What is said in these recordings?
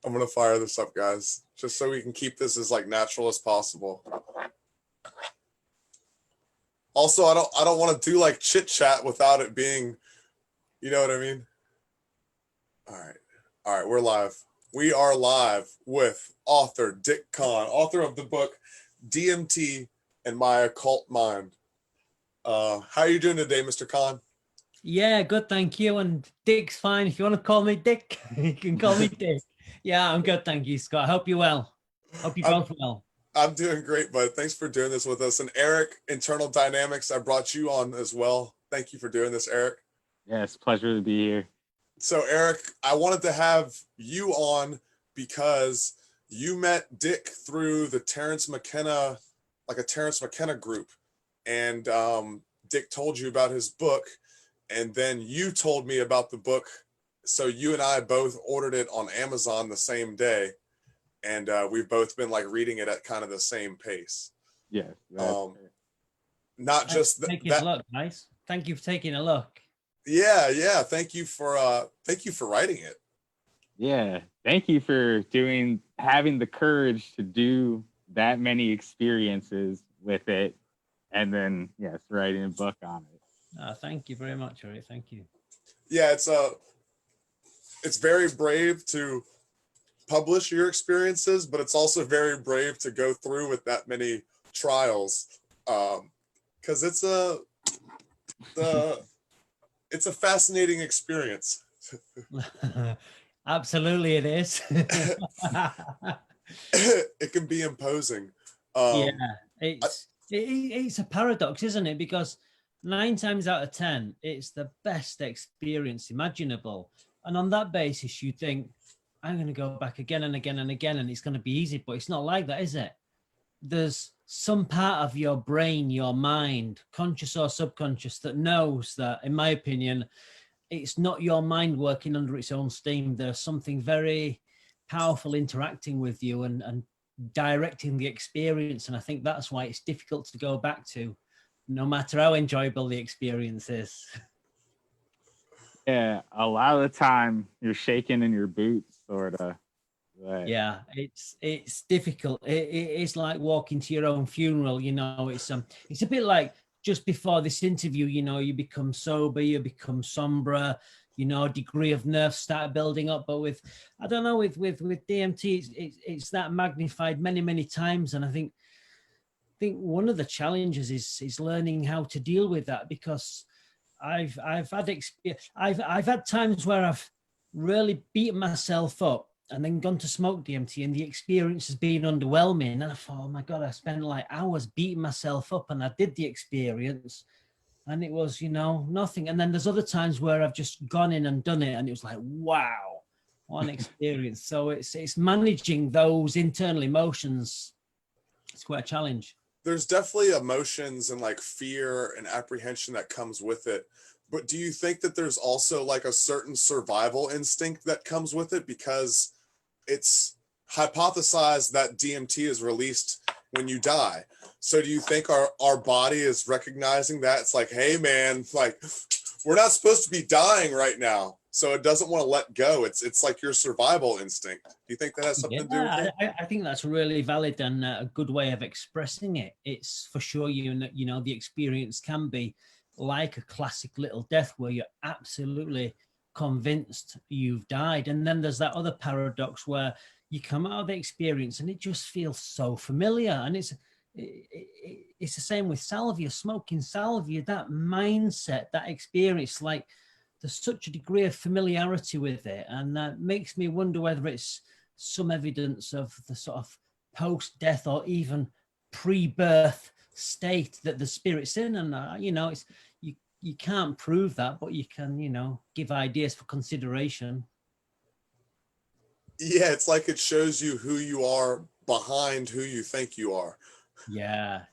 I'm gonna fire this up, guys, just so we can keep this as like natural as possible. Also, I don't want to do like chit chat without it being, you know what I mean? All right, we're live. We are live with author Dick Kahn, author of the book DMT and My Occult Mind. How are you doing today, Mr. Kahn? Yeah, good, thank you. And Dick's fine. If you want to call me Dick, you can call me Dick. Yeah, I'm good, thank you, Scott. I hope you're well. Hope you're both well. I'm doing great, bud. Thanks for doing this with us. And Eric, Internal Dynamics, I brought you on as well. Thank you for doing this, Eric. Yeah, it's a pleasure to be here. So, Eric, I wanted to have you on because you met Dick through the Terrence McKenna, like a Terrence McKenna group. And Dick told you about his book. And then you told me about the book. So you and I both ordered it on Amazon the same day. And we've both been like reading it at kind of the same pace. Yeah. Not just taking a look, guys. Thank you for taking a look. Yeah. Thank you for writing it. Yeah. Thank you for having the courage to do that many experiences with it. And then, yes, writing a book on it. Thank you very much, Ori. Thank you. Yeah, it's very brave to publish your experiences, but it's also very brave to go through with that many trials, because it's a fascinating experience. Absolutely, it is. It can be imposing. Yeah, it's a paradox, isn't it? Because 9 times out of 10, it's the best experience imaginable. And on that basis, you think, I'm going to go back again and again and again, and it's going to be easy. But it's not like that, is it? There's some part of your brain, your mind, conscious or subconscious, that knows that, in my opinion, it's not your mind working under its own steam. There's something very powerful interacting with you and directing the experience. And I think that's why it's difficult to go back to, no matter how enjoyable the experience is. Yeah, a lot of the time you're shaking in your boots, sort of. Right. Yeah, it's difficult. It's like walking to your own funeral. You know, it's a bit like just before this interview. You know, you become sober, you become somber. You know, a degree of nerves start building up. But with DMT, it's that magnified many times. And I think one of the challenges is learning how to deal with that, because I've had times where I've really beaten myself up and then gone to smoke DMT, and the experience has been underwhelming. And I thought, oh my God, I spent like hours beating myself up, and I did the experience and it was, you know, nothing. And then there's other times where I've just gone in and done it, and it was like, wow, what an experience. So it's managing those internal emotions. It's quite a challenge. There's definitely emotions and like fear and apprehension that comes with it. But do you think that there's also like a certain survival instinct that comes with it? Because it's hypothesized that DMT is released when you die. So do you think our body is recognizing that? It's like, hey man, like we're not supposed to be dying right now. So it doesn't want to let go. It's like your survival instinct. Do you think that has something to do with it? I think that's really valid and a good way of expressing it. It's for sure, you know, the experience can be like a classic little death where you're absolutely convinced you've died. And then there's that other paradox where you come out of the experience and it just feels so familiar. And it's the same with salvia, smoking salvia, that mindset, that experience, like there's such a degree of familiarity with it. And that makes me wonder whether it's some evidence of the sort of post-death or even pre-birth state that the spirit's in. And, you know, you can't prove that, but you can, you know, give ideas for consideration. Yeah, it's like it shows you who you are behind who you think you are. Yeah.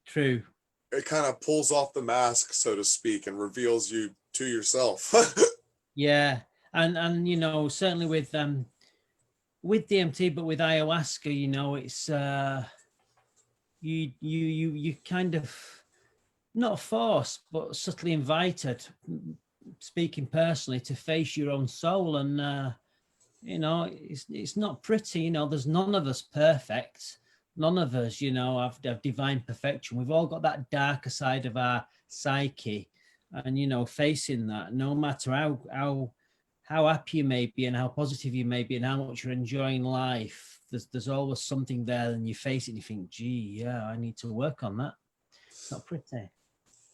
True. It kind of pulls off the mask, so to speak, and reveals you to yourself. Yeah. And you know, certainly with DMT, but with ayahuasca, you know, it's you kind of not forced, but subtly invited, speaking personally, to face your own soul. And you know, it's not pretty. You know, there's none of us perfect. None of us, you know, have divine perfection. We've all got that darker side of our psyche, and you know, facing that, no matter how happy you may be and how positive you may be and how much you're enjoying life, there's always something there, and you face it and you think, gee, yeah, I need to work on that. It's not pretty.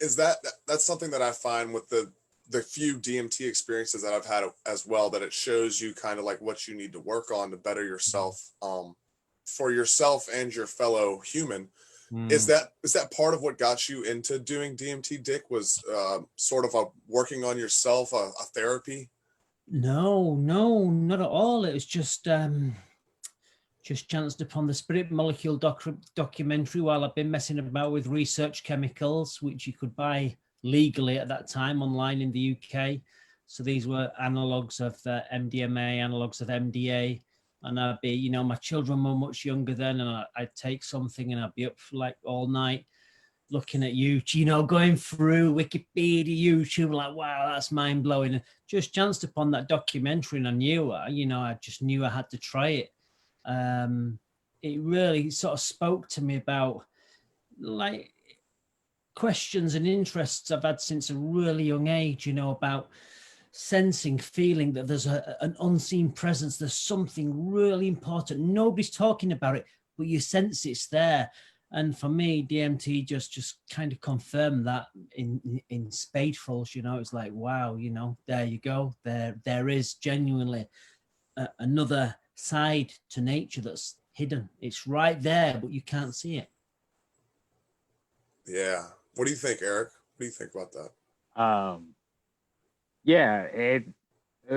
Is that's something that I find with the few DMT experiences that I've had as well, that it shows you kind of like what you need to work on to better yourself, for yourself and your fellow human. Is that part of what got you into doing DMT, Dick? Was sort of a working on yourself, a therapy? No, not at all. It was just chanced upon the Spirit Molecule documentary while I've been messing about with research chemicals, which you could buy legally at that time online in the UK. So these were analogues of MDMA, analogues of MDA. And I'd be, you know, my children were much younger then, and I'd take something and I'd be up for like all night looking at YouTube, you know, going through Wikipedia, YouTube, like, wow, that's mind blowing. And just chanced upon that documentary, and I knew, you know, I just knew I had to try it. It really sort of spoke to me about like questions and interests I've had since a really young age, you know, about sensing, feeling that there's an unseen presence. There's something really important. Nobody's talking about it, but you sense it's there. And for me, DMT just kind of confirmed that in spadefuls, you know. It's like, wow, you know, there you go. There is genuinely another side to nature that's hidden. It's right there, but you can't see it. Yeah. What do you think, Eric? What do you think about that? Yeah,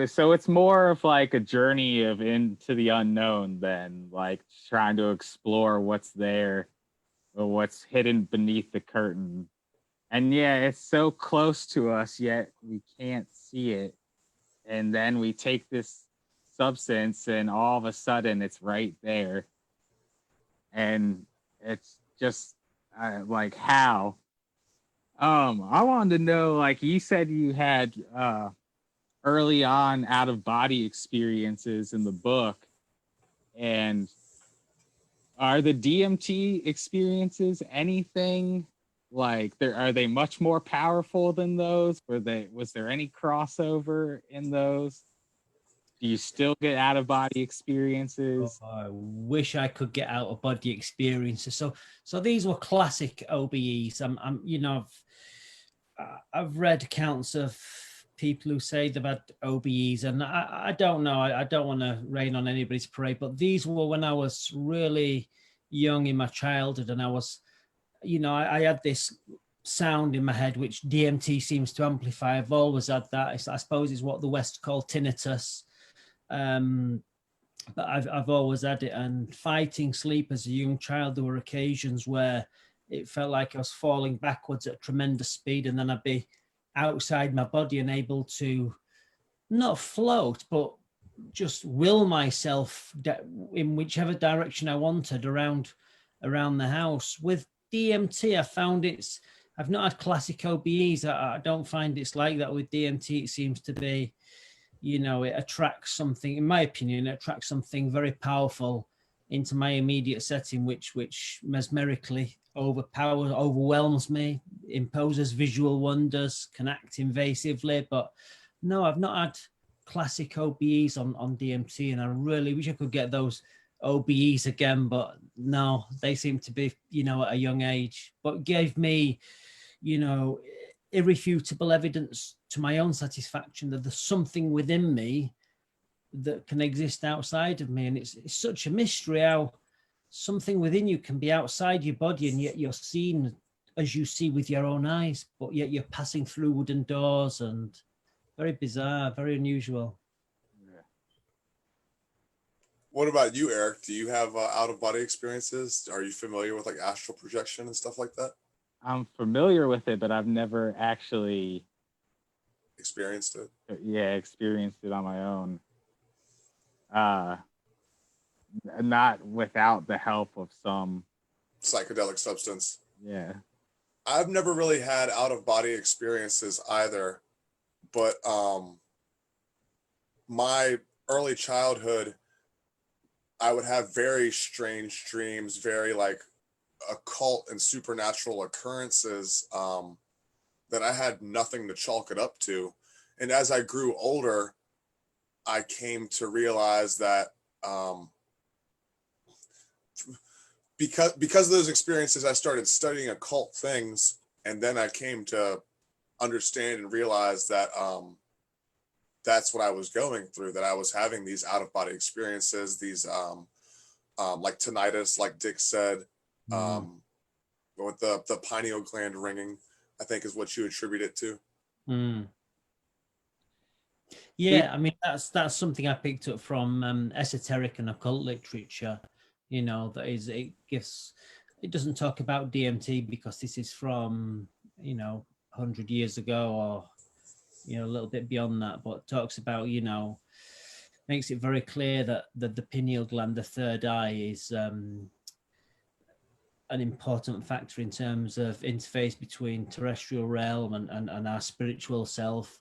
so it's more of like a journey of into the unknown than like trying to explore what's there or what's hidden beneath the curtain. And yeah, it's so close to us, yet we can't see it. And then we take this substance and all of a sudden it's right there. And it's just like how. I wanted to know, like you said you had early on out of body experiences in the book. And are the DMT experiences anything like are they much more powerful than those? Was there any crossover in those? Do you still get out of body experiences? Oh, I wish I could get out of body experiences. So these were classic OBEs. You know, I've read accounts of people who say they've had OBEs, and I don't know. I don't want to rain on anybody's parade, but these were when I was really young in my childhood, and I was, you know, I had this sound in my head which DMT seems to amplify. I've always had that. I suppose is what the West call tinnitus. But I've always had it. And fighting sleep as a young child, there were occasions where it felt like I was falling backwards at tremendous speed, and then I'd be outside my body and able to not float, but just will myself in whichever direction I wanted around the house. With DMT, I found I've not had classic OBEs. I don't find it's like that with DMT. It seems to be, you know, it attracts something, in my opinion, it attracts something very powerful into my immediate setting, which mesmerically overwhelms me, imposes visual wonders, can act invasively. But no, I've not had classic OBEs on DMT, and I really wish I could get those OBEs again, but no, they seem to be, you know, at a young age, but gave me, you know, irrefutable evidence to my own satisfaction that there's something within me that can exist outside of me. And it's such a mystery how something within you can be outside your body, and yet you're seen as you see with your own eyes, but yet you're passing through wooden doors, and very bizarre, very unusual. What about you, Eric? Do you have out of body experiences? Are you familiar with like astral projection and stuff like that? I'm familiar with it, but I've never actually experienced it. Yeah, experienced it on my own. Not without the help of some psychedelic substance. Yeah. I've never really had out of body experiences either, but my early childhood, I would have very strange dreams, very like occult and supernatural occurrences that I had nothing to chalk it up to. And as I grew older, I came to realize that because of those experiences, I started studying occult things, and then I came to understand and realize that that's what I was going through, that I was having these out-of-body experiences, these like tinnitus, like Dick said, with the pineal gland ringing, I think is what you attribute it to. Yeah, I mean that's something I picked up from esoteric and occult literature. You know, that is, it doesn't talk about DMT because this is from 100 years ago, or a little bit beyond that, but talks about, makes it very clear that the pineal gland, the third eye, is an important factor in terms of interface between terrestrial realm and our spiritual self.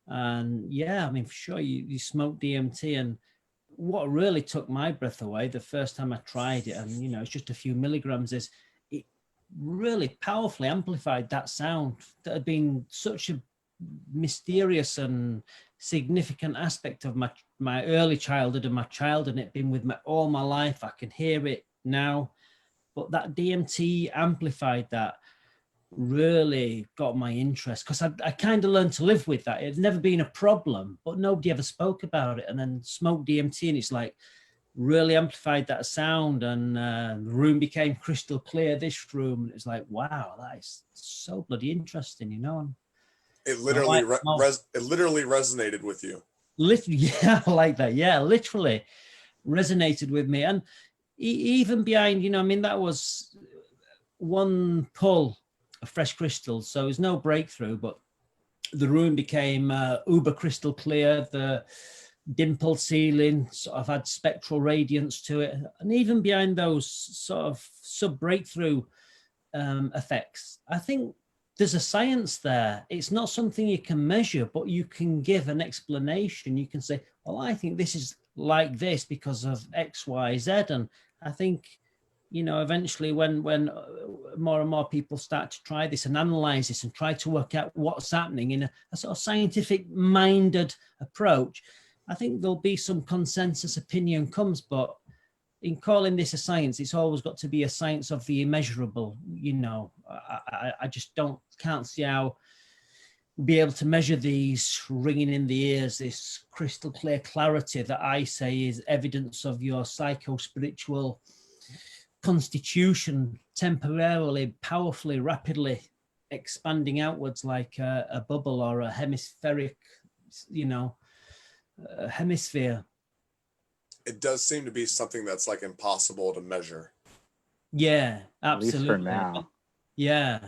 And yeah, I mean, for sure, you smoke DMT, and what really took my breath away the first time I tried it, and it's just a few milligrams, is it really powerfully amplified that sound that had been such a mysterious and significant aspect of my early childhood and my childhood, and it been with me all my life. I can hear it now, but that DMT amplified that, really got my interest, because I kind of learned to live with that. It had never been a problem, but nobody ever spoke about it. And then smoked DMT, and it's like really amplified that sound, and the room became crystal clear, this room, and it's like, wow, that is so bloody interesting, It literally it literally resonated with you. Literally, yeah, like that. Yeah, literally resonated with me. And even behind, I mean, that was one pull of fresh crystals, so it was no breakthrough, but the room became uber crystal clear. The dimpled ceiling sort of had spectral radiance to it, and even behind those sort of sub-breakthrough effects, I think there's a science there. It's not something you can measure, but you can give an explanation. You can say, well, I think this is like this because of X, Y, Z. And I think, eventually when more and more people start to try this and analyze this and try to work out what's happening in a sort of scientific minded approach, I think there'll be some consensus opinion comes. But in calling this a science, it's always got to be a science of the immeasurable. I just can't see how be able to measure these ringing in the ears, this crystal clear clarity that I say is evidence of your psycho-spiritual constitution temporarily, powerfully, rapidly expanding outwards like a bubble or a hemispheric, hemisphere. It does seem to be something that's like impossible to measure. Yeah, absolutely. At least for now. Yeah.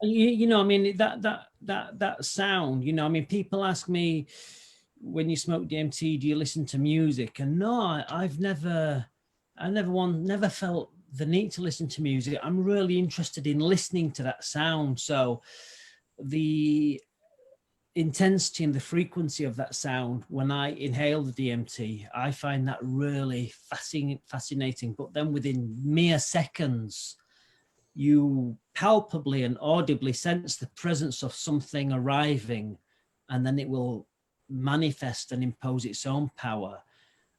I mean, that sound, I mean, people ask me, when you smoke DMT, do you listen to music? And no, I've never felt the need to listen to music. I'm really interested in listening to that sound. So the intensity and the frequency of that sound, when I inhale the DMT, I find that really fascinating. But then within mere seconds, you palpably and audibly sense the presence of something arriving, and then it will manifest and impose its own power.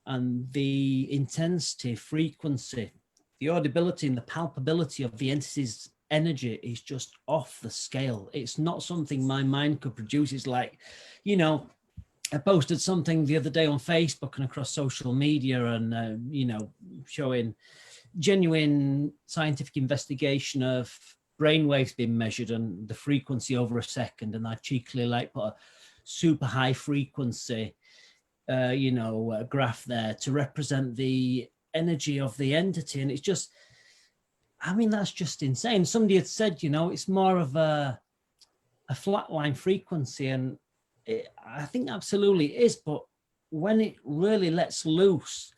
And the intensity, frequency, the audibility and the palpability of the entity's energy is just off the scale. It's not something my mind could produce. It's like, I posted something the other day on Facebook and across social media, and, showing genuine scientific investigation of brainwaves being measured and the frequency over a second. And I cheekily put a super high frequency graph there to represent the energy of the entity. And it's just, I mean, that's just insane. Somebody had said, it's more of a flatline frequency, and I think absolutely is. But when it really lets loose,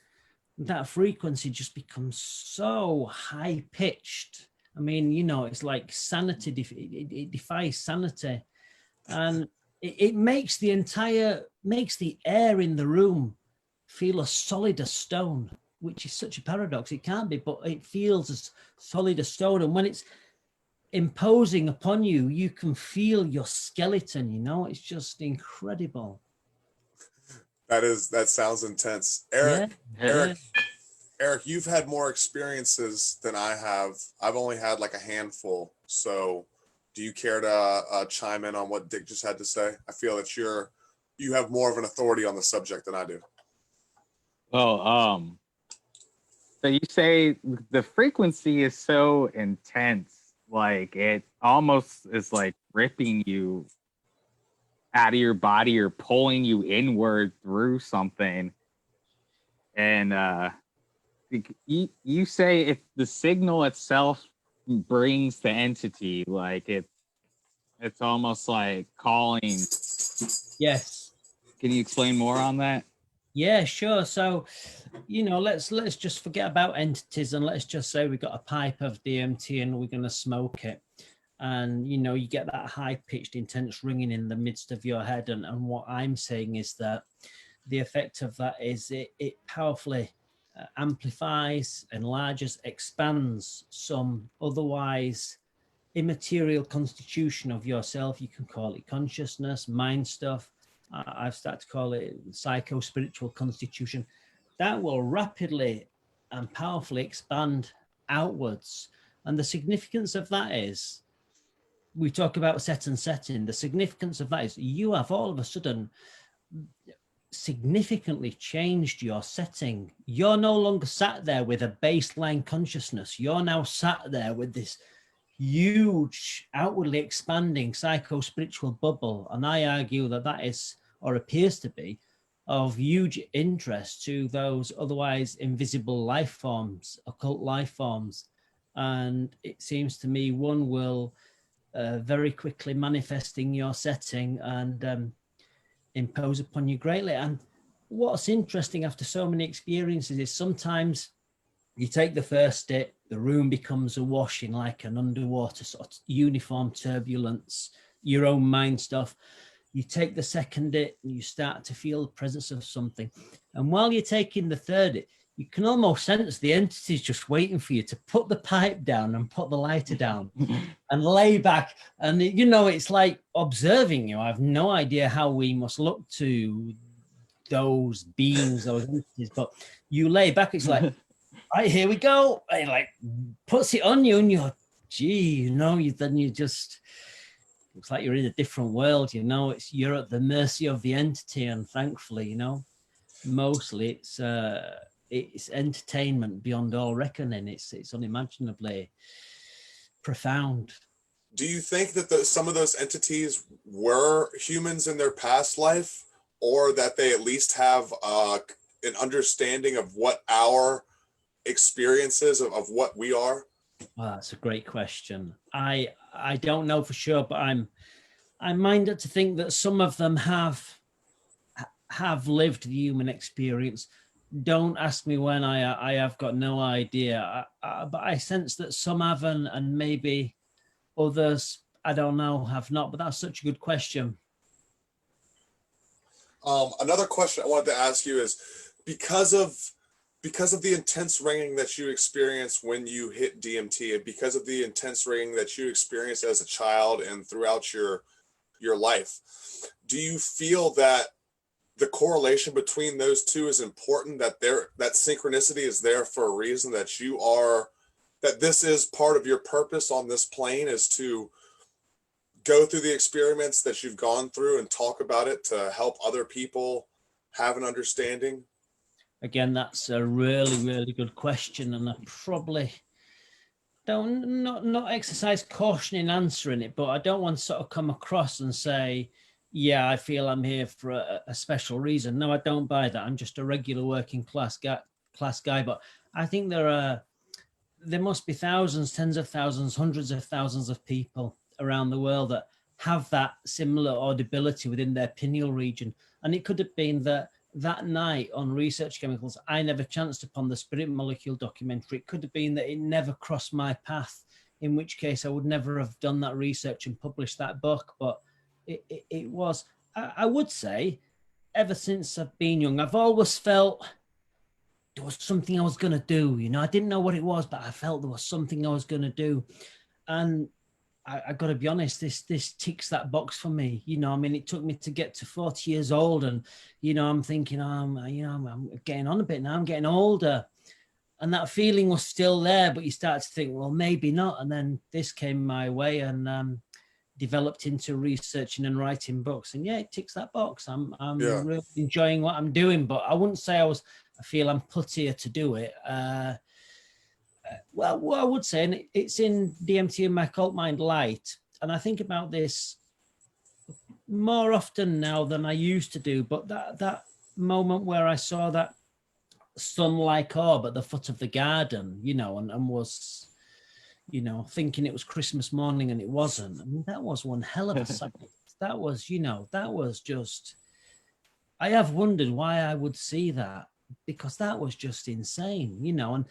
that frequency just becomes so high pitched. I mean, it's like sanity, it defies sanity. And it makes the air in the room feel as solid as stone, which is such a paradox. It can't be, but it feels as solid as stone. And when it's imposing upon you, you can feel your skeleton, you know, it's just incredible. That sounds intense. Yeah. Eric, you've had more experiences than I have. I've only had like a handful. So do you care to chime in on what Dick just had to say? I feel that you have more of an authority on the subject than I do. Well, so you say the frequency is so intense, like it almost is like ripping you out of your body or pulling you inward through something. And you say if the signal itself brings the entity, like it's almost like calling. Yes. Can you explain more on that? Yeah, sure. So, you know, let's just forget about entities and let's just say we've got a pipe of DMT and we're going to smoke it. And, you know, you get that high-pitched, intense ringing in the midst of your head. And what I'm saying is that the effect of that is it powerfully amplifies, enlarges, expands some otherwise immaterial constitution of yourself. You can call it consciousness, mind stuff. I've started to call it psycho-spiritual constitution. That will rapidly and powerfully expand outwards. And the significance of that is, we talk about set and setting. The significance of that is you have all of a sudden significantly changed your setting. You're no longer sat there with a baseline consciousness. You're now sat there with this huge, outwardly expanding psycho-spiritual bubble. And I argue that that is, or appears to be, of huge interest to those otherwise invisible life forms, occult life forms. And it seems to me one will very quickly manifesting your setting and impose upon you greatly. And what's interesting after so many experiences is sometimes you take the first dip, the room becomes awash in like an underwater sort of uniform turbulence, your own mind stuff. You take the second dip and you start to feel the presence of something. And while you're taking the third dip, you can almost sense the entity's just waiting for you to put the pipe down and put the lighter down and lay back. And, you know, it's like observing you. I have no idea how we must look to those beings, those entities, but you lay back, it's like, right, here we go. And it like puts it on you and you're, gee, you know, then you just, looks like you're in a different world, you know, you're at the mercy of the entity. And thankfully, you know, mostly it's entertainment beyond all reckoning. It's unimaginably profound. Do you think that some of those entities were humans in their past life, or that they at least have an understanding of what our experiences of what we are? Well, that's a great question. I don't know for sure, but I'm minded to think that some of them have lived the human experience. Don't ask me when. I have got no idea. But I sense that some haven't, and maybe others, I don't know, have not. But that's such a good question. Another question I wanted to ask you is, because of the intense ringing that you experienced when you hit DMT, and because of the intense ringing that you experienced as a child and throughout your life, do you feel that the correlation between those two is important, that that synchronicity is there for a reason, that that this is part of your purpose on this plane, is to go through the experiments that you've gone through and talk about it to help other people have an understanding? Again, that's a really, really good question, and I probably don't not exercise caution in answering it, but I don't want to sort of come across and say, yeah, I feel I'm here for a special reason. No, I don't buy that. I'm just a regular working class guy. But I think there must be thousands, tens of thousands, hundreds of thousands of people around the world that have that similar audibility within their pineal region. And it could have been that night on Research Chemicals, I never chanced upon the Spirit Molecule documentary. It could have been that it never crossed my path, in which case I would never have done that research and published that book. But it was, I would say, ever since I've been young, I've always felt there was something I was going to do. You know, I didn't know what it was, but I felt there was something I was going to do. And I got to be honest, this ticks that box for me. You know, I mean, it took me to get to 40 years old, and you know, I'm thinking, I'm getting on a bit now. I'm getting older, and that feeling was still there. But you start to think, well, maybe not. And then this came my way, and developed into researching and writing books. And yeah, it ticks that box. I'm Yeah. really enjoying what I'm doing, but I wouldn't say I feel I'm put here to do it. Well, what I would say, and it's in DMT My Occult Mind Light, and I think about this more often now than I used to do, but that moment where I saw that sun-like orb at the foot of the garden, you know, and was, you know, thinking it was Christmas morning and it wasn't. I mean, that was one hell of a sight. That was, you know, that was just, I have wondered why I would see that, because that was just insane, you know, and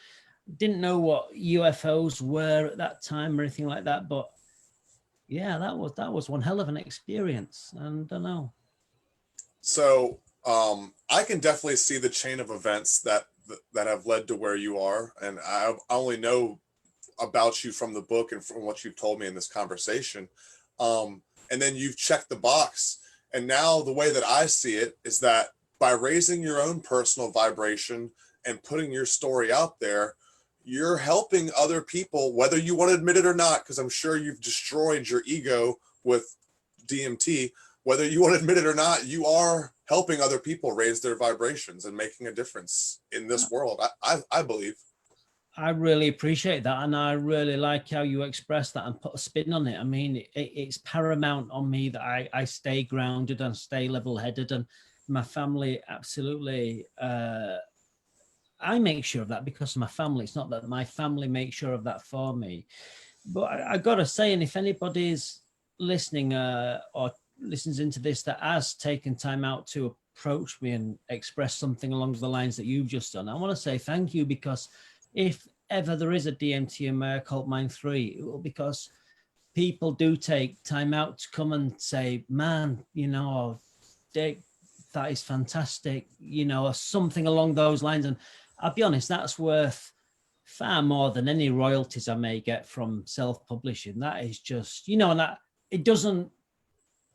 didn't know what UFOs were at that time or anything like that. But yeah, that was one hell of an experience. And I don't know. So I can definitely see the chain of events that have led to where you are, and I only know about you from the book and from what you've told me in this conversation. And then you've checked the box, and now the way that I see it is that by raising your own personal vibration and putting your story out there, you're helping other people, whether you want to admit it or not, because I'm sure you've destroyed your ego with DMT. Whether you want to admit it or not, you are helping other people raise their vibrations and making a difference in this world. I believe. I really appreciate that, and I really like how you express that and put a spin on it. I mean, it's paramount on me that I stay grounded and stay level-headed, and my family absolutely. I make sure of that because of my family. It's not that my family makes sure of that for me. But I got to say, and if anybody's listening or listens into this that has taken time out to approach me and express something along the lines that you've just done, I want to say thank you, because if ever there is a DMT in My Occult Mind 3, it will, because people do take time out to come and say, man, you know, Dick, that is fantastic, you know, or something along those lines. And I'll be honest, that's worth far more than any royalties I may get from self-publishing. That is just, you know, and it doesn't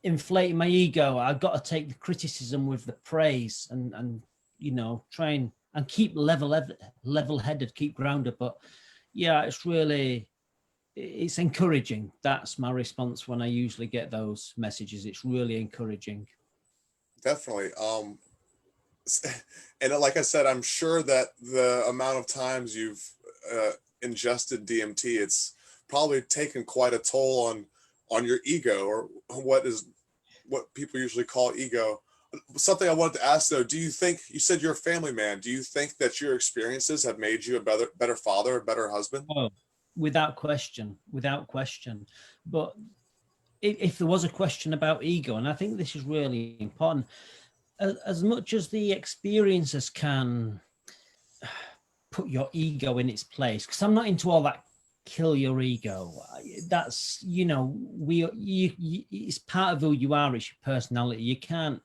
inflate my ego. I've got to take the criticism with the praise, and you know, try and keep level-headed, keep grounded. But yeah, it's encouraging. That's my response when I usually get those messages. It's really encouraging. Definitely. And like I said, I'm sure that the amount of times you've ingested DMT, it's probably taken quite a toll on your ego, or what people usually call ego. Something I wanted to ask though, do you think, you said you're a family man, do you think that your experiences have made you a better father, a better husband? Oh, without question, without question. But if there was a question about ego, and I think this is really important, as much as the experiences can put your ego in its place, because I'm not into all that kill your ego. That's, you know, it's part of who you are. It's your personality. You can't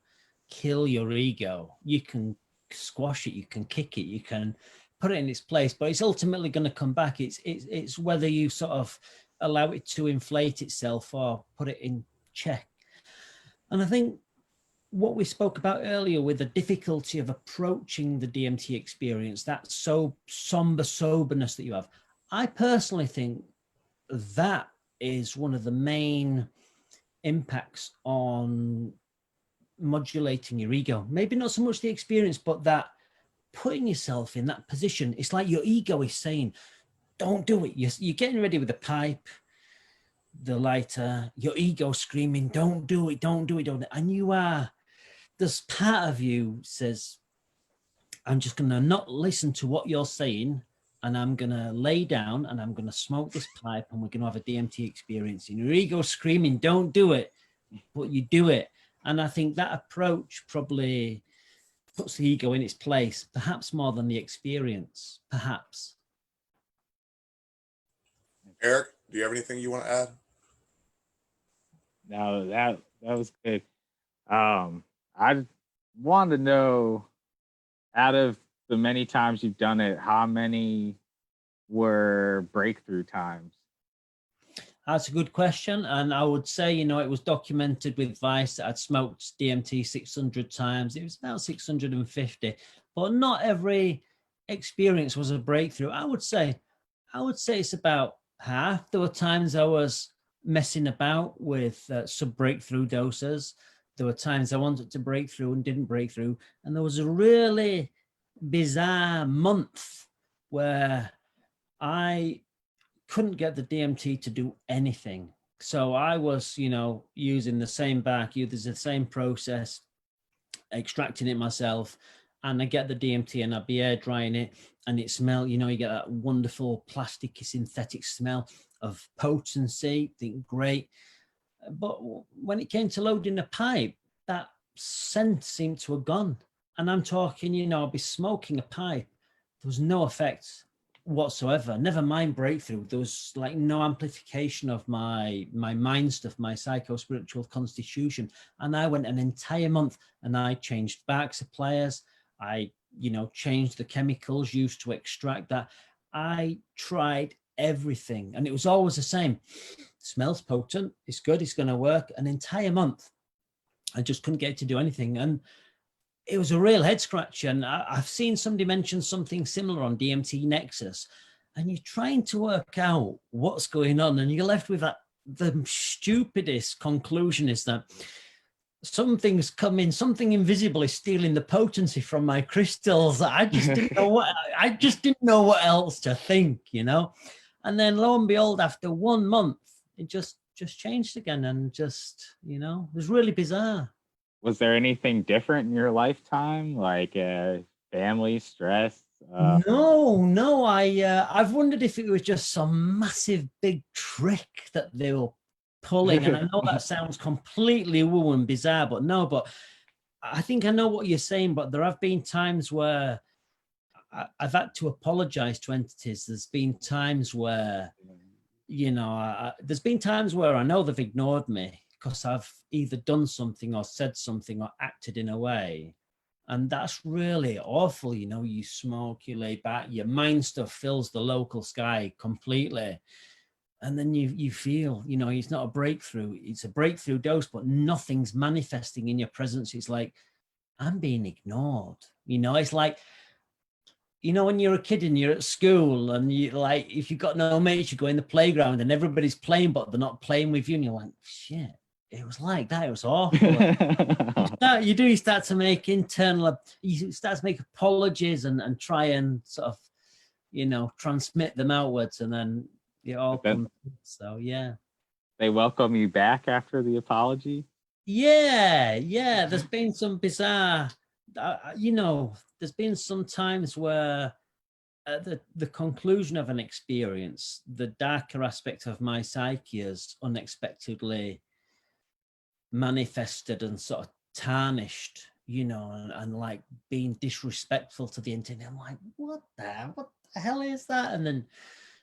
kill your ego. You can squash it, you can kick it, you can put it in its place, but it's ultimately going to come back. It's whether you sort of allow it to inflate itself or put it in check. And I think what we spoke about earlier with the difficulty of approaching the DMT experience, that somber soberness that you have, I personally think that is one of the main impacts on modulating your ego. Maybe not so much the experience, but that putting yourself in that position. It's like your ego is saying, don't do it. You're getting ready with the pipe, the lighter, your ego screaming, don't do it, don't do it, don't do it. And you are, this part of you says, I'm just going to not listen to what you're saying, and I'm going to lay down and I'm going to smoke this pipe, and we're going to have a DMT experience. And your ego screaming, don't do it, but you do it. And I think that approach probably puts the ego in its place, perhaps more than the experience, perhaps. Eric, do you have anything you want to add? No, that was good. I want to know, out of the many times you've done it, how many were breakthrough times? That's a good question. And I would say, you know, it was documented with Vice that I'd smoked DMT 600 times. It was about 650, but not every experience was a breakthrough. I would say it's about half. There were times I was messing about with sub-breakthrough doses. There were times I wanted to break through and didn't break through. And there was a really bizarre month where I couldn't get the DMT to do anything. So I was, you know, using the same bark, using the same process, extracting it myself, and I get the DMT and I'd be air drying it and it smelled, you know, you get that wonderful plasticky synthetic smell of potency, think great. But when it came to loading the pipe, that scent seemed to have gone. And I'm talking, you know, I'd be smoking a pipe. There was no effect whatsoever. Never mind breakthrough. There was like no amplification of my mind stuff, my psycho-spiritual constitution. And I went an entire month and I changed bark suppliers. I, you know, changed the chemicals used to extract that. I tried everything and it was always the same. Smells potent. It's good. It's going to work. An entire month. I just couldn't get it to do anything. And it was a real head scratcher. And I've seen somebody mention something similar on DMT Nexus. And you're trying to work out what's going on. And you're left with that. The stupidest conclusion is that something's coming, something invisible is stealing the potency from my crystals. I just didn't know what else to think, you know. And then lo and behold, after 1 month, it just changed again, and just, you know, it was really bizarre. Was there anything different in your lifetime, like family stress? No. I've wondered if it was just some massive big trick that they were pulling, and I know that sounds completely woo and bizarre, but no. But I think I know what you're saying. But there have been times where I've had to apologize to entities. There's been times where, you know, there's been times where I know they've ignored me because I've either done something or said something or acted in a way. And that's really awful. You know, you smoke, you lay back, your mind stuff fills the local sky completely. And then you feel, you know, it's not a breakthrough. It's a breakthrough dose, but nothing's manifesting in your presence. It's like, I'm being ignored. You know, it's like, you know, when you're a kid and you're at school and you like, if you've got no mates, you go in the playground and everybody's playing, but they're not playing with you. And you're like, shit, it was like that. It was awful. You start to make you start to make apologies and try and sort of, you know, transmit them outwards, and then it all comes. So, yeah. They welcome you back after the apology? Yeah. There's been some bizarre, you know, there's been some times where at the conclusion of an experience, the darker aspect of my psyche is unexpectedly manifested and sort of tarnished, you know, and like being disrespectful to the entity. I'm like, what the hell is that? And then,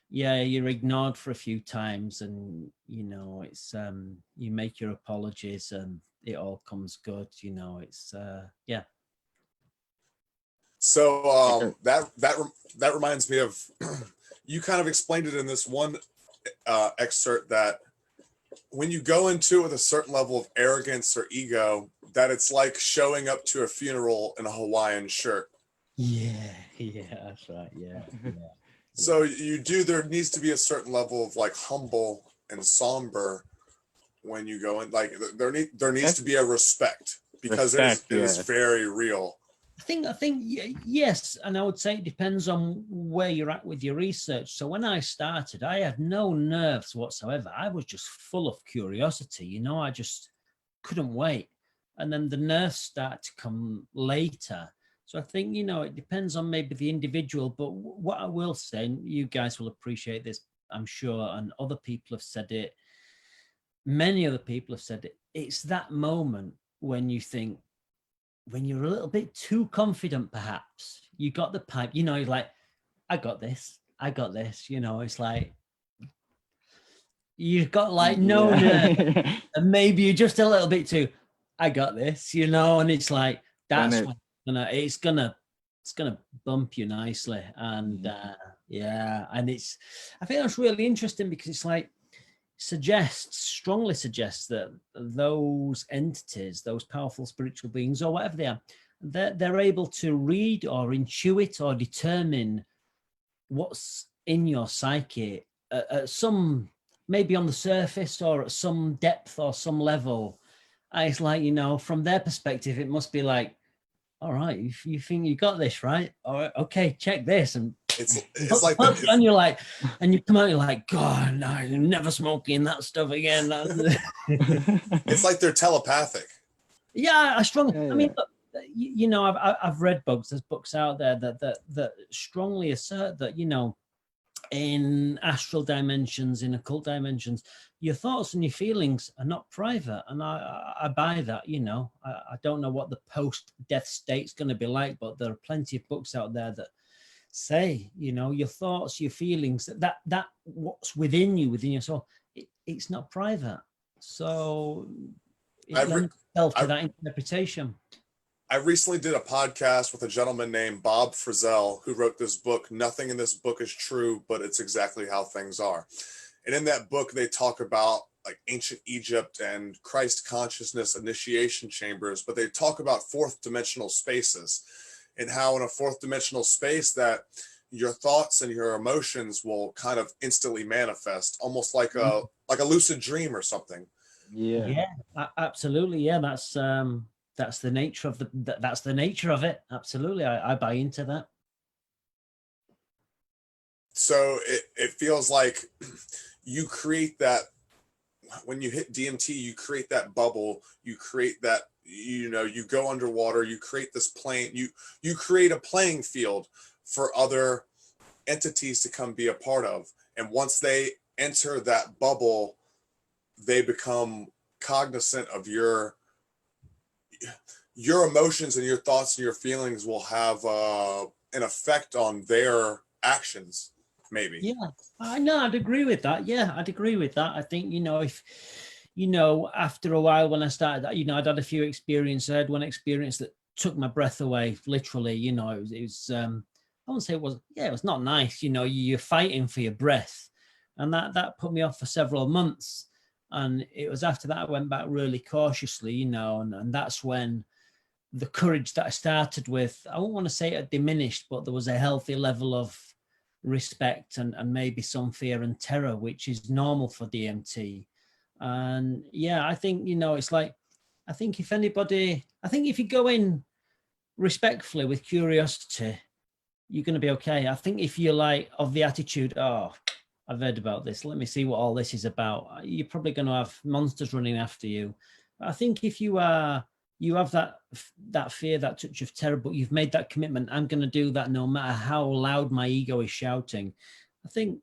yeah, you're ignored for a few times, and, you know, it's you make your apologies and it all comes good, you know. It's yeah. So that reminds me of, you kind of explained it in this one excerpt, that when you go into it with a certain level of arrogance or ego, that it's like showing up to a funeral in a Hawaiian shirt. Yeah, that's right. Yeah. So there needs to be a certain level of like humble and somber when you go in. Like there needs to be a respect, because it is very real. I think yes, and I would say it depends on where you're at with your research. So when I started, I had no nerves whatsoever. I was just full of curiosity, you know. I just couldn't wait, and then the nerves start to come later. So I think, you know, it depends on maybe the individual. But what I will say, and you guys will appreciate this, I'm sure, and other people have said it, many other people have said it, it's that moment when you think, when you're a little bit too confident, perhaps, you got the pipe, you know, you're like, I got this, you know. It's like, you've got like no nerve, and maybe you're just a little bit too, I got this, you know. And it's like, that's when it's gonna bump you nicely. And yeah, and I think that's really interesting, because it's like strongly suggests that those entities, those powerful spiritual beings or whatever they are, they're able to read or intuit or determine what's in your psyche at some, maybe on the surface or at some depth or some level. And it's like, from their perspective, it must be like, all right, you think you got this, right? All right, okay, check this. And it's like and you're like, and you come out, you're like, God, no, I'm never smoking that stuff again. It's like they're telepathic. Yeah, I strongly. I mean, look, I've read books. There's books out there that strongly assert that, in astral dimensions, in occult dimensions, your thoughts and your feelings are not private. And I buy that. I don't know what the post-death state's going to be like, but there are plenty of books out there that say, your thoughts, your feelings, that what's within your soul, it's not private. So it lends itself to that interpretation. I recently did a podcast with a gentleman named Bob Frizzell, who wrote this book, Nothing in This Book is True, but It's Exactly How Things Are. And in that book, they talk about like ancient Egypt and Christ consciousness initiation chambers, but they talk about fourth dimensional spaces, and how in a fourth dimensional space that your thoughts and your emotions will kind of instantly manifest, almost like a lucid dream or something. Yeah, absolutely. Yeah, that's the nature of that's the nature of it. Absolutely, I buy into that. So it feels like you create that when you hit DMT, you create that bubble, you create that, you go underwater, you create this plane, you create a playing field for other entities to come be a part of. And once they enter that bubble, they become cognizant of your emotions, and your thoughts and your feelings will have an effect on their actions, maybe. Yeah, I'd agree with that. Yeah, I'd agree with that. I think, if, after a while when I started, I'd had a few experiences. I had one experience that took my breath away, literally. It was I won't say it was not nice. You're fighting for your breath, and that put me off for several months. And it was after that I went back really cautiously, and that's when the courage that I started with, I won't want to say it diminished, but there was a healthy level of respect and maybe some fear and terror, which is normal for DMT. And yeah, I think, it's like, I think if you go in respectfully with curiosity, you're going to be okay. I think if you're like of the attitude, oh, I've heard about this, let me see what all this is about, you're probably going to have monsters running after you. But I think if you have that fear, that touch of terror, but you've made that commitment, I'm going to do that no matter how loud my ego is shouting, I think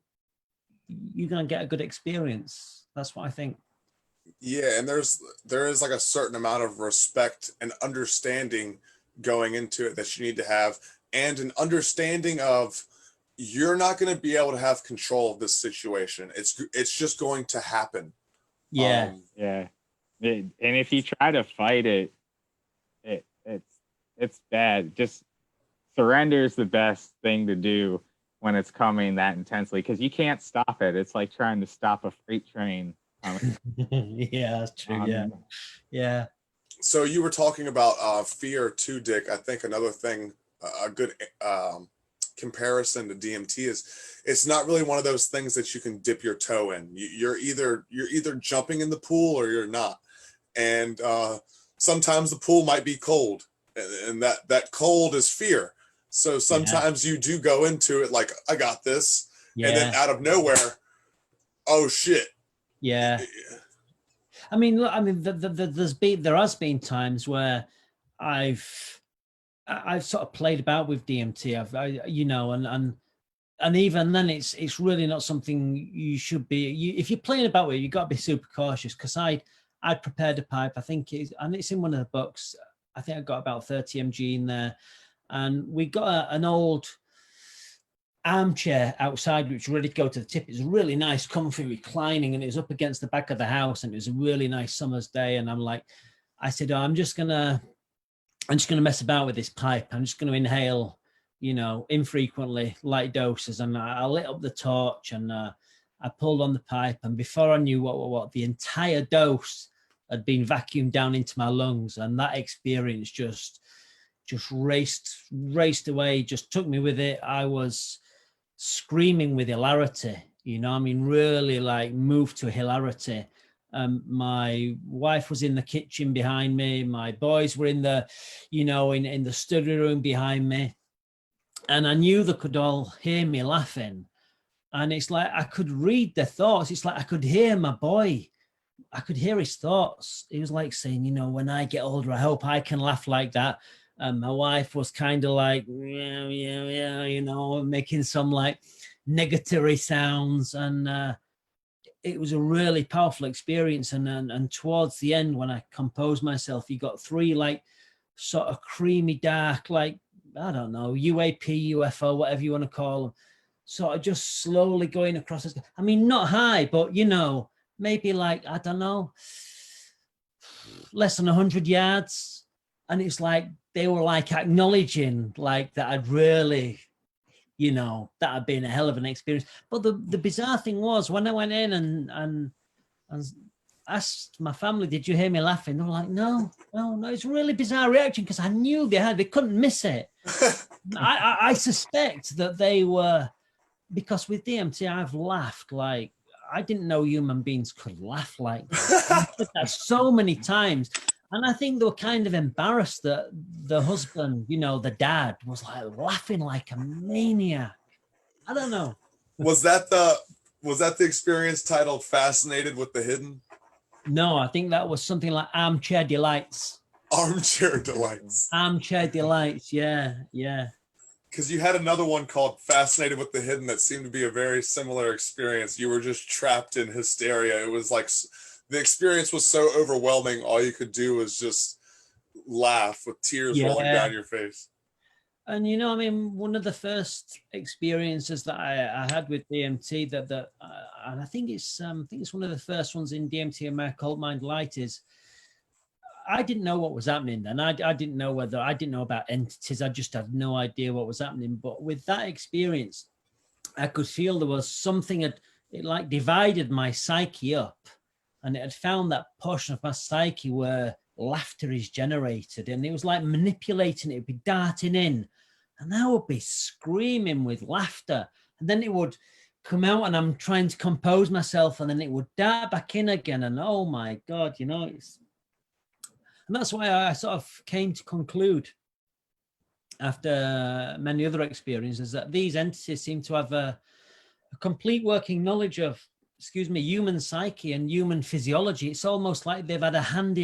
you're going to get a good experience. That's what I think. Yeah, and there is like a certain amount of respect and understanding going into it that you need to have, and an understanding of you're not going to be able to have control of this situation. It's just going to happen. Yeah. And if you try to fight it, it's bad. Just surrender is the best thing to do when it's coming that intensely, because you can't stop it. It's like trying to stop a freight train. Yeah, that's true. Yeah. So you were talking about fear too, Dick. I think another thing, a good comparison to DMT is it's not really one of those things that you can dip your toe in. You're either jumping in the pool or you're not. And sometimes the pool might be cold, and that cold is fear. So sometimes you do go into it like, I got this. Yeah. And then out of nowhere, oh shit. Yeah. I mean, look, there has been times where I've sort of played about with DMT. And even then, it's really not something you should be. If you're playing about with it, you've got to be super cautious. Because I'd prepared a pipe. I think it's in one of the books. I think I got about 30 mg in there, and we got an old armchair outside, which was ready to go to the tip. It was really nice, comfy, reclining, and it was up against the back of the house, and it was a really nice summer's day. And I said, I'm just gonna I'm just going to mess about with this pipe. I'm just going to inhale, infrequently, light doses. And I lit up the torch and I pulled on the pipe. And before I knew what the entire dose had been vacuumed down into my lungs. And that experience just raced away, just took me with it. I was screaming with hilarity, really like moved to hilarity. My wife was in the kitchen behind me. My boys were in the, in the study room behind me. And I knew they could all hear me laughing. And it's like, I could read their thoughts. It's like I could hear my boy. I could hear his thoughts. He was like saying, when I get older, I hope I can laugh like that. And my wife was kind of like, yeah, making some like negatory sounds. And it was a really powerful experience. And towards the end, when I composed myself, you got 3 like sort of creamy dark, like, I don't know, UAP, UFO, whatever you want to call them, sort of just slowly going across. I mean, not high, but, maybe like, I don't know, less than 100 yards. And it's like, they were like acknowledging like that I'd really, that had been a hell of an experience. But the bizarre thing was when I went in and asked my family, did you hear me laughing? They were like, no. It's a really bizarre reaction because I knew they couldn't miss it. I suspect that they were, because with DMT, I've laughed like, I didn't know human beings could laugh like that. I did that so many times. And I think they were kind of embarrassed that the husband, the dad, was like laughing like a maniac. I don't know. Was that the experience titled Fascinated with the Hidden? No, I think that was something like Armchair Delights. Armchair Delights. Armchair Delights, yeah. Because you had another one called Fascinated with the Hidden that seemed to be a very similar experience. You were just trapped in hysteria. It was like the experience was so overwhelming. All you could do was just laugh with tears rolling down your face. And one of the first experiences that I had with DMT and I think it's one of the first ones in DMT My Occult Mind Light is I didn't know what was happening then. I didn't know about entities. I just had no idea what was happening. But with that experience, I could feel there was something it like divided my psyche up, and it had found that portion of my psyche where laughter is generated, and it was like manipulating it. It'd be darting in, and I would be screaming with laughter, and then it would come out, and I'm trying to compose myself, and then it would dart back in again. And oh my God, and that's why I sort of came to conclude after many other experiences that these entities seem to have a complete working knowledge of, human psyche and human physiology. It's almost like they've had a hand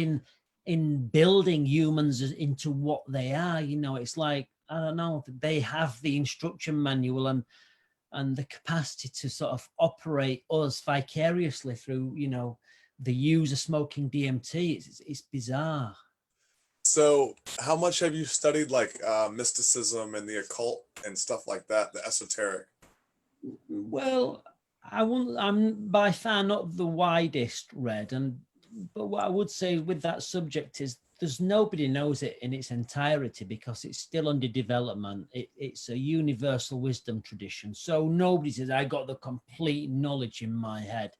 in building humans into what they are. It's like, I don't know, they have the instruction manual and the capacity to sort of operate us vicariously through, the user smoking DMT. It's bizarre. So how much have you studied like mysticism and the occult and stuff like that, the esoteric? Well, I'm by far not the widest read, but what I would say with that subject is there's nobody knows it in its entirety because it's still under development. It's a universal wisdom tradition. So nobody says, I got the complete knowledge in my head.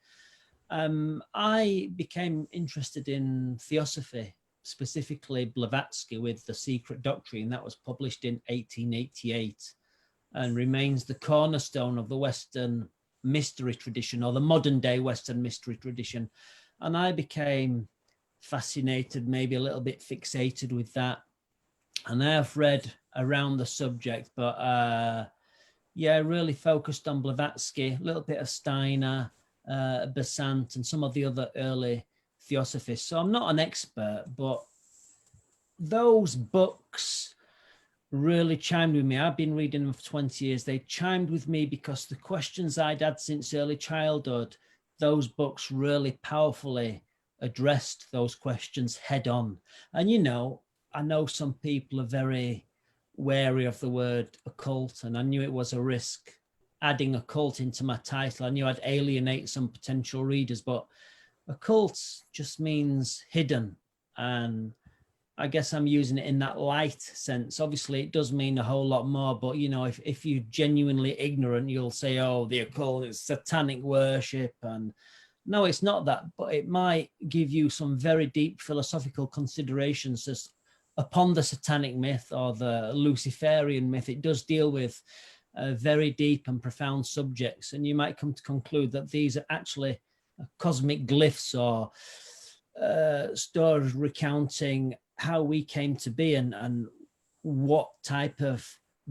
I became interested in theosophy, specifically Blavatsky with The Secret Doctrine. That was published in 1888 and remains the cornerstone of the Western mystery tradition, or the modern day Western mystery tradition. And I became fascinated, maybe a little bit fixated with that. And I have read around the subject, but really focused on Blavatsky, a little bit of Steiner, Besant, and some of the other early theosophists. So I'm not an expert, but those books really chimed with me. I've been reading them for 20 years. They chimed with me because the questions I'd had since early childhood, those books really powerfully addressed those questions head on. And, I know some people are very wary of the word occult, and I knew it was a risk adding occult into my title. I knew I'd alienate some potential readers, but occult just means hidden. And I guess I'm using it in that light sense. Obviously, it does mean a whole lot more. But, you know, if you're genuinely ignorant, you'll say, oh, the occult is satanic worship. And no, it's not that. But it might give you some very deep philosophical considerations as upon the satanic myth or the Luciferian myth. It does deal with very deep and profound subjects. And you might come to conclude that these are actually cosmic glyphs or stories recounting how we came to be and what type of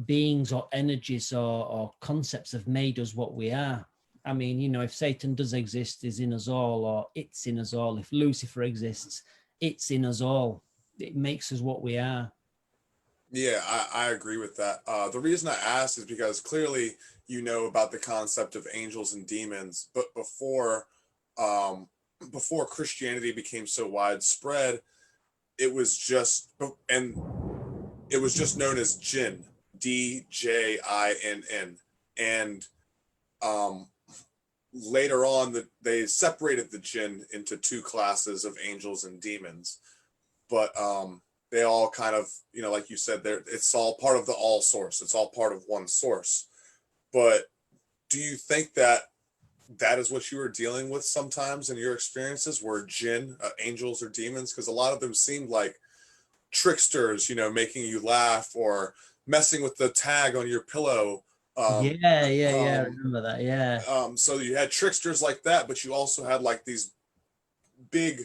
beings or energies or concepts have made us what we are. I mean, you know, if Satan does exist, is in us all, or it's in us all. If Lucifer exists, it's in us all. It makes us what we are. Yeah, I agree with that. The reason I asked is because clearly you know about the concept of angels and demons, but before Christianity became so widespread, it was just and it was just known as jinn, Djinn, and um, later on they separated the jinn into two classes of angels and demons, but they all kind of, you know, like you said, it's all part of the all source. It's all part of one source. But do you think that is what you were dealing with sometimes in your experiences, were jinn, angels or demons? Because a lot of them seemed like tricksters, you know, making you laugh or messing with the tag on your pillow. Yeah. I remember that. Yeah. So you had tricksters like that, but you also had like these big,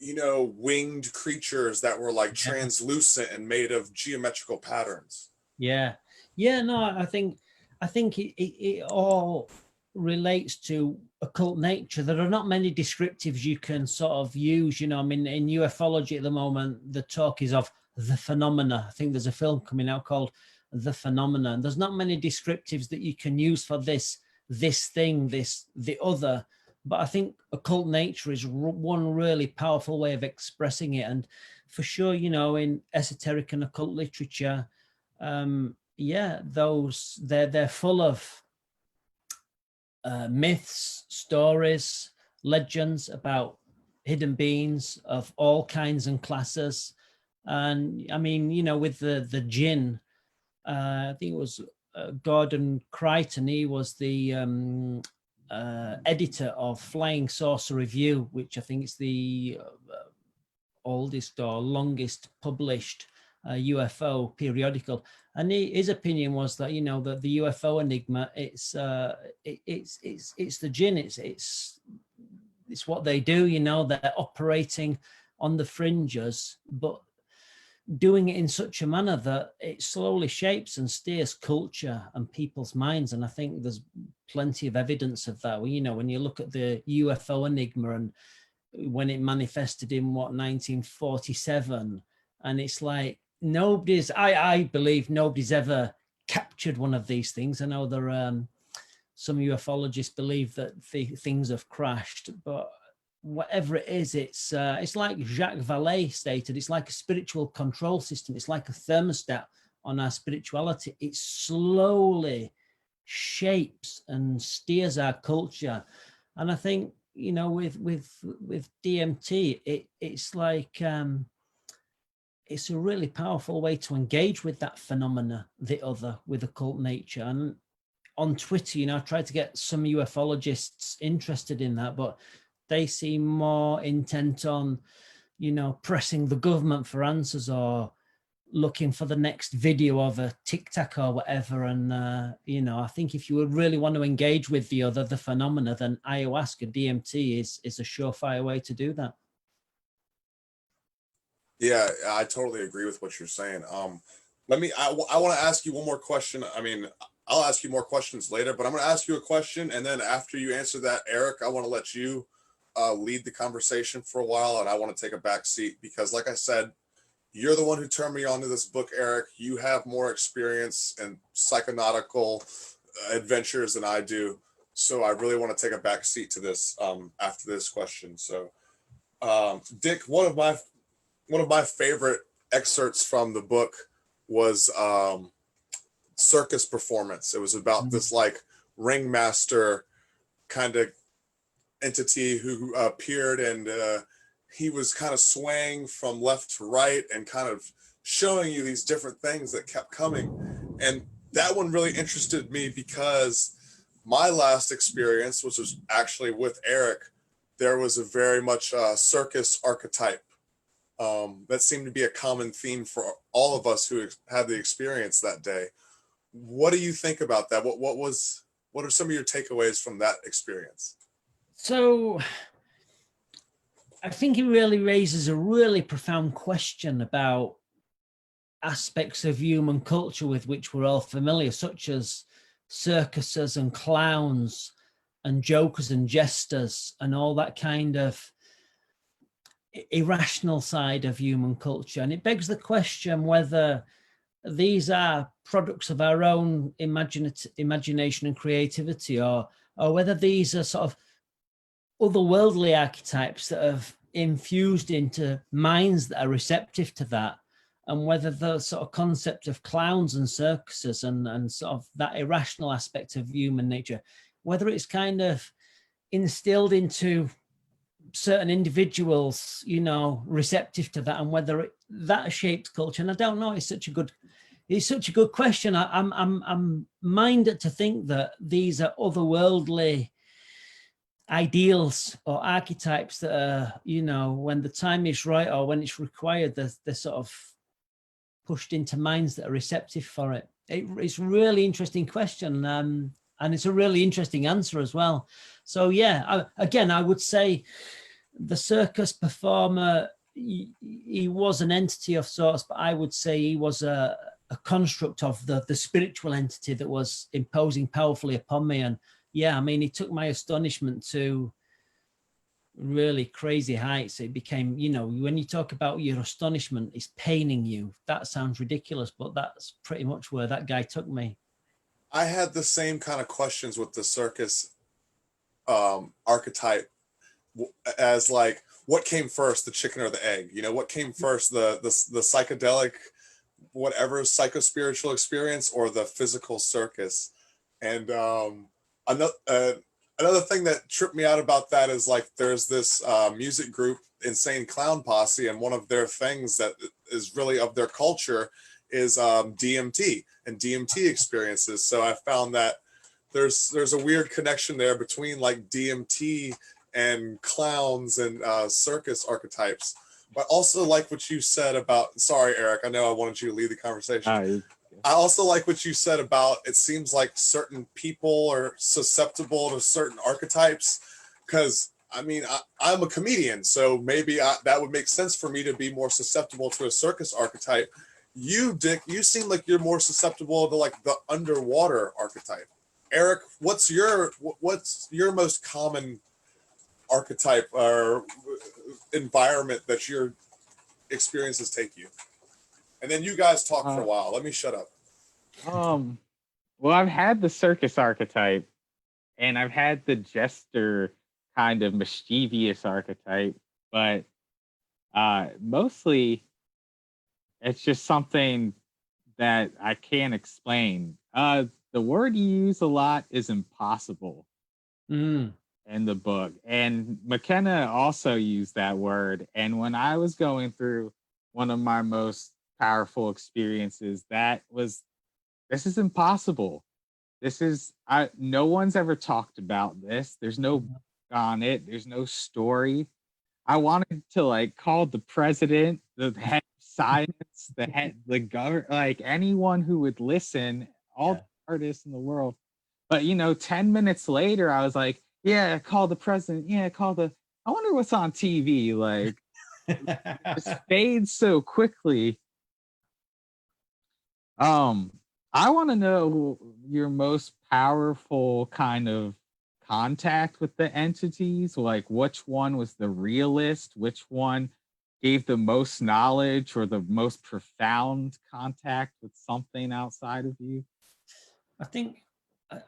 you know, winged creatures that were like translucent and made of geometrical patterns. Yeah. No, I think it all relates to occult nature. There are not many descriptives you can sort of use. You know, I mean, in ufology at the moment, the talk is of the phenomena. I think there's a film coming out called The Phenomena, and there's not many descriptives that you can use for this thing, the other. But I think occult nature is one really powerful way of expressing it. And for sure, you know, in esoteric and occult literature, those they're full of myths, stories, legends about hidden beings of all kinds and classes. And I mean, you know, with the jinn, I think it was Gordon Crichton. He was the editor of Flying Saucer Review, which I think is the oldest or longest published UFO periodical. And his opinion was that, you know, that the UFO enigma, it's the jinn. It's what they do. You know, they're operating on the fringes, but doing it in such a manner that it slowly shapes and steers culture and people's minds. And I think there's plenty of evidence of that. You know, when you look at the UFO enigma and when it manifested in 1947, and it's like I believe nobody's ever captured one of these things. I know there some ufologists believe that things have crashed, but whatever it is, it's like Jacques Vallée stated, it's like a spiritual control system. It's like a thermostat on our spirituality. It slowly shapes and steers our culture. And I think, you know, with DMT, it's like it's a really powerful way to engage with that phenomena, the other, with occult nature. And on Twitter, you know, I tried to get some ufologists interested in that, but they seem more intent on, you know, pressing the government for answers or looking for the next video of a Tic Tac or whatever. And, you know, I think if you would really want to engage with the other, the phenomena, then ayahuasca, DMT is a surefire way to do that. Yeah, I totally agree with what you're saying. I want to ask you one more question. I mean, I'll ask you more questions later, but I'm going to ask you a question. And then after you answer that, Eric, I want to let you lead the conversation for a while. And I want to take a back seat because, like I said, you're the one who turned me on to this book, Eric. You have more experience in psychonautical adventures than I do. So I really want to take a back seat to this after this question. So, Dick, one of my favorite excerpts from the book was circus performance. It was about this like ringmaster kind of entity who appeared and he was kind of swaying from left to right and kind of showing you these different things that kept coming. And that one really interested me because my last experience, which was actually with Eric, there was a very much circus archetype that seemed to be a common theme for all of us who had the experience that day. What do you think about that? What are some of your takeaways from that experience? So I think it really raises a really profound question about aspects of human culture with which we're all familiar, such as circuses and clowns and jokers and jesters and all that kind of irrational side of human culture. And it begs the question whether these are products of our own imagination and creativity, or whether these are sort of otherworldly archetypes that have infused into minds that are receptive to that, and whether the sort of concept of clowns and circuses and sort of that irrational aspect of human nature, whether it's kind of instilled into certain individuals, you know, receptive to that, and whether that shaped culture. And I don't know, it's such a good question. I'm minded to think that these are otherworldly ideals or archetypes that are, you know, when the time is right or when it's required, they're sort of pushed into minds that are receptive for it. It's a really interesting question, and it's a really interesting answer as well. So yeah, I would say the circus performer, he was an entity of sorts, but I would say he was a construct of the spiritual entity that was imposing powerfully upon me. And yeah, I mean, he took my astonishment to really crazy heights. It became, you know, when you talk about your astonishment is paining you, that sounds ridiculous, but that's pretty much where that guy took me. I had the same kind of questions with the circus archetype, as like, what came first, the chicken or the egg? You know, what came first, the psychedelic, whatever, psychospiritual experience, or the physical circus? And another thing that tripped me out about that is, like, there's this music group, Insane Clown Posse, and one of their things that is really of their culture is DMT and DMT experiences. So I found that there's a weird connection there between like DMT and clowns and circus archetypes. But also like what you said about, sorry, Eric, I know I wanted you to lead the conversation. I also like what you said about, it seems like certain people are susceptible to certain archetypes, because I mean, I'm a comedian, so maybe that would make sense for me to be more susceptible to a circus archetype. You, Dick, you seem like you're more susceptible to like the underwater archetype. Eric, what's your most common archetype or environment that your experiences take you? And then you guys talk for a while. Let me shut up. Well, I've had the circus archetype, and I've had the jester kind of mischievous archetype, but mostly it's just something that I can't explain. The word you use a lot is impossible in the book, and McKenna also used that word. And when I was going through one of my most powerful experiences, this is impossible. No one's ever talked about this. There's no book on it. There's no story. I wanted to like call the president, the head of science, the government, like anyone who would listen, all the artists in the world. But 10 minutes later, I was like, yeah, call the president. Yeah, I wonder what's on TV. Like, it just fades so quickly. I want to know your most powerful kind of contact with the entities, like which one was the realist, which one gave the most knowledge or the most profound contact with something outside of you? I think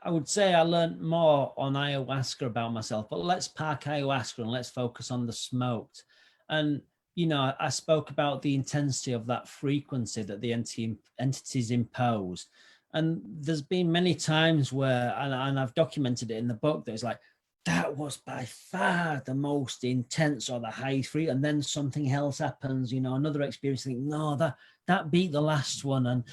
I would say I learned more on ayahuasca about myself, but let's park ayahuasca and let's focus on the smoked. And I spoke about the intensity of that frequency that the entities impose. And there's been many times where, and I've documented it in the book, there's like that was by far the most intense or the highest free. And then something else happens, you know, another experience. Think, no, that beat the last one. And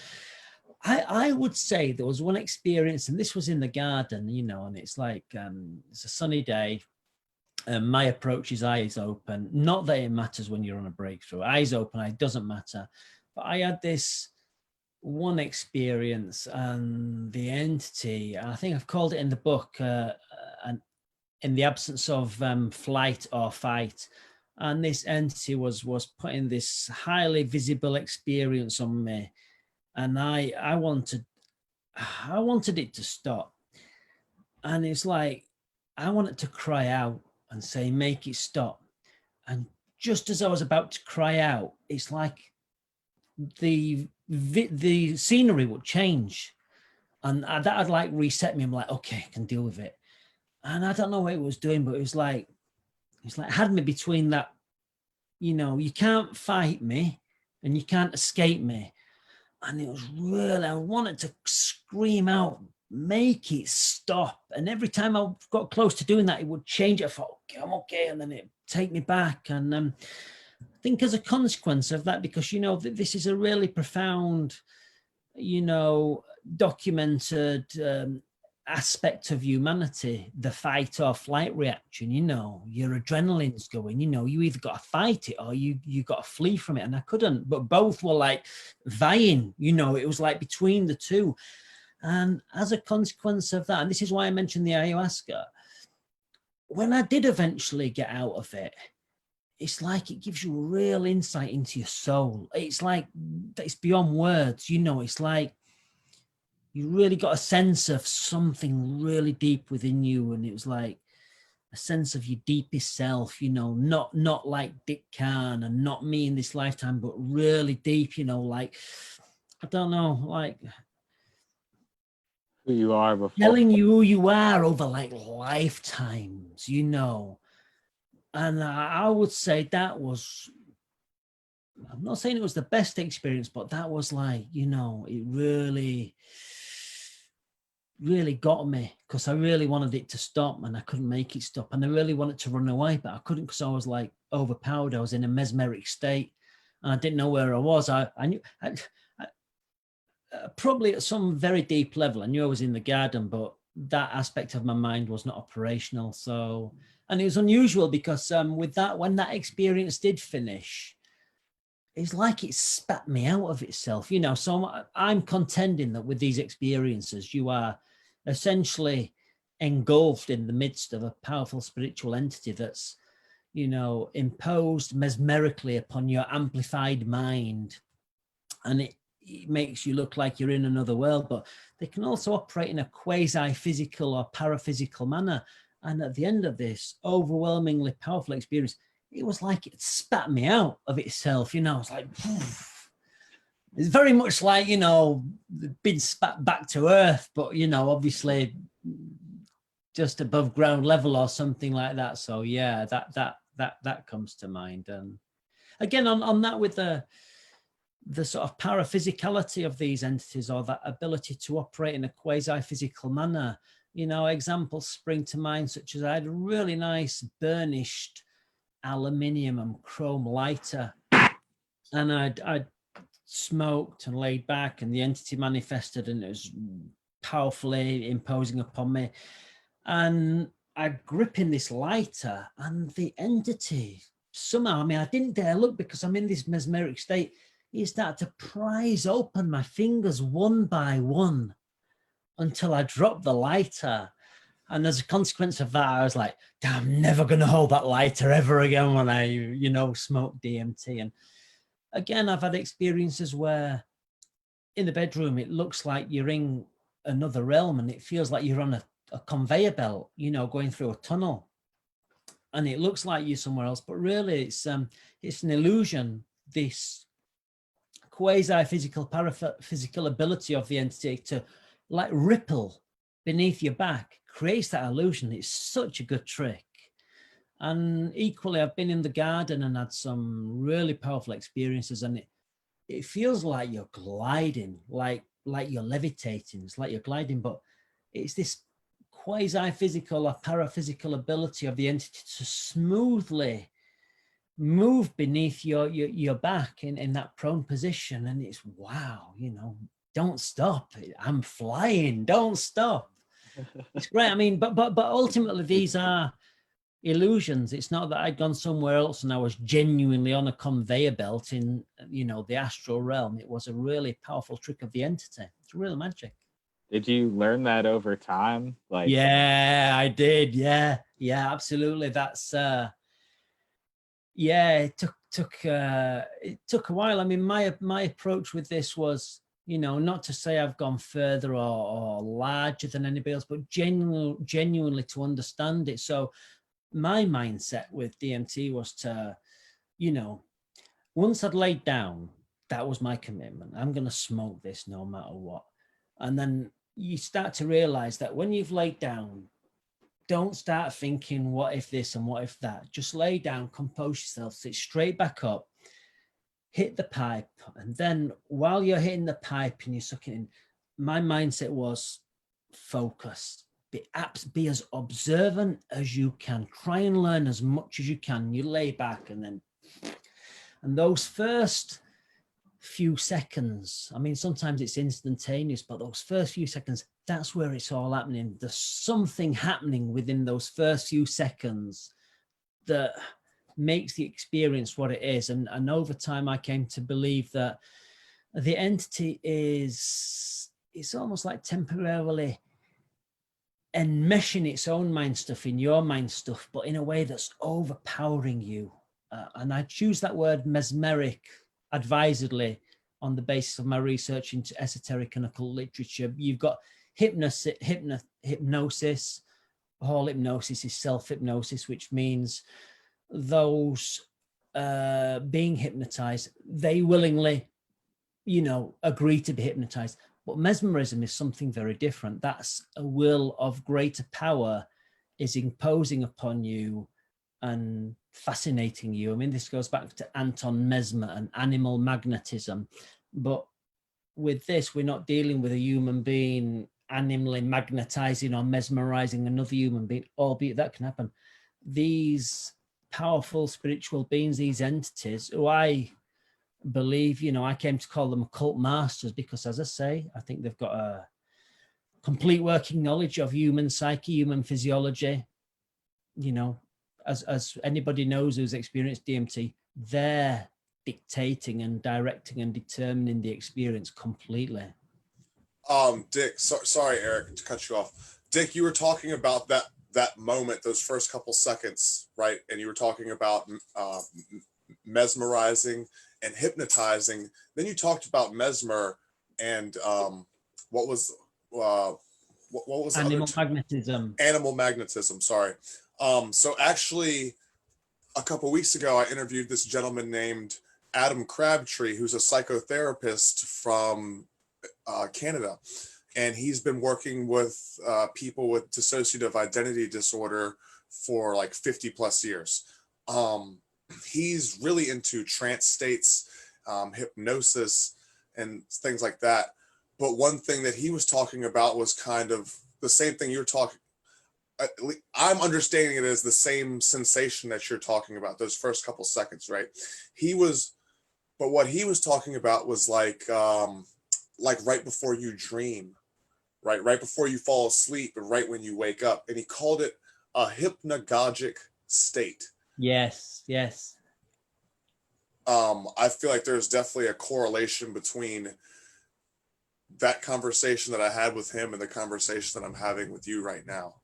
I would say there was one experience, and this was in the garden, you know, and it's like it's a sunny day. My approach is eyes open. Not that it matters when you're on a breakthrough. Eyes open, it doesn't matter. But I had this one experience, and the entity, I think I've called it in the book, and in the absence of flight or fight. And this entity was putting this highly visible experience on me. And I wanted it to stop. And it's like, I wanted to cry out and say, make it stop. And just as I was about to cry out, it's like the scenery would change. And that had like reset me. I'm like, okay, I can deal with it. And I don't know what it was doing, but it was like had me between that, you know, you can't fight me and you can't escape me. And it was really, I wanted to scream out, make it stop. And every time I got close to doing that, it would change. I thought, okay, I'm okay. And then it'd take me back. And I think as a consequence of that, because, you know, this is a really profound, you know, documented aspect of humanity, the fight or flight reaction, you know, your adrenaline's going, you know, you either got to fight it or you got to flee from it. And I couldn't, but both were like vying, you know, it was like between the two. And as a consequence of that, and this is why I mentioned the ayahuasca, when I did eventually get out of it, it's like it gives you a real insight into your soul. It's like, it's beyond words, you know, it's like, you really got a sense of something really deep within you. And it was like a sense of your deepest self, you know, not like Dick Kahn and not me in this lifetime, but really deep, you know, like, I don't know, like Who you are before. telling you who you are over like lifetimes, you know. And I would say that was, I'm not saying it was the best experience, but that was like, you know, it really got me, because I really wanted it to stop and I couldn't make it stop. And I really wanted to run away, but I couldn't, because I was like overpowered. I was in a mesmeric state and I didn't know where I was. I knew, probably at some very deep level, I knew I was in the garden, but that aspect of my mind was not operational. So, and it was unusual because with that, when that experience did finish, it's like it spat me out of itself, you know. So I'm contending that with these experiences, you are essentially engulfed in the midst of a powerful spiritual entity that's, you know, imposed mesmerically upon your amplified mind. And it makes you look like you're in another world, but they can also operate in a quasi-physical or paraphysical manner. And at the end of this overwhelmingly powerful experience, it was like it spat me out of itself, you know. It's like, poof. It's very much like, you know, being spat back to earth, but, you know, obviously just above ground level or something like that. So yeah, that comes to mind. And again, on that, with the sort of paraphysicality of these entities, or that ability to operate in a quasi-physical manner, you know, examples spring to mind, such as I had a really nice burnished aluminium and chrome lighter, and I'd smoked and laid back, and the entity manifested, and it was powerfully imposing upon me. And I'd grip in this lighter, and the entity somehow, I mean, I didn't dare look because I'm in this mesmeric state, he started to prise open my fingers one by one until I dropped the lighter. And as a consequence of that, I was like, I'm never going to hold that lighter ever again when I, you know, smoke DMT. And again, I've had experiences where in the bedroom, it looks like you're in another realm, and it feels like you're on a conveyor belt, you know, going through a tunnel. And it looks like you're somewhere else, but really it's an illusion, this quasi-physical, paraphysical ability of the entity to like ripple beneath your back creates that illusion. It's such a good trick. And equally, I've been in the garden and had some really powerful experiences, and it feels like you're gliding, like you're levitating. It's like you're gliding, but it's this quasi-physical or paraphysical ability of the entity to smoothly move beneath your back in that prone position. And it's, wow, you know, don't stop. I'm flying, don't stop. It's great. I mean, but ultimately these are illusions. It's not that I'd gone somewhere else and I was genuinely on a conveyor belt in, you know, the astral realm. It was a really powerful trick of the entity. It's real magic. Did you learn that over time? Like, yeah, I did. Yeah, absolutely. That's it took a while. I mean, my approach with this was, you know, not to say I've gone further or larger than anybody else, but genuinely to understand it. So my mindset with DMT was to, you know, once I'd laid down, that was my commitment. I'm going to smoke this no matter what. And then you start to realize that when you've laid down, don't start thinking, what if this and what if that? Just lay down, compose yourself, sit straight back up, hit the pipe. And then while you're hitting the pipe and you're sucking in, my mindset was focus. Be as observant as you can. Try and learn as much as you can. You lay back and those first few seconds, I mean, sometimes it's instantaneous, but those first few seconds, that's where it's all happening. There's something happening within those first few seconds that makes the experience what it is. And over time, I came to believe that the entity it's almost like temporarily enmeshing its own mind stuff in your mind stuff, but in a way that's overpowering you. And I choose that word mesmeric advisedly on the basis of my research into esoteric and occult literature. You've got hypnosis. All hypnosis is self-hypnosis, which means those being hypnotized, they willingly, you know, agree to be hypnotized. But mesmerism is something very different. That's a will of greater power is imposing upon you and fascinating you. I mean, this goes back to Anton Mesmer and animal magnetism. But with this, we're not dealing with a human being animally magnetizing or mesmerizing another human being, albeit that can happen. These powerful spiritual beings, these entities, who I believe, you know, I came to call them occult masters because, as I say, I think they've got a complete working knowledge of human psyche, human physiology. You know, as anybody knows who's experienced DMT, they're dictating and directing and determining the experience completely. Dick, sorry, Eric, to cut you off. Dick, you were talking about that moment, those first couple seconds, right? And you were talking about mesmerizing and hypnotizing. Then you talked about mesmer and what was animal magnetism? Animal magnetism. Sorry. So actually, a couple weeks ago, I interviewed this gentleman named Adam Crabtree, who's a psychotherapist from Canada, and he's been working with people with dissociative identity disorder for like 50 plus years. He's really into trance states, hypnosis, and things like that. But one thing that he was talking about was kind of the same thing you're talking. I'm understanding it as the same sensation that you're talking about, those first couple seconds, right? But what he was talking about was like right before you dream, right before you fall asleep, and right when you wake up, and he called it a hypnagogic state. Yes. I feel like there's definitely a correlation between that conversation that I had with him and the conversation that I'm having with you right now.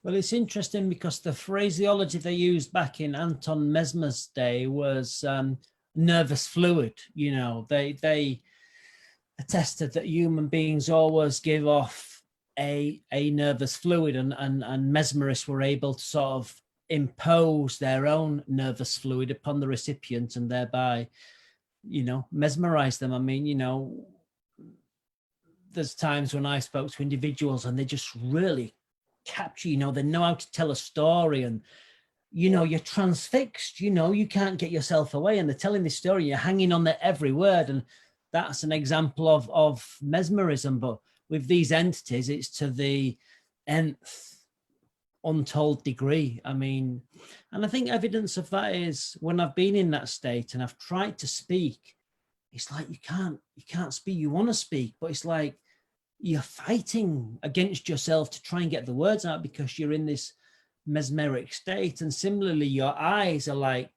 Well, it's interesting because the phraseology they used back in Anton Mesmer's day was nervous fluid. You know, they attested that human beings always give off a nervous fluid, and mesmerists were able to sort of impose their own nervous fluid upon the recipient and thereby, you know, mesmerize them. I mean, you know, there's times when I spoke to individuals and they just really capture, you know, they know how to tell a story, and you know, you're transfixed, you know, you can't get yourself away, and they're telling this story, you're hanging on their every word. And that's an example of mesmerism. But with these entities, it's to the nth untold degree. I mean, and I think evidence of that is when I've been in that state and I've tried to speak, it's like you can't speak. You want to speak, but it's like you're fighting against yourself to try and get the words out because you're in this mesmeric state. And similarly, your eyes are like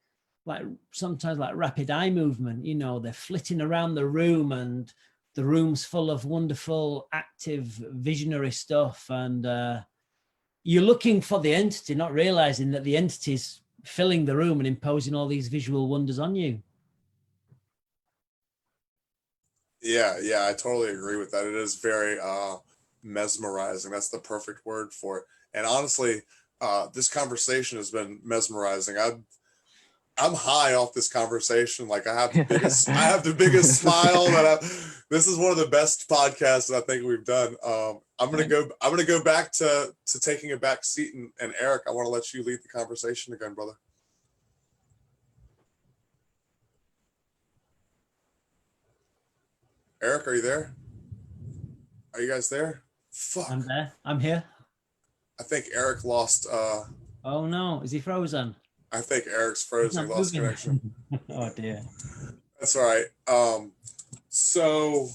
sometimes like rapid eye movement, you know, they're flitting around the room and the room's full of wonderful, active, visionary stuff. And you're looking for the entity, not realizing that the entity's filling the room and imposing all these visual wonders on you. Yeah, I totally agree with that. It is very mesmerizing. That's the perfect word for it. And honestly, this conversation has been mesmerizing. I'm high off this conversation. Like I have the biggest smile this is one of the best podcasts that I think we've done. I'm gonna go back to taking a back seat, and Eric, I want to let you lead the conversation again, brother. Eric, are you there? Are you guys there? Fuck. I'm there. I'm here. I think Eric lost. Oh no, is he frozen? I think Eric's frozen. He lost connection. Oh dear. That's all right. So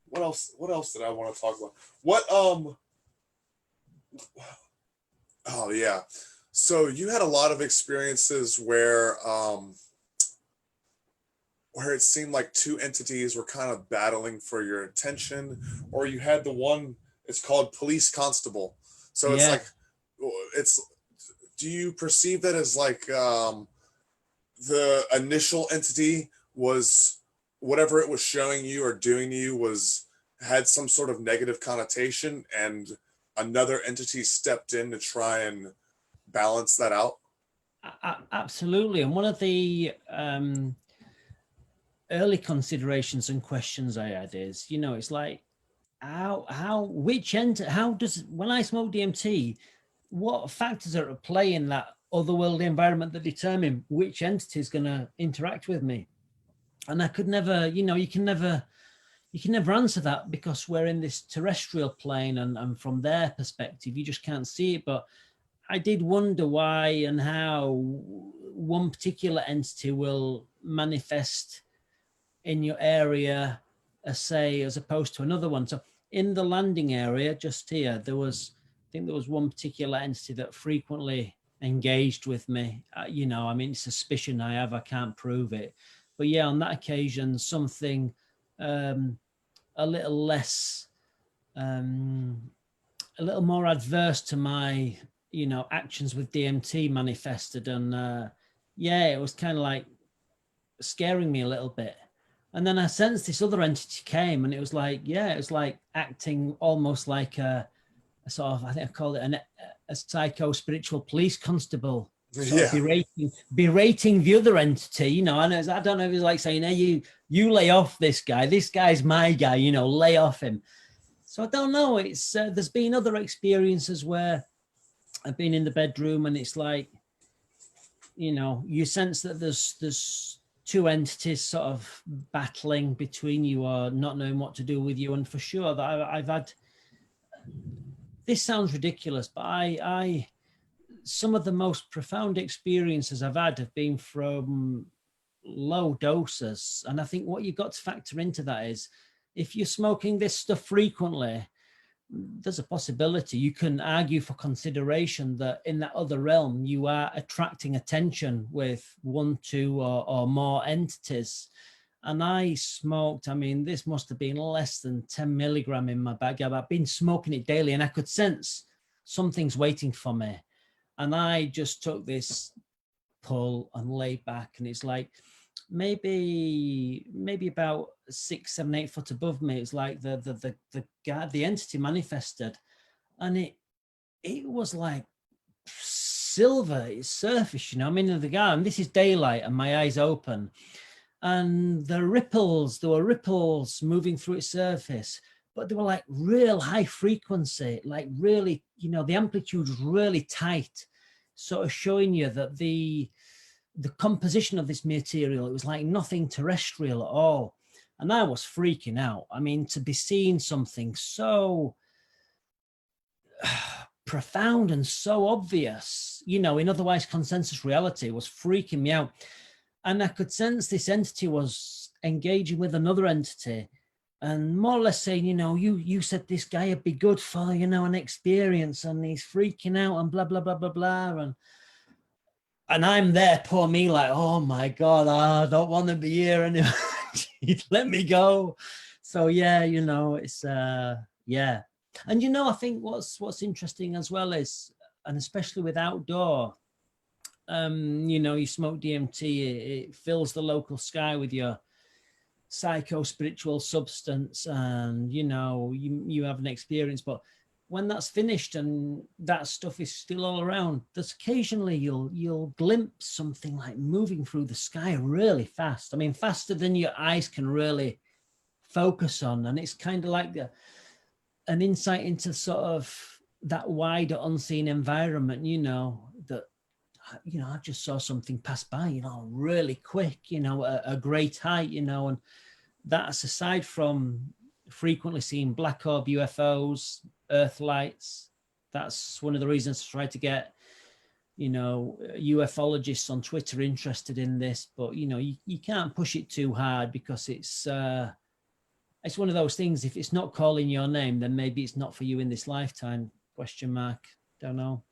what else did I want to talk about? Oh yeah. So you had a lot of experiences where it seemed like two entities were kind of battling for your attention, or you had the one, it's called police constable. So it's like, do you perceive that as like the initial entity was whatever it was showing you or doing to you had some sort of negative connotation, and another entity stepped in to try and balance that out? Absolutely. And one of the early considerations and questions I had is, you know, it's like, when I smoke DMT, what factors are at play in that otherworldly environment that determine which entity is going to interact with me? And I could never, you know, you can never answer that because we're in this terrestrial plane, and from their perspective, you just can't see it. But I did wonder why and how one particular entity will manifest in your area, as opposed to another one. So in the landing area just here, I think there was one particular entity that frequently engaged with me. You know, I mean, suspicion I have, I can't prove it. But yeah, on that occasion, something a little less, a little more adverse to my, you know, actions with DMT manifested. And yeah, it was kind of like scaring me a little bit. And then I sensed this other entity came, and it was like, yeah, it was like acting almost like a sort of, I think I called it a psycho spiritual police constable, sort of berating the other entity, you know. And I don't know if it was like saying, hey, you lay off this guy. This guy's my guy, you know, lay off him. So I don't know. It's there's been other experiences where I've been in the bedroom, and it's like, you know, you sense that there's two entities sort of battling between you or not knowing what to do with you. And for sure that I've had, this sounds ridiculous, but I some of the most profound experiences I've had have been from low doses. And I think what you've got to factor into that is, if you're smoking this stuff frequently, there's a possibility you can argue for consideration that in that other realm you are attracting attention with one, two, or more entities. And I smoked, I mean, this must have been less than 10 milligram in my bag. I've been smoking it daily, and I could sense something's waiting for me. And I just took this pull and laid back, and it's like maybe about 6, 7, 8 foot above me. It's like the guy, the entity manifested, and it was like silver, it's surface, you know. I'm in the guy, and this is daylight, and my eyes open, and there were ripples moving through its surface, but they were like real high frequency, like really, you know, the amplitude was really tight, sort of showing you that the composition of this material, it was like nothing terrestrial at all. And I was freaking out. I mean, to be seeing something so profound and so obvious, you know, in otherwise consensus reality, was freaking me out. And I could sense this entity was engaging with another entity and more or less saying, you know, you said this guy would be good for, you know, an experience, and he's freaking out and blah, blah, blah, blah, blah. And I'm there, poor me, like, oh my God, I don't want to be here anymore. Let me go. So yeah, you know, it's yeah. And you know, I think what's interesting as well is, and especially with outdoor, you know, you smoke DMT, it fills the local sky with your psycho-spiritual substance, and you know, you have an experience. But when that's finished and that stuff is still all around, there's occasionally you'll glimpse something like moving through the sky really fast. I mean, faster than your eyes can really focus on. And it's kind of like an insight into sort of that wider unseen environment, you know, that, you know, I just saw something pass by, you know, really quick, you know, a great height, you know, and that's aside from frequently seeing black orb UFOs, earth lights. That's one of the reasons I try to get, you know, ufologists on Twitter interested in this. But you know, you can't push it too hard, because it's one of those things. If it's not calling your name, then maybe it's not for you in this lifetime. Question mark. Don't know.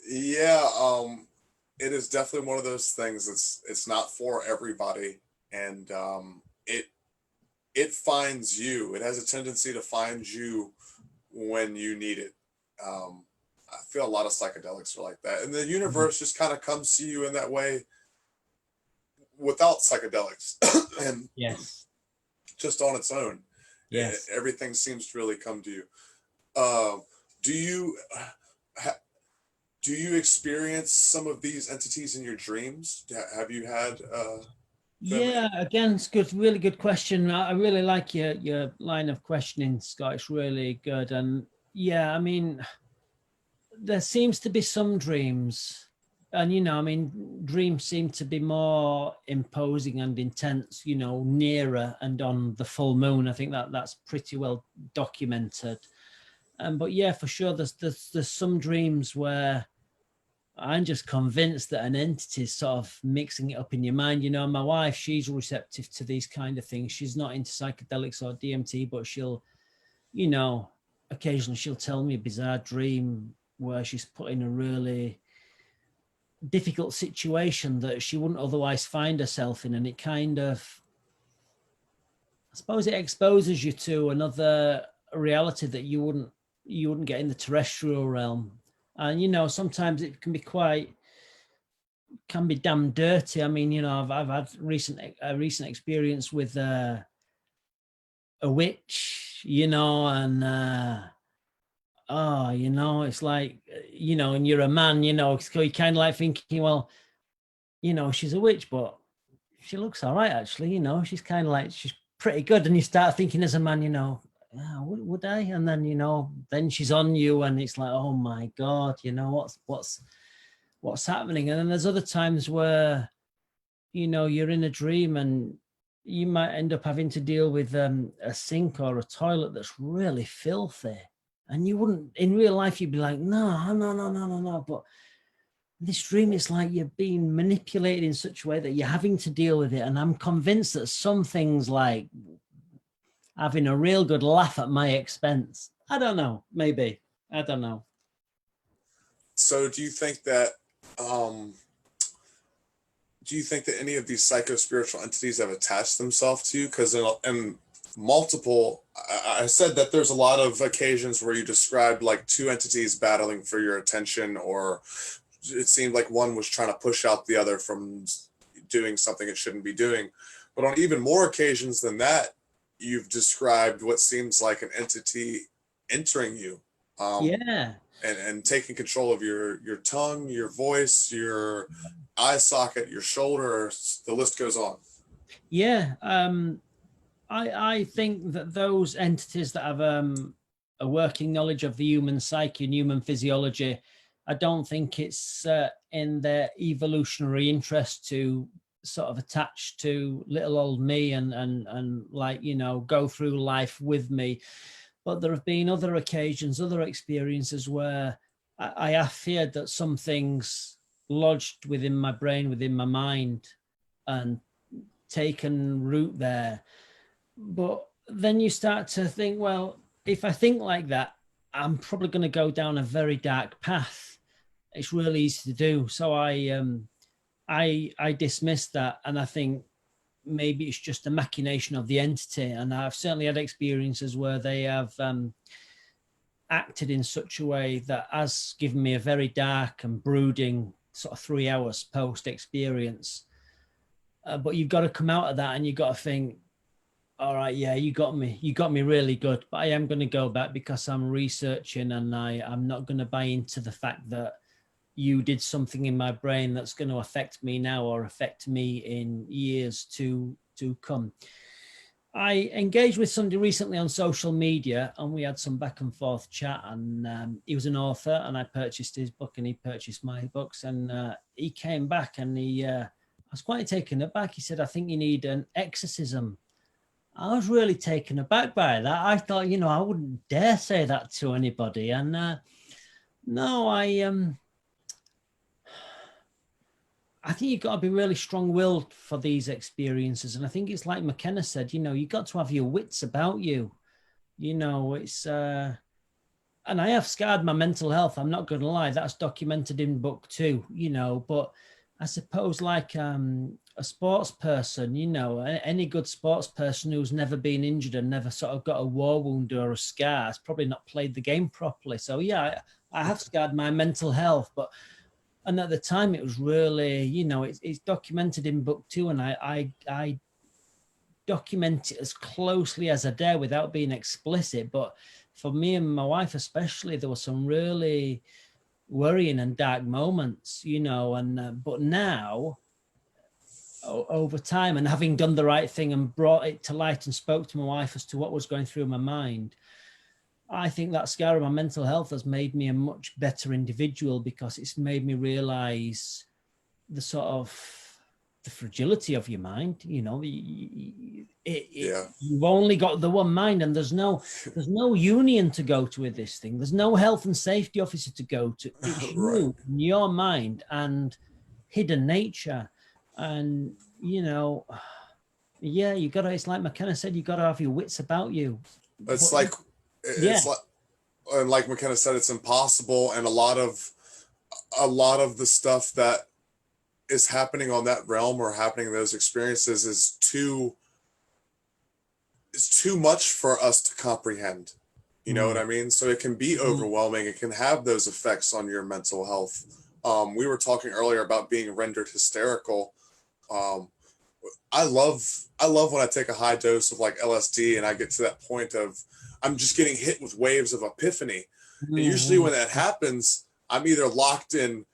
Yeah, it is definitely one of those things. It's not for everybody, and it finds you. It has a tendency to find you when you need it. I feel a lot of psychedelics are like that, and the universe just kind of comes to you in that way without psychedelics, and Yes, just on its own. yes. Everything seems to really come to you. Do you do you experience some of these entities in your dreams? Have you had Yeah, again, it's good, really good question. I really like your line of questioning, Scott. It's really good. And yeah, I mean, there seems to be some dreams, and you know, I mean, dreams seem to be more imposing and intense, you know, nearer and on the full moon. I think that's pretty well documented. But yeah, for sure, there's some dreams where I'm just convinced that an entity is sort of mixing it up in your mind. You know, my wife, she's receptive to these kind of things. She's not into psychedelics or DMT, but she'll, you know, occasionally she'll tell me a bizarre dream where she's put in a really difficult situation that she wouldn't otherwise find herself in. And it kind of, I suppose it exposes you to another reality that you wouldn't get in the terrestrial realm. And, you know, sometimes it can be damn dirty. I mean, you know, I've had a recent experience with a witch, you know, and oh, you know, it's like, you know, and you're a man, you know, so you're kind of like thinking, well, you know, she's a witch, but she looks all right, actually, you know, she's kind of like, she's pretty good. And you start thinking as a man, you know, yeah, would I? And then, you know, then she's on you and it's like, oh my God, you know, what's happening? And then there's other times where, you know, you're in a dream and you might end up having to deal with a sink or a toilet that's really filthy. And you wouldn't, in real life, you'd be like, no. But this dream is like you're being manipulated in such a way that you're having to deal with it. And I'm convinced that some things like having a real good laugh at my expense. I don't know, maybe. I don't know. So do you think that any of these psycho-spiritual entities have attached themselves to you? Because in multiple, I said that there's a lot of occasions where you described like two entities battling for your attention, or it seemed like one was trying to push out the other from doing something it shouldn't be doing. But on even more occasions than that, you've described what seems like an entity entering you. Yeah. And taking control of your tongue, your voice, your eye socket, your shoulder, the list goes on. Yeah. I think that those entities that have a working knowledge of the human psyche and human physiology, I don't think it's in their evolutionary interest to sort of attach to little old me and like, you know, go through life with me. But there have been other occasions, other experiences where I have feared that some things lodged within my brain, within my mind, and taken root there. But then you start to think, well, if I think like that, I'm probably going to go down a very dark path. It's really easy to do. So I dismiss that, and I think maybe it's just a machination of the entity. And I've certainly had experiences where they have acted in such a way that has given me a very dark and brooding sort of 3 hours post experience. But you've got to come out of that and you've got to think, all right, yeah, you got me really good. But I am going to go back because I'm researching, and I'm not going to buy into the fact that you did something in my brain that's going to affect me now or affect me in years to come. I engaged with somebody recently on social media, and we had some back and forth chat, and he was an author, and I purchased his book and he purchased my books, and he came back and I was quite taken aback. He said, I think you need an exorcism. I was really taken aback by that. I thought, I wouldn't dare say that to anybody. And no, I think you've got to be really strong-willed for these experiences. And I think it's like McKenna said, you've got to have your wits about you. It's, and I have scarred my mental health. I'm not going to lie. That's documented in book 2, but I suppose like a sports person, any good sports person who's never been injured and never sort of got a war wound or a scar has probably not played the game properly. So yeah, I have scarred my mental health, and at the time it was really, it's documented in book 2, and I document it as closely as I dare without being explicit. But for me and my wife especially, there were some really worrying and dark moments, but now over time, and having done the right thing and brought it to light and spoke to my wife as to what was going through my mind, I think that scar of my mental health has made me a much better individual, because it's made me realize the sort of the fragility of your mind. You've only got the one mind, and there's no union to go to with this thing. There's no health and safety officer to go to. It's Right. you, your mind, and hidden nature. And you gotta, it's like McKenna said, you gotta have your wits about you. It's like and like McKenna said, it's impossible, and a lot of the stuff that is happening on that realm or happening in those experiences is too much for us to comprehend. You know what I mean? So it can be overwhelming. It can have those effects on your mental health. We were talking earlier about being rendered hysterical. I love when I take a high dose of like LSD and I get to that point of I'm just getting hit with waves of epiphany. And usually when that happens, I'm either locked in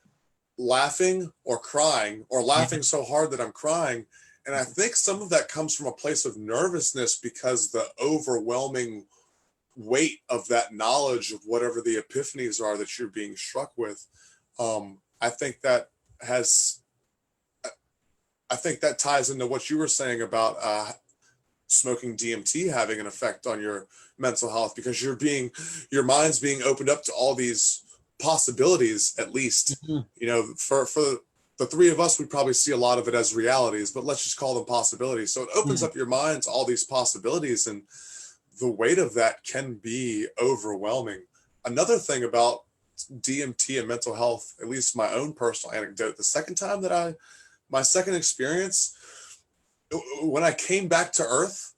laughing or crying, or laughing so hard that I'm crying. And I think some of that comes from a place of nervousness, because the overwhelming weight of that knowledge of whatever the epiphanies are that you're being struck with. I think that ties into what you were saying about smoking DMT having an effect on your mental health, because your mind's being opened up to all these possibilities, at least. For the three of us, we probably see a lot of it as realities, but let's just call them possibilities. So it opens up your mind to all these possibilities, and the weight of that can be overwhelming. Another thing about DMT and mental health, at least my own personal anecdote, my second experience, when I came back to Earth,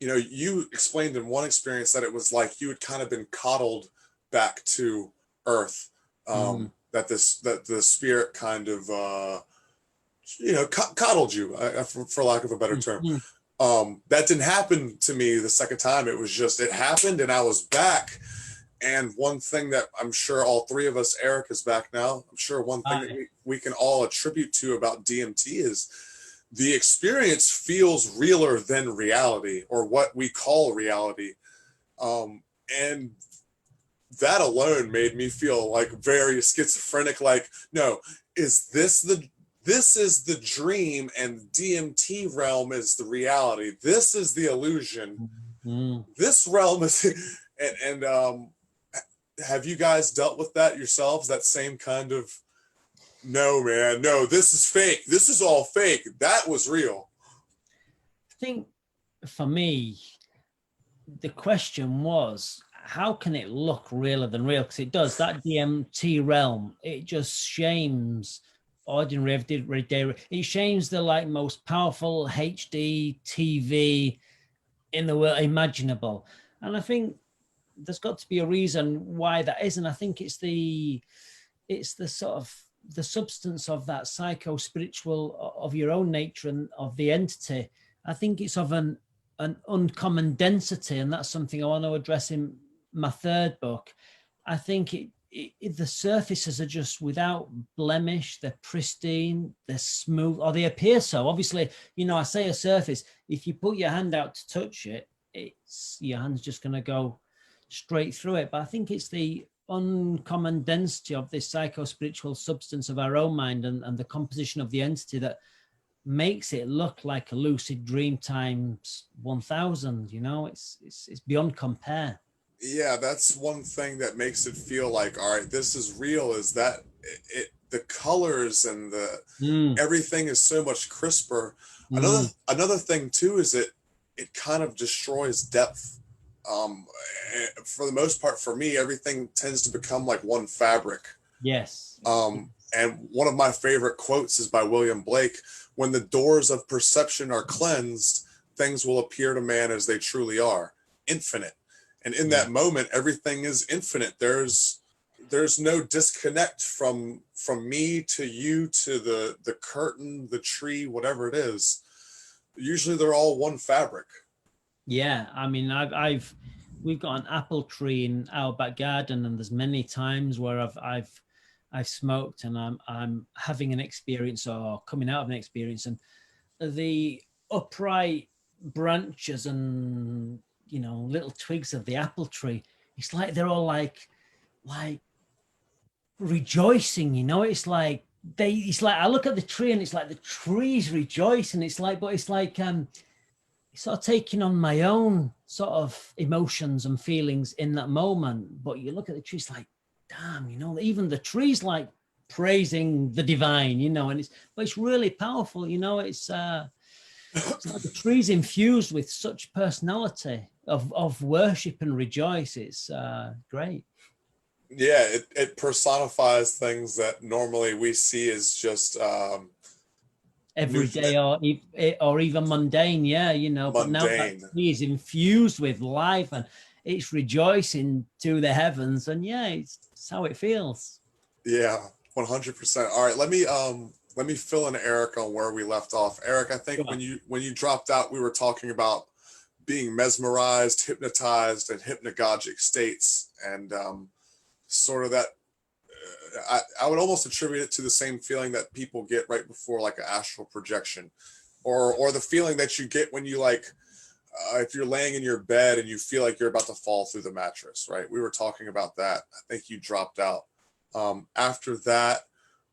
you explained in one experience that it was like you had kind of been coddled back to Earth, that the spirit kind of, coddled you, for lack of a better term. That didn't happen to me the second time. It was just, it happened and I was back. And one thing that I'm sure all three of us, Eric is back now, I'm sure one thing that we can all attribute to about DMT is the experience feels realer than reality, or what we call reality. And that alone made me feel like very schizophrenic, like, no, this is the dream and DMT realm is the reality. This is the illusion This realm is, and have you guys dealt with that yourselves? That same kind of, no, man, no, this is fake. This is all fake. That was real. I think for me, the question was, how can it look realer than real? Because it does. That DMT realm, it just shames ordinary everyday. It shames the like most powerful HD TV in the world imaginable. And I think there's got to be a reason why that is. And I think it's the sort of the substance of that psycho spiritual of your own nature and of the entity. I think it's of an uncommon density, and that's something I want to address in my third book. I think the surfaces are just without blemish, they're pristine, they're smooth, or they appear so. Obviously, you know, I say a surface, if you put your hand out to touch it, your hand's just going to go straight through it. But I think it's the uncommon density of this psycho-spiritual substance of our own mind and the composition of the entity that makes it look like a lucid dream times 1000. You know, it's beyond compare. Yeah, that's one thing that makes it feel like, all right, this is real, is that the colors and the everything is so much crisper. Another thing too is it kind of destroys depth. For the most part, for me, everything tends to become like one fabric. Yes. And one of my favorite quotes is by William Blake: "When the doors of perception are cleansed, things will appear to man as they truly are, infinite." And in that moment, everything is infinite. There's no disconnect from me to you to the curtain, the tree, whatever it is. Usually they're all one fabric. Yeah, I mean, we've got an apple tree in our back garden, and there's many times where I've smoked and I'm having an experience or coming out of an experience, and the upright branches and, you know, little twigs of the apple tree, it's like they're all like rejoicing, you know. It's like I look at the tree and it's like the tree's rejoicing. It's like, but it's like sort of taking on my own sort of emotions and feelings in that moment. But you look at the tree, it's like, damn, you know, even the tree's like praising the divine, you know, and it's really powerful, you know. It's like the tree's infused with such personality of worship and rejoice. It's great. Yeah, it personifies things that normally we see as just everyday or even mundane, yeah, you know. But now that tree is infused with life and it's rejoicing to the heavens, and yeah, it's how it feels. Yeah, 100%. All right, let me fill in Eric on where we left off. Eric, I think when you dropped out, we were talking about being mesmerized, hypnotized, and hypnagogic states, and sort of that. I would almost attribute it to the same feeling that people get right before like an astral projection, or the feeling that you get when you like, if you're laying in your bed and you feel like you're about to fall through the mattress, right? We were talking about that. I think you dropped out. After that,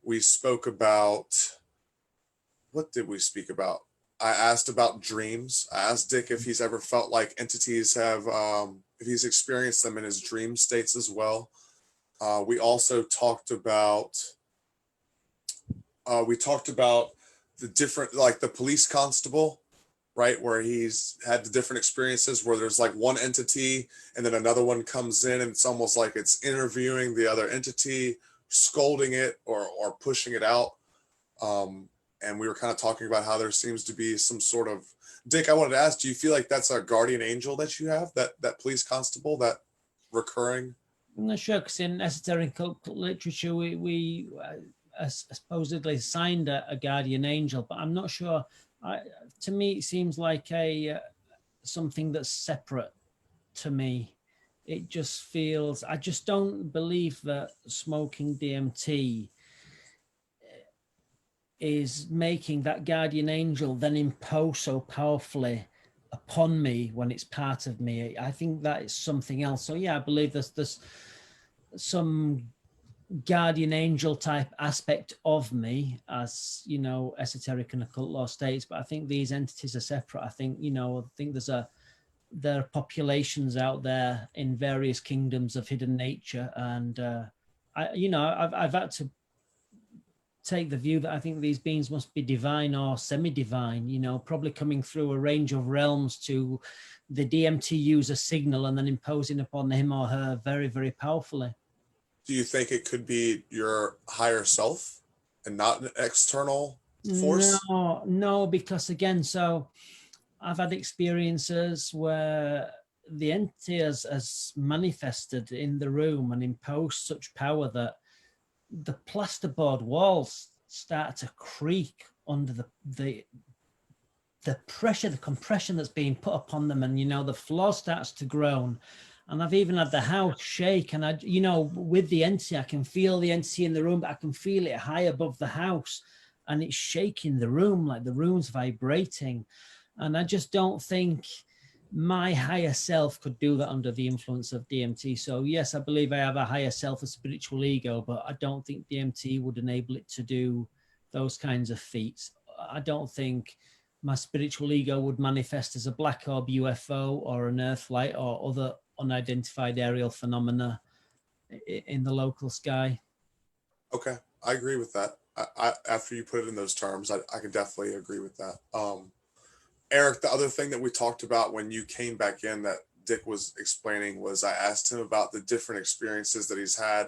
we spoke about, what did we speak about? I asked about dreams. I asked Dick if he's ever felt like entities have, if he's experienced them in his dream states as well. We also talked about, the different, like the police constable, right? Where he's had the different experiences where there's like one entity and then another one comes in and it's almost like it's interviewing the other entity, scolding it or pushing it out. And we were kind of talking about how there seems to be some sort of, Dick, I wanted to ask, do you feel like that's a guardian angel that you have, that police constable, that recurring? I'm not sure, because in esoteric literature, we supposedly signed a guardian angel, but I'm not sure. To me, it seems like something that's separate to me. It just feels, I just don't believe that smoking DMT is making that guardian angel then impose so powerfully upon me when it's part of me. I think that is something else. So yeah, I believe there's some guardian angel type aspect of me, as you know, esoteric and occult law states, but I think these entities are separate. I think, you know, there's a there are populations out there in various kingdoms of hidden nature, and I've had to take the view that I think these beings must be divine or semi-divine, probably coming through a range of realms to the DMT user signal and then imposing upon him or her very, very powerfully. Do you think it could be your higher self and not an external force? No, because again, so I've had experiences where the entity has manifested in the room and imposed such power that the plasterboard walls start to creak under the pressure, the compression that's being put upon them, and the floor starts to groan. And I've even had the house shake, and with the entity, I can feel the entity in the room, but I can feel it high above the house, and it's shaking the room, like the room's vibrating. And I just don't think my higher self could do that under the influence of DMT. So yes, I believe I have a higher self, a spiritual ego, but I don't think DMT would enable it to do those kinds of feats. I don't think my spiritual ego would manifest as a black orb UFO or an earth light or other unidentified aerial phenomena in the local sky. Okay, I agree with that. I after you put it in those terms, I can definitely agree with that. Eric, the other thing that we talked about when you came back in that Dick was explaining was I asked him about the different experiences that he's had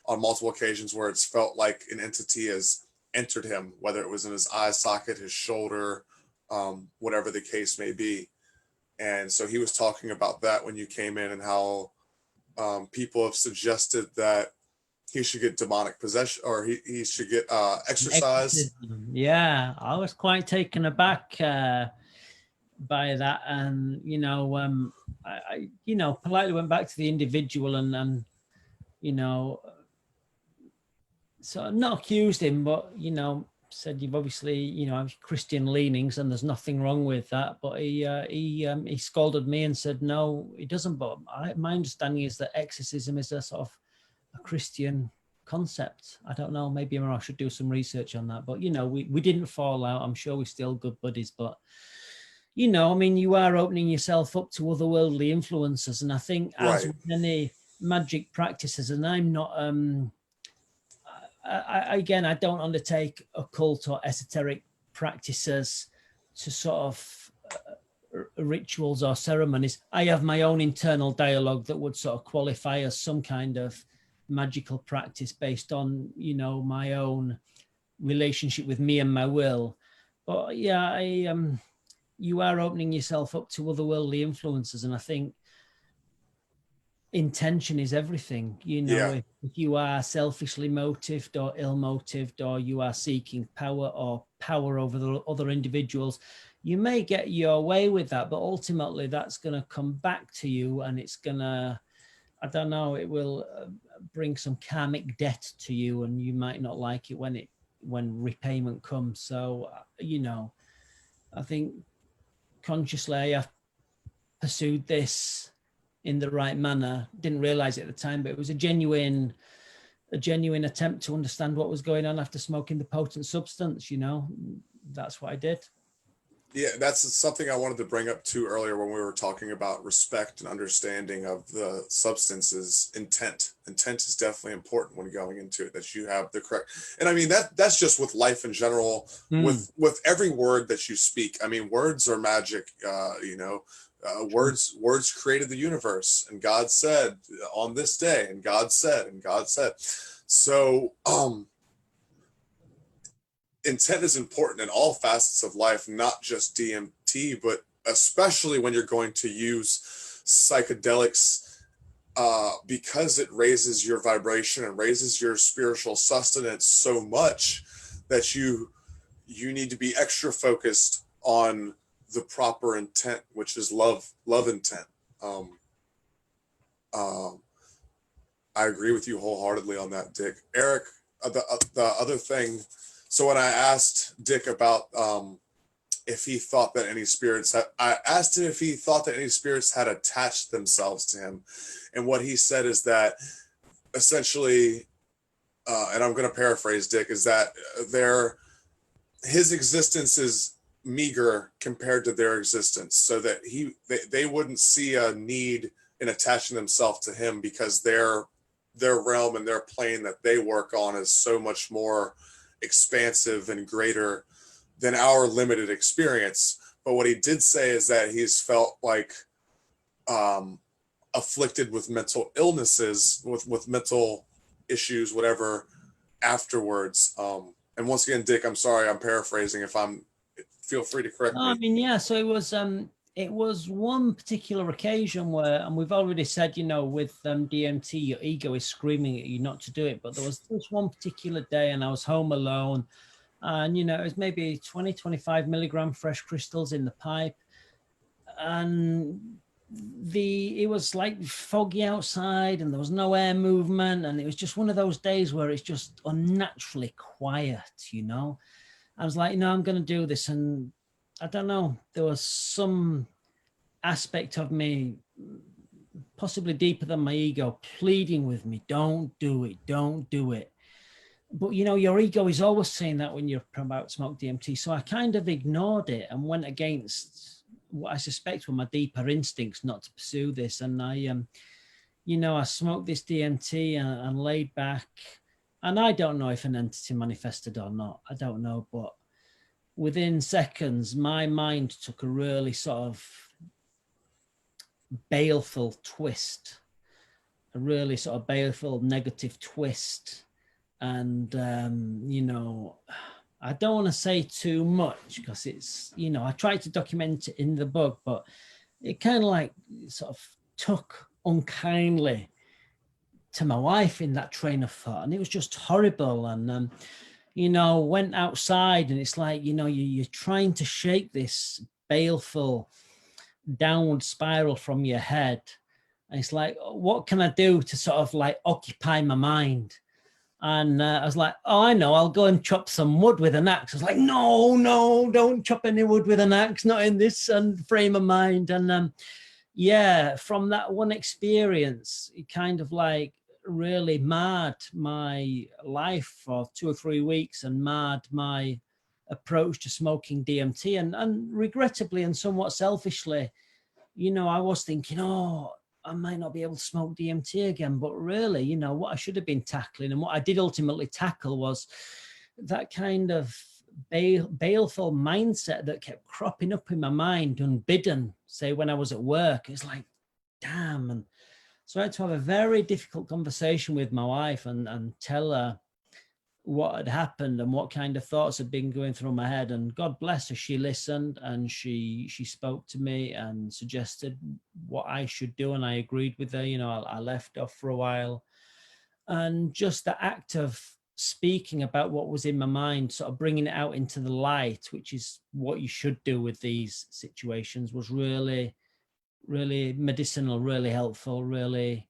on multiple occasions where it's felt like an entity has entered him, whether it was in his eye socket, his shoulder, whatever the case may be. And so he was talking about that when you came in and how people have suggested that he should get demonic possession or he should get exercise. Yeah, I was quite taken aback by that, and I politely went back to the individual and so not accused him, but said you've obviously have Christian leanings and there's nothing wrong with that. But he scolded me and said no, he doesn't. But my understanding is that exorcism is a sort of a Christian concept. I don't know, maybe I should do some research on that. But we didn't fall out. I'm sure we're still good buddies, but you are opening yourself up to otherworldly influences. And I think as with many magic practices, and I'm not, I don't undertake occult or esoteric practices to sort of rituals or ceremonies. I have my own internal dialogue that would sort of qualify as some kind of magical practice based on, my own relationship with me and my will. But yeah, you are opening yourself up to otherworldly influences. And I think intention is everything. If you are selfishly motivated or ill motivated, or you are seeking power over the other individuals, you may get your way with that, but ultimately that's going to come back to you, and it's going to, I don't know, it will bring some karmic debt to you, and you might not like it when repayment comes. So, I think consciously I have pursued this in the right manner. Didn't realize it at the time, but it was a genuine attempt to understand what was going on after smoking the potent substance. That's what I did. Yeah, that's something I wanted to bring up too earlier when we were talking about respect and understanding of the substances. Intent is definitely important when going into it, that you have the correct. And I mean that's just with life in general, with every word that you speak. I mean, words are magic. Words created the universe, and God said on this day, and God said. So intent is important in all facets of life, not just DMT, but especially when you're going to use psychedelics, because it raises your vibration and raises your spiritual sustenance so much that you need to be extra focused on the proper intent, which is love intent. I agree with you wholeheartedly on that, Dick. Eric, the other thing. So when I asked Dick about if he thought that any spirits I asked him if he thought that any spirits had attached themselves to him, and what he said is that essentially, and I'm going to paraphrase Dick, is that his existence is meager compared to their existence, so that they wouldn't see a need in attaching themselves to him, because their realm and their plane that they work on is so much more expansive and greater than our limited experience. But what he did say is that he's felt like afflicted with mental illnesses, with mental issues, whatever, afterwards. And once again, Dick, I'm sorry, I'm paraphrasing. If I'm, feel free to correct me. I mean, yeah. So it was one particular occasion where, and we've already said, you know, with DMT, your ego is screaming at you not to do it. But there was this one particular day, and I was home alone, and you know, it was maybe 20, 25 milligram fresh crystals in the pipe, and it was like foggy outside, and there was no air movement, and it was just one of those days where it's just unnaturally quiet, you know. I was like, I'm going to do this. And I don't know, there was some aspect of me, possibly deeper than my ego, pleading with me, don't do it, don't do it. But, you know, your ego is always saying that when you're about to smoke DMT. So I kind of ignored it and went against what I suspect were my deeper instincts not to pursue this. And I smoked this DMT and laid back. And I don't know if an entity manifested or not. I don't know. But within seconds, my mind took a really sort of baleful twist, a really sort of baleful negative twist. And, I don't want to say too much because it's, I tried to document it in the book, but it kind of like sort of took unkindly to my wife in that train of thought. And it was just horrible. And, went outside, and it's like, you're trying to shake this baleful downward spiral from your head. And it's like, what can I do to sort of like occupy my mind? And I was like, oh, I know, I'll go and chop some wood with an axe. I was like, no, don't chop any wood with an axe, not in this frame of mind. And from that one experience, it kind of like really marred my life for 2 or 3 weeks and marred my approach to smoking DMT. And regrettably and somewhat selfishly, I was thinking, I might not be able to smoke DMT again. But really, what I should have been tackling, and what I did ultimately tackle, was that kind of baleful mindset that kept cropping up in my mind unbidden, say when I was at work. It's like, damn. And so I had to have a very difficult conversation with my wife and tell her what had happened and what kind of thoughts had been going through my head. And God bless her, she listened, and she spoke to me and suggested what I should do. And I agreed with her. I left off for a while. And just the act of speaking about what was in my mind, sort of bringing it out into the light, which is what you should do with these situations, was really, really medicinal, really helpful, really,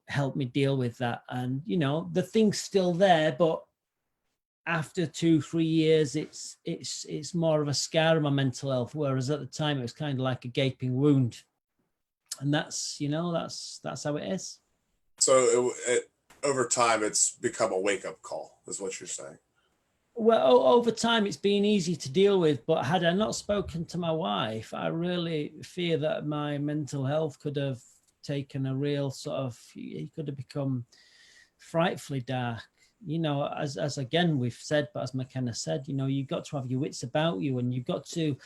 helped me deal with that. And, the thing's still there, but after 2-3 years, it's more of a scar on my mental health. Whereas at the time it was kind of like a gaping wound. And that's how it is. So over time, it's become a wake-up call, is what you're saying. Well, over time, it's been easy to deal with, but had I not spoken to my wife, I really fear that my mental health could have taken a real sort of, it could have become frightfully dark. As again we've said, but as McKenna said, you've got to have your wits about you, and you've got to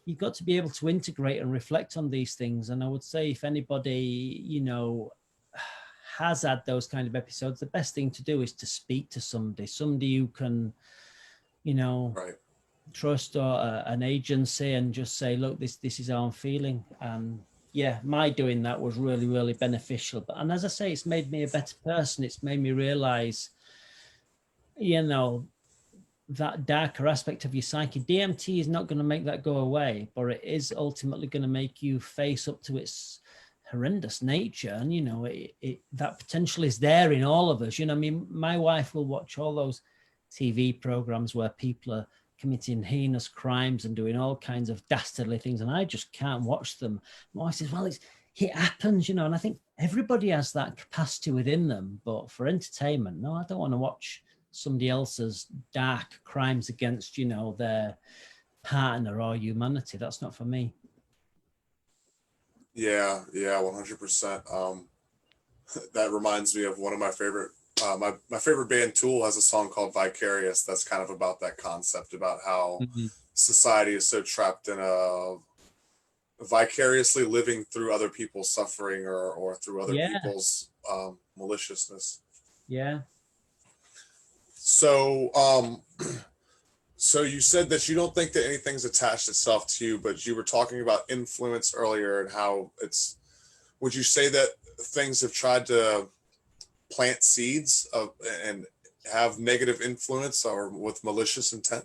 be able to integrate and reflect on these things. And I would say, if anybody, has had those kind of episodes, the best thing to do is to speak to somebody who can, right, trust, or an agency, and just say, look, this is how I'm feeling. And my doing that was really, really beneficial. And as I say, it's made me a better person. It's made me realize, that darker aspect of your psyche. DMT is not going to make that go away, but it is ultimately going to make you face up to its horrendous nature. And, that potential is there in all of us. I mean, my wife will watch all those TV programs where people are committing heinous crimes and doing all kinds of dastardly things, and I just can't watch them. My wife says, well, it happens, and I think everybody has that capacity within them, but for entertainment, no, I don't want to watch somebody else's dark crimes against, their partner or humanity. That's not for me. Yeah, 100%. That reminds me of one of my favorite, my favorite band, Tool, has a song called Vicarious that's kind of about that concept, about how society is so trapped in a vicariously living through other people's suffering, or through other people's maliciousness. Yeah. So, so you said that you don't think that anything's attached itself to you, but you were talking about influence earlier and how it's, would you say that things have tried to plant seeds of and have negative influence or with malicious intent?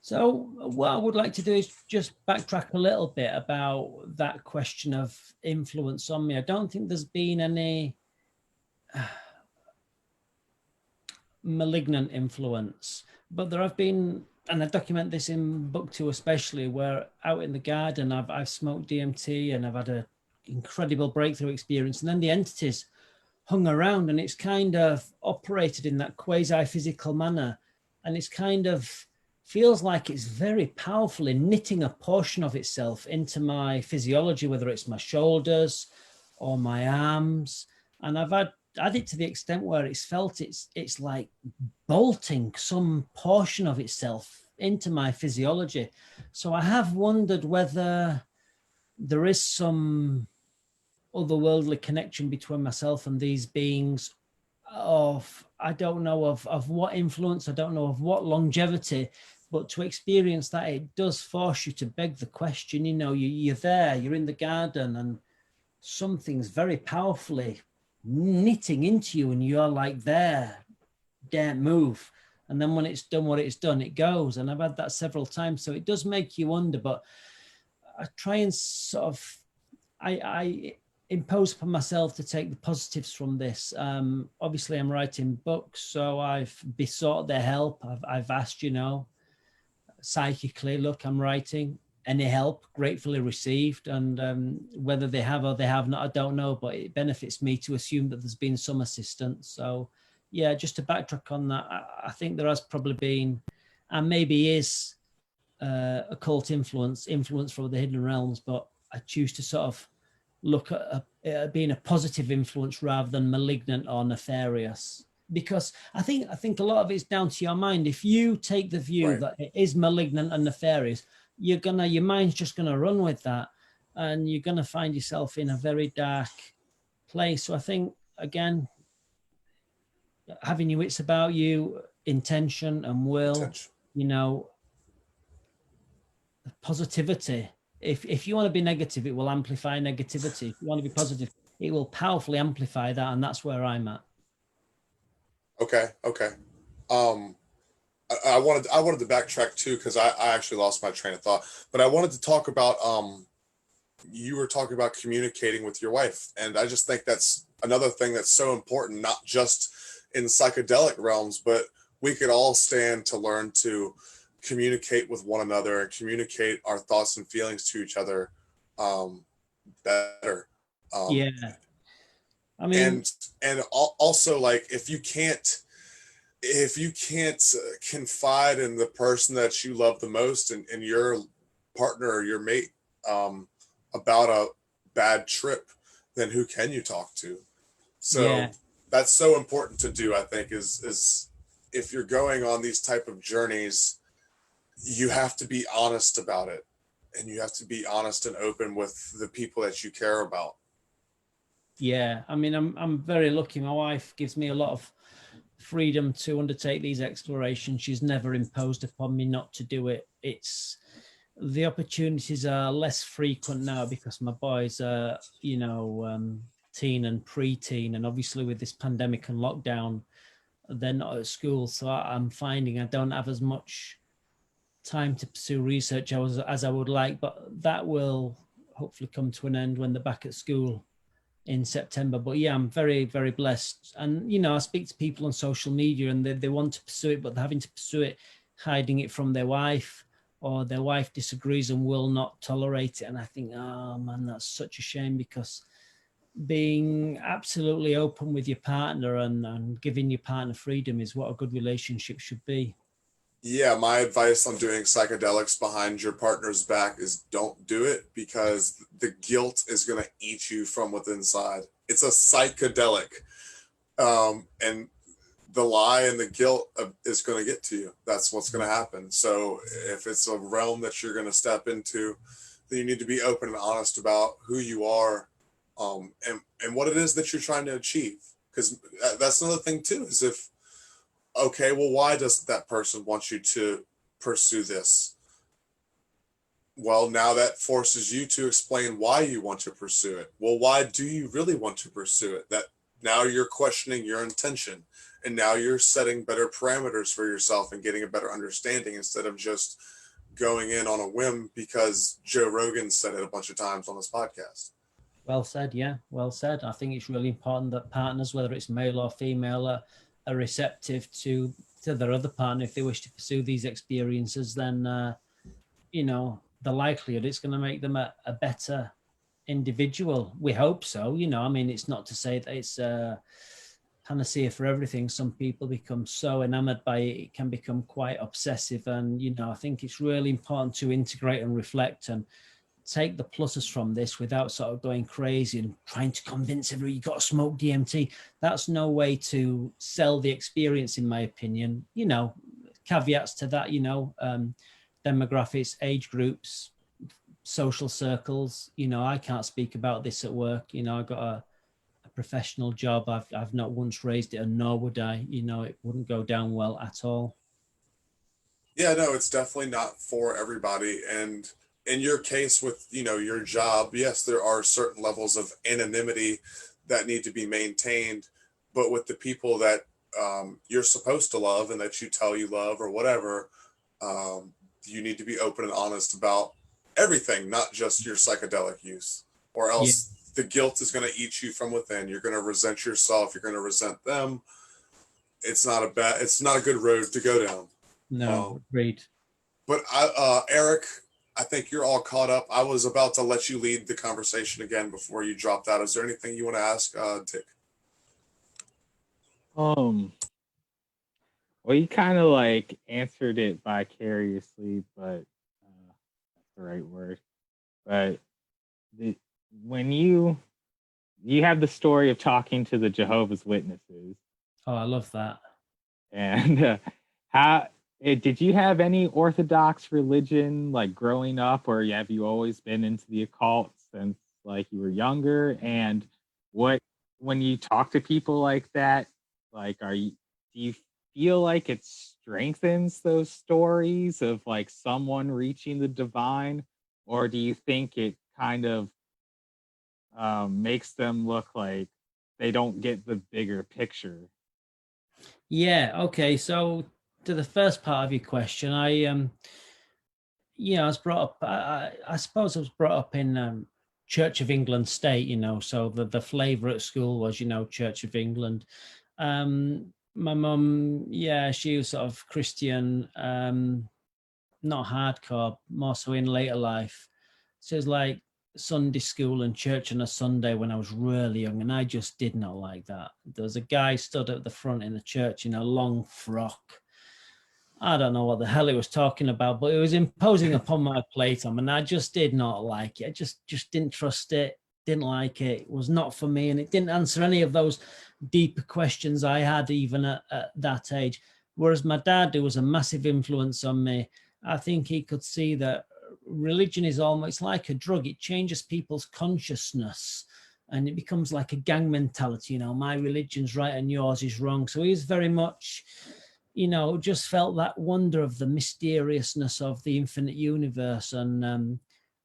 So what I would like to do is just backtrack a little bit about that question of influence on me. I don't think there's been any malignant influence, but there have been, and I document this in book 2 especially, where out in the garden I've smoked DMT and I've had an incredible breakthrough experience, and then the entities hung around, and it's kind of operated in that quasi-physical manner, and it's kind of feels like it's very powerfully knitting a portion of itself into my physiology, whether it's my shoulders or my arms. And I've had it to the extent where it's felt it's like bolting some portion of itself into my physiology. So I have wondered whether there is some otherworldly connection between myself and these beings, of I don't know of what influence, I don't know of what longevity, but to experience that, it does force you to beg the question. You know, you're there, you're in the garden, and something's very powerfully knitting into you, and you're like, there, don't move. And then when it's done what it's done, it goes. And I've had that several times, so it does make you wonder. But I try and sort of I impose upon myself to take the positives from this. Obviously I'm writing books, so I've besought their help. I've asked, you know, psychically, look, I'm writing, any help gratefully received. And whether they have or they have not, I don't know, but it benefits me to assume that there's been some assistance. So yeah, just to backtrack on that, I think there has probably been, and maybe is, occult influence from the hidden realms, but I choose to sort of look at being a positive influence rather than malignant or nefarious, because I think a lot of it's down to your mind. If you take the view that it is malignant and nefarious, your mind's just gonna run with that, and you're gonna find yourself in a very dark place. So I think, again, having your wits about you, intention and will, you know, positivity. If you want to be negative, it will amplify negativity. If you want to be positive, it will powerfully amplify that, and that's where I'm at. Okay. I wanted to backtrack too, because I actually lost my train of thought. But I wanted to talk about you were talking about communicating with your wife, and I just think that's another thing that's so important, not just in psychedelic realms, but we could all stand to learn to communicate with one another and communicate our thoughts and feelings to each other better. Yeah, I mean, and also, like, if you can't confide in the person that you love the most, and your partner or your mate, about a bad trip, then who can you talk to? So that's so important to do, I think, is if you're going on these type of journeys, you have to be honest about it, and you have to be honest and open with the people that you care about. Yeah, I mean, I'm very lucky. My wife gives me a lot of freedom to undertake these explorations. She's never imposed upon me not to do it. It's the opportunities are less frequent now because my boys are, you know, teen and pre-teen, and obviously with this pandemic and lockdown, they're not at school. So I'm finding I don't have as much time to pursue research as I would like, but that will hopefully come to an end when they're back at school in September. But yeah, I'm very, very blessed. And, you know, I speak to people on social media and they want to pursue it, but they're having to pursue it, hiding it from their wife, or their wife disagrees and will not tolerate it. And I think, oh man, that's such a shame, because being absolutely open with your partner and giving your partner freedom is what a good relationship should be. Yeah, my advice on doing psychedelics behind your partner's back is don't do it, because the guilt is going to eat you from within inside. It's a psychedelic. And the lie and the guilt is going to get to you. That's what's going to happen. So if it's a realm that you're going to step into, then you need to be open and honest about who you are, and what it is that you're trying to achieve. Because that's another thing too, is if, okay, well, why does that person want you to pursue this? Well, now that forces you to explain why you want to pursue it. Well, why do you really want to pursue it? That now you're questioning your intention, and now you're setting better parameters for yourself and getting a better understanding, instead of just going in on a whim because Joe Rogan said it a bunch of times on this podcast. Well said. Yeah, well said. I think it's really important that partners, whether it's male or female, are receptive to their other partner. If they wish to pursue these experiences, then you know, the likelihood it's going to make them a better individual. We hope so. You know, I mean, it's not to say that it's panacea for everything. Some people become so enamored by it, it can become quite obsessive. And, you know, I think it's really important to integrate and reflect and take the pluses from this without sort of going crazy and trying to convince everybody you got to smoke DMT. That's no way to sell the experience, in my opinion. You know, caveats to that, you know, demographics, age groups, social circles. You know, I can't speak about this at work. You know, I got a professional job. I've not once raised it, and nor would I. You know, it wouldn't go down well at all. Yeah, no, it's definitely not for everybody. And in your case with, your job, yes, there are certain levels of anonymity that need to be maintained, but with the people that you're supposed to love and that you tell you love or whatever, you need to be open and honest about everything, not just your psychedelic use, or Yeah. else the guilt is going to eat you from within. You're going to resent yourself. You're going to resent them. It's not a good road to go down. No, agreed. But Eric, I think you're all caught up. I was about to let you lead the conversation again before you dropped out. Is there anything you want to ask, Dick? Well, you kind of like answered it vicariously, but that's the right word. But when you have the story of talking to the Jehovah's Witnesses. Oh, I love that. And how did you have any Orthodox religion like growing up, or have you always been into the occult since like you were younger? And when you talk to people like that, like do you feel like it strengthens those stories of like someone reaching the divine, or do you think it kind of makes them look like they don't get the bigger picture? Yeah. Okay. So to the first part of your question, I was brought up. I suppose I was brought up in Church of England state. You know, so the flavour at school was, Church of England. My mum, yeah, she was sort of Christian, not hardcore, more so in later life. So it's like Sunday school and church on a Sunday when I was really young, and I just did not like that. There was a guy stood at the front in the church in a long frock. I don't know what the hell he was talking about, but it was imposing upon my playtime, and I just did not like it. I just didn't trust it, didn't like it. It was not for me, and it didn't answer any of those deeper questions I had even at that age. Whereas my dad, who was a massive influence on me, I think he could see that religion is almost like a drug. It changes people's consciousness, and it becomes like a gang mentality. My religion's right and yours is wrong. So he's very much, just felt that wonder of the mysteriousness of the infinite universe. And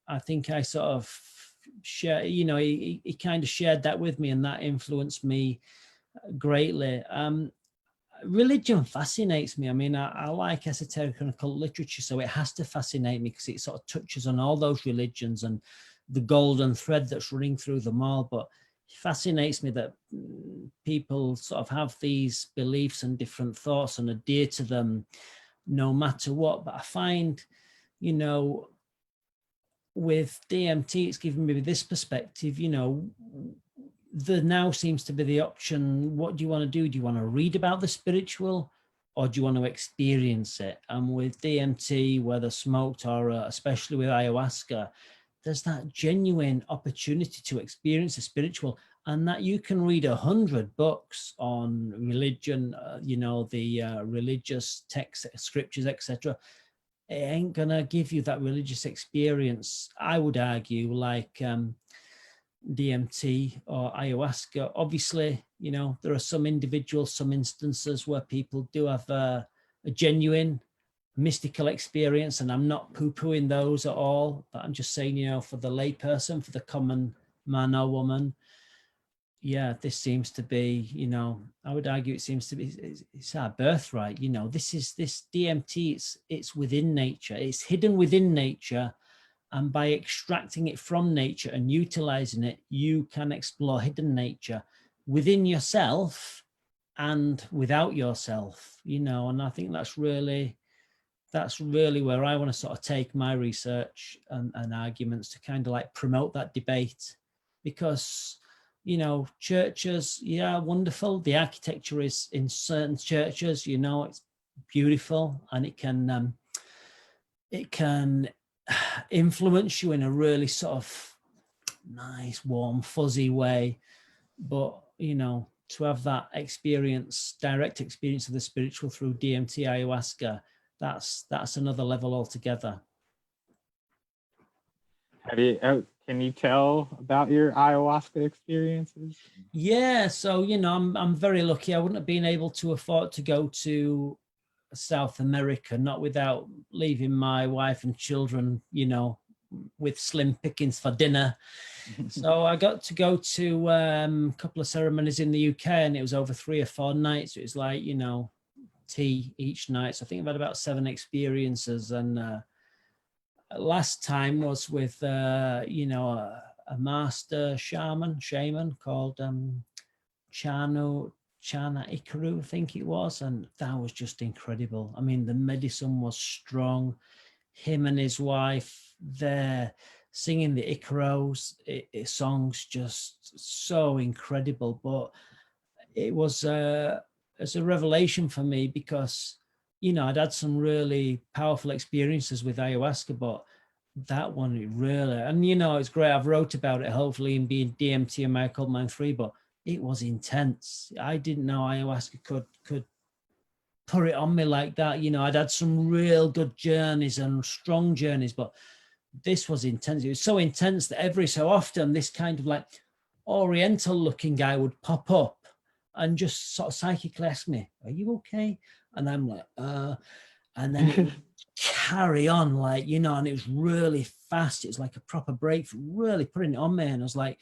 I think I sort of share, he kind of shared that with me, and that influenced me greatly. Religion fascinates me. I mean, I like esoteric and occult literature, so it has to fascinate me because it sort of touches on all those religions and the golden thread that's running through them all. But it fascinates me that people sort of have these beliefs and different thoughts and adhere to them no matter what. But I find, with DMT, it's given me this perspective, there now seems to be the option. What do you want to do? Do you want to read about the spiritual, or do you want to experience it? And with DMT, whether smoked or especially with ayahuasca, there's that genuine opportunity to experience the spiritual, and that you can read 100 books on religion, the religious texts, scriptures, etc. It ain't gonna give you that religious experience, I would argue, like DMT or ayahuasca. Obviously, there are some individuals, some instances where people do have a genuine mystical experience, and I'm not poo-pooing those at all, but I'm just saying, for the layperson, for the common man or woman, this seems to be, I would argue it seems to be, it's our birthright. This DMT, it's within nature, it's hidden within nature, and by extracting it from nature and utilizing it, you can explore hidden nature within yourself and without yourself, and I think that's really where I want to sort of take my research and arguments to kind of like promote that debate. Because, churches, wonderful. The architecture is in certain churches, it's beautiful, and it can influence you in a really sort of nice, warm, fuzzy way. But, to have that experience, direct experience of the spiritual through DMT, ayahuasca, that's another level altogether. Can you tell about your ayahuasca experiences? Yeah, so I'm very lucky. I wouldn't have been able to afford to go to South America, not without leaving my wife and children, with slim pickings for dinner. So I got to go to a couple of ceremonies in the UK, and it was over 3 or 4 nights. It was like, tea each night. So I think I've had about 7 experiences. And last time was with, a master shaman called Chana Ikaru, I think it was. And that was just incredible. I mean, the medicine was strong. Him and his wife, they're singing the Icaros songs, just so incredible. But it was as a revelation for me, because I'd had some really powerful experiences with ayahuasca, but that one, it really, and it's great, I've wrote about it hopefully in being DMT and My Occult Mind 3, but it was intense. I didn't know ayahuasca could put it on me like that. I'd had some real good journeys and strong journeys, but this was intense. It was so intense that every so often this kind of like oriental looking guy would pop up and just sort of psychically ask me, "Are you okay?" And I'm like, and then it would carry on, like, and it was really fast. It was like a proper breakthrough, really putting it on me. And I was like,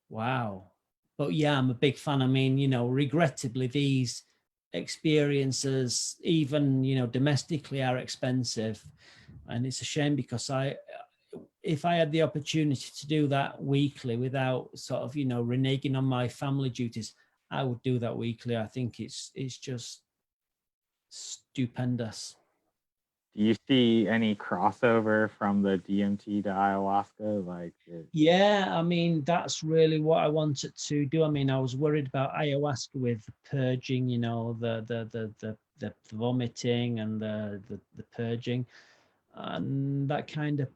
wow. But yeah, I'm a big fan. I mean, regrettably, these experiences, even, domestically, are expensive. And it's a shame, because if I had the opportunity to do that weekly without sort of, reneging on my family duties, I would do that weekly. I think it's just stupendous. Do you see any crossover from the DMT to ayahuasca? Yeah, I mean, that's really what I wanted to do. I mean, I was worried about ayahuasca with purging, the vomiting and the purging, and that kind of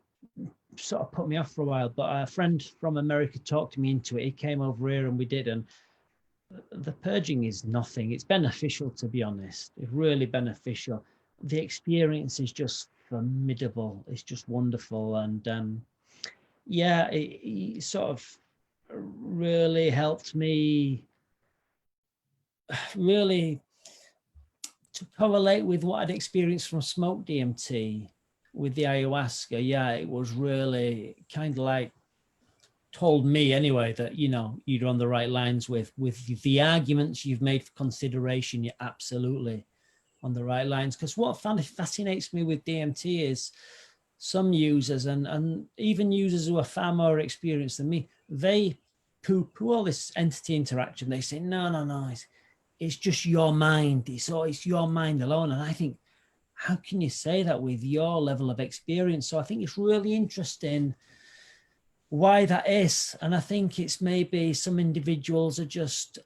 sort of put me off for a while. But a friend from America talked me into it. He came over here and we did, and the purging is nothing. It's beneficial, to be honest. It's really beneficial. The experience is just formidable. It's just wonderful. And it sort of really helped me really to correlate with what I'd experienced from smoke DMT with the ayahuasca. Yeah, it was really kind of like told me anyway that, you're on the right lines with the arguments you've made for consideration. You're absolutely on the right lines. Because what fascinates me with DMT is some users and even users who are far more experienced than me, they poo-poo all this entity interaction. They say, no, it's just your mind. It's your mind alone. And I think, how can you say that with your level of experience? So I think it's really interesting why that is. And I think it's maybe some individuals are just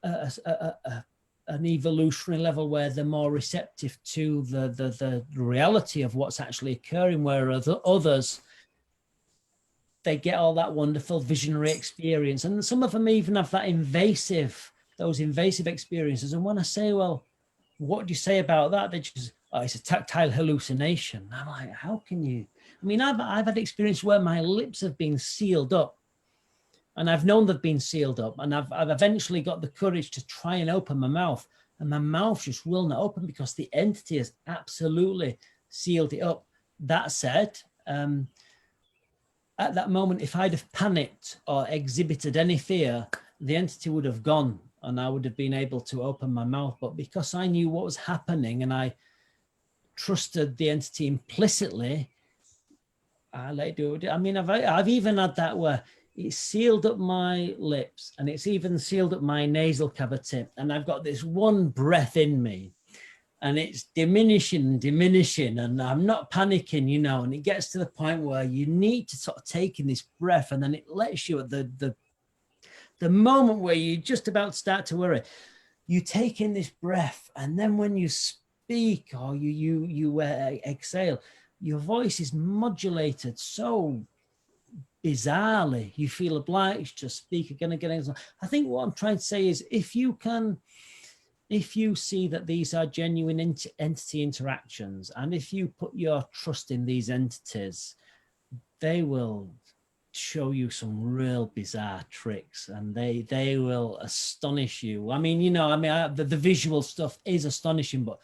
an evolutionary level where they're more receptive to the reality of what's actually occurring, whereas others, they get all that wonderful visionary experience. And some of them even have those invasive experiences. And when I say, well, what do you say about that? They just, oh, it's a tactile hallucination. I'm like, how can you? I mean, I've had experience where my lips have been sealed up, and I've known they've been sealed up, and I've eventually got the courage to try and open my mouth, and my mouth just will not open because the entity has absolutely sealed it up. That said, at that moment, if I'd have panicked or exhibited any fear, the entity would have gone and I would have been able to open my mouth. But because I knew what was happening and I trusted the entity implicitly, I let it do it. I mean, I've even had that where it's sealed up my lips and it's even sealed up my nasal cavity. And I've got this one breath in me and it's diminishing, and I'm not panicking, you know, and it gets to the point where you need to sort of take in this breath, and then it lets you at the moment where you just about start to worry, you take in this breath, and then when you speak or you exhale, your voice is modulated so bizarrely, you feel obliged to speak again. I think what I'm trying to say is if you see that these are genuine entity interactions, and if you put your trust in these entities, they will show you some real bizarre tricks, and they will astonish you. I mean, you know, the visual stuff is astonishing, but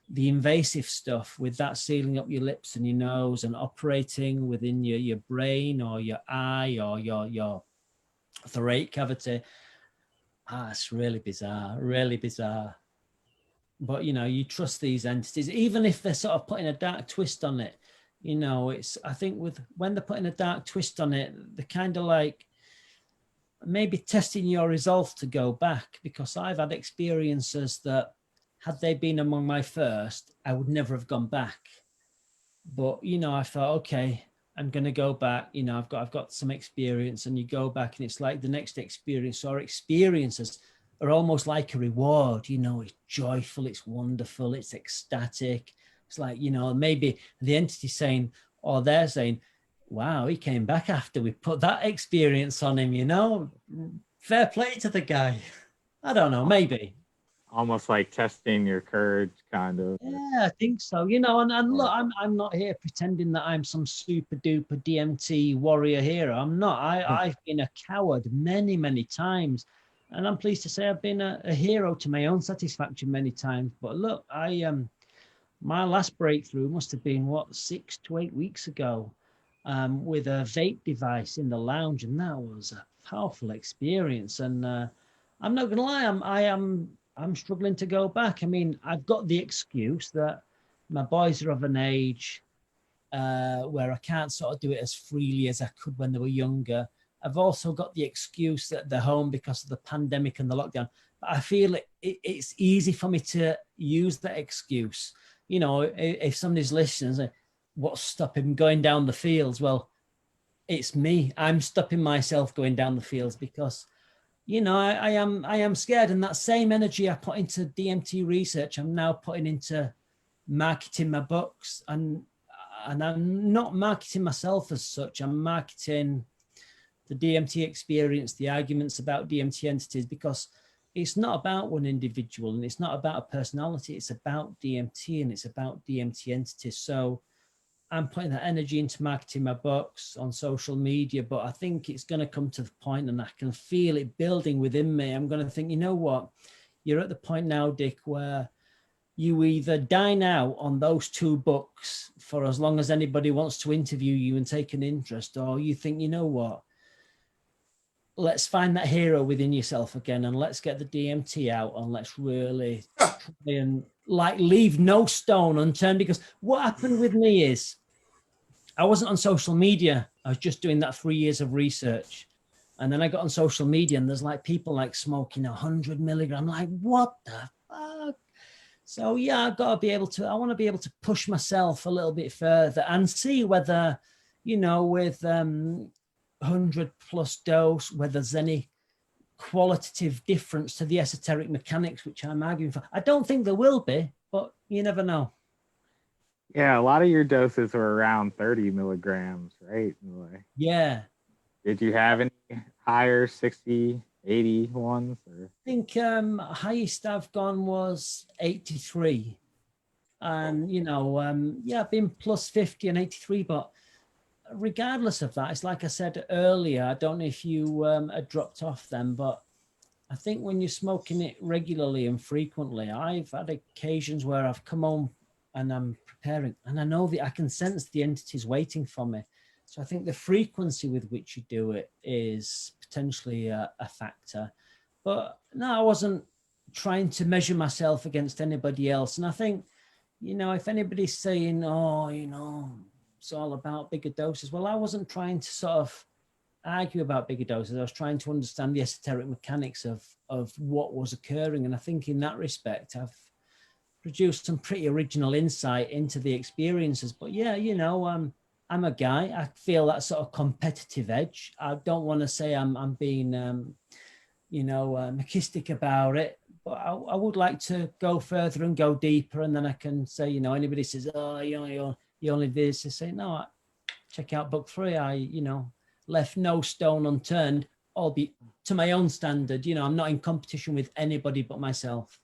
the invasive stuff with that sealing up your lips and your nose and operating within your brain or your eye or your throat cavity, it's really bizarre. But, you know, you trust these entities, even if they're sort of putting a dark twist on it. You know, I think when they're putting a dark twist on it, they're kind of like maybe testing your resolve to go back, because I've had experiences that had they been among my first, I would never have gone back. But, you know, I thought, okay, I'm going to go back. You know, I've got some experience, and you go back and it's like the next experience or experiences are almost like a reward. You know, it's joyful, it's wonderful, it's ecstatic. It's like, you know, maybe the entity saying, or they're saying, wow, he came back after we put that experience on him, you know, fair play to the guy. I don't know, maybe. Almost like testing your courage, kind of. Yeah, I think so. You know, and look, I'm not here pretending that I'm some super duper DMT warrior hero. I'm not. I've been a coward many, many times. And I'm pleased to say I've been a hero to my own satisfaction many times. But look, my last breakthrough must have been 6 to 8 weeks ago, with a vape device in the lounge, and that was a powerful experience. And I'm not gonna lie, I'm struggling to go back. I mean, I've got the excuse that my boys are of an age where I can't sort of do it as freely as I could when they were younger. I've also got the excuse that they're home because of the pandemic and the lockdown. But I feel it's easy for me to use that excuse. You know, if somebody's listening, what's stopping going down the fields? Well, it's me. I'm stopping myself going down the fields because, you know, I am scared. And that same energy I put into DMT research, I'm now putting into marketing my books. And I'm not marketing myself as such. I'm marketing the DMT experience, the arguments about DMT entities, because it's not about one individual and it's not about a personality. It's about DMT and it's about DMT entities. So I'm putting that energy into marketing my books on social media, but I think it's going to come to the point, and I can feel it building within me. I'm going to think, you know what? You're at the point now, Dick, where you either dine out on those 2 books for as long as anybody wants to interview you and take an interest, or you think, you know what? Let's find that hero within yourself again, and let's get the DMT out, and let's really try and like leave no stone unturned. Because what happened with me is I wasn't on social media. I was just doing that 3 years of research. And then I got on social media, and there's like people like smoking 100 milligram. I'm like, what the fuck? So yeah, I want to be able to push myself a little bit further and see whether, you know, with 100+ dose, whether there's any qualitative difference to the esoteric mechanics, which I'm arguing for. I don't think there will be, but you never know. Yeah, a lot of your doses were around 30 milligrams, right? Yeah. Did you have any higher 60, 80 ones? Or? I think highest I've gone was 83. And, you know, yeah, I've been plus 50 and 83, but regardless of that, it's like I said earlier, I don't know if you had dropped off then, but I think when you're smoking it regularly and frequently, I've had occasions where I've come home and I'm preparing, and I know that I can sense the entities waiting for me. So I think the frequency with which you do it is potentially a factor. But no, I wasn't trying to measure myself against anybody else. And I think, you know, if anybody's saying, oh, you know, it's all about bigger doses, well, I wasn't trying to sort of argue about bigger doses. I was trying to understand the esoteric mechanics of what was occurring. And I think in that respect, I've produced some pretty original insight into the experiences. But yeah, you know, I'm a guy. I feel that sort of competitive edge. I don't want to say I'm being, you know, machistic about it, but I would like to go further and go deeper. And then I can say, you know, anybody says, oh, you only this, to say, no, check out book 3. I, you know, left no stone unturned, albeit to my own standard. You know, I'm not in competition with anybody but myself.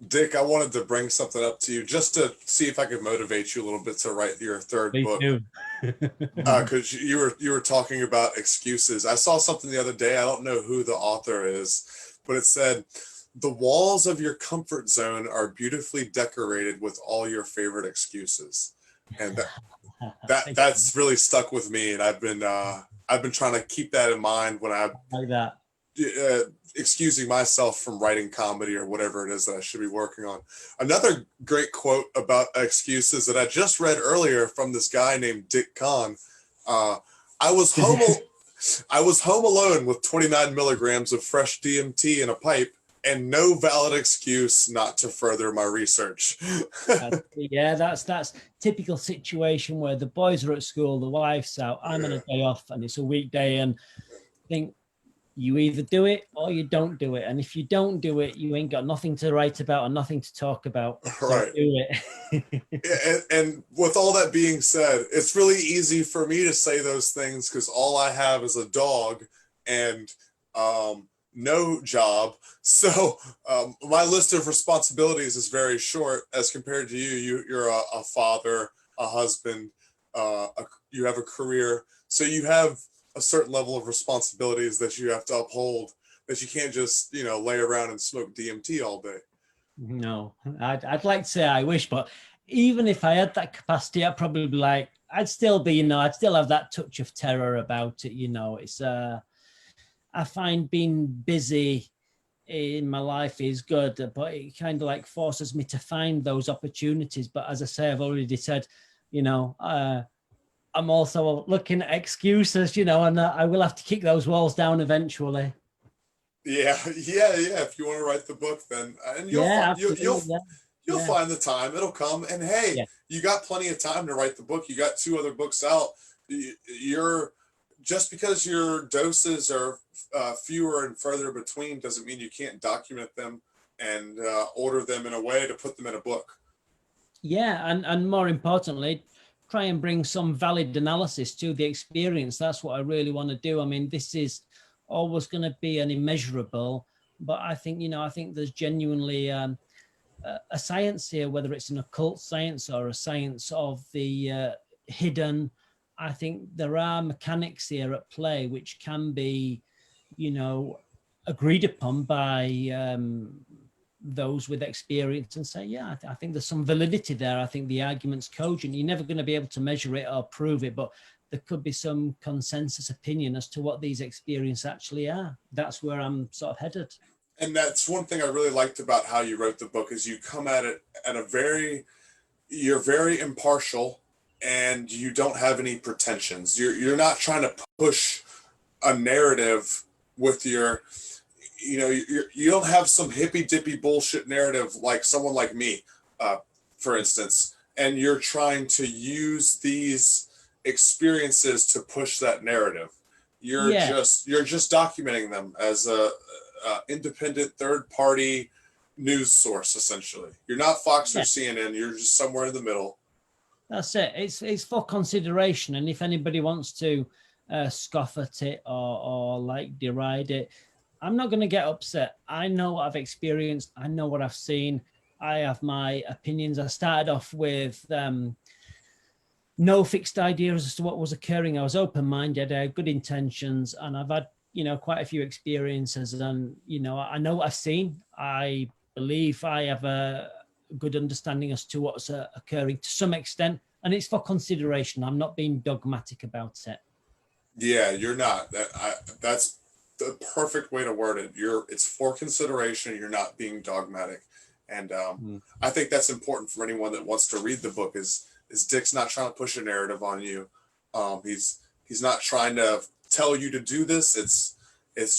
Dick, I wanted to bring something up to you just to see if I could motivate you a little bit to write your third book. Because you were talking about excuses. I saw something the other day. I don't know who the author is, but it said, the walls of your comfort zone are beautifully decorated with all your favorite excuses. And that's really stuck with me. And I've been trying to keep that in mind when I like that. Excusing myself from writing comedy or whatever it is that I should be working on. Another great quote about excuses that I just read earlier from this guy named Dick Kahn. I was home alone with 29 milligrams of fresh DMT in a pipe and no valid excuse not to further my research. That's typical situation where the boys are at school, the wife's out, I'm on a day off, and it's a weekday, and I think you either do it or you don't do it. And if you don't do it, you ain't got nothing to write about and nothing to talk about. So right. Do it. and with all that being said, it's really easy for me to say those things because all I have is a dog and no job. So my list of responsibilities is very short as compared to you. You're a father, a husband, you have a career. So you have a certain level of responsibilities that you have to uphold, that you can't just, you know, lay around and smoke DMT all day. No, I'd like to say I wish, but even if I had that capacity, I'd probably be like, I'd still be, you know, I'd still have that touch of terror about it. You know, it's, I find being busy in my life is good, but it kind of like forces me to find those opportunities. But as I say, I've already said, you know, I'm also looking at excuses, you know, and I will have to kick those walls down eventually. Yeah. If you want to write the book, then and you'll find the time. It'll come. And hey, you got plenty of time to write the book. You got 2 other books out. You're just because your doses are fewer and further between doesn't mean you can't document them and order them in a way to put them in a book. Yeah, and more importantly, try and bring some valid analysis to the experience. That's what I really want to do. I mean, this is always going to be an immeasurable, but I think, you know, I think there's genuinely a science here, whether it's an occult science or a science of the hidden. I think there are mechanics here at play which can be, you know, agreed upon by those with experience and say, yeah, I think there's some validity there. I think the argument's cogent. You're never going to be able to measure it or prove it, but there could be some consensus opinion as to what these experiences actually are. That's where I'm sort of headed. And that's one thing I really liked about how you wrote the book is you come at it at you're very impartial and you don't have any pretensions. You're not trying to push a narrative with your, you know, you don't have some hippy dippy bullshit narrative like someone like me, for instance, and you're trying to use these experiences to push that narrative. You're just documenting them as a independent third party news source. Essentially, you're not Fox or CNN. You're just somewhere in the middle. That's it. It's for consideration, and if anybody wants to scoff at it or like deride it, I'm not going to get upset. I know what I've experienced. I know what I've seen. I have my opinions. I started off with no fixed ideas as to what was occurring. I was open-minded. I had good intentions, and I've had, quite a few experiences. And, I know what I've seen. I believe I have a good understanding as to what's occurring to some extent, and it's for consideration. I'm not being dogmatic about it. Yeah, you're not. That's the perfect way to word it. It's for consideration. You're not being dogmatic. And I think that's important for anyone that wants to read the book. Is Dick's not trying to push a narrative on you. He's not trying to tell you to do this. It's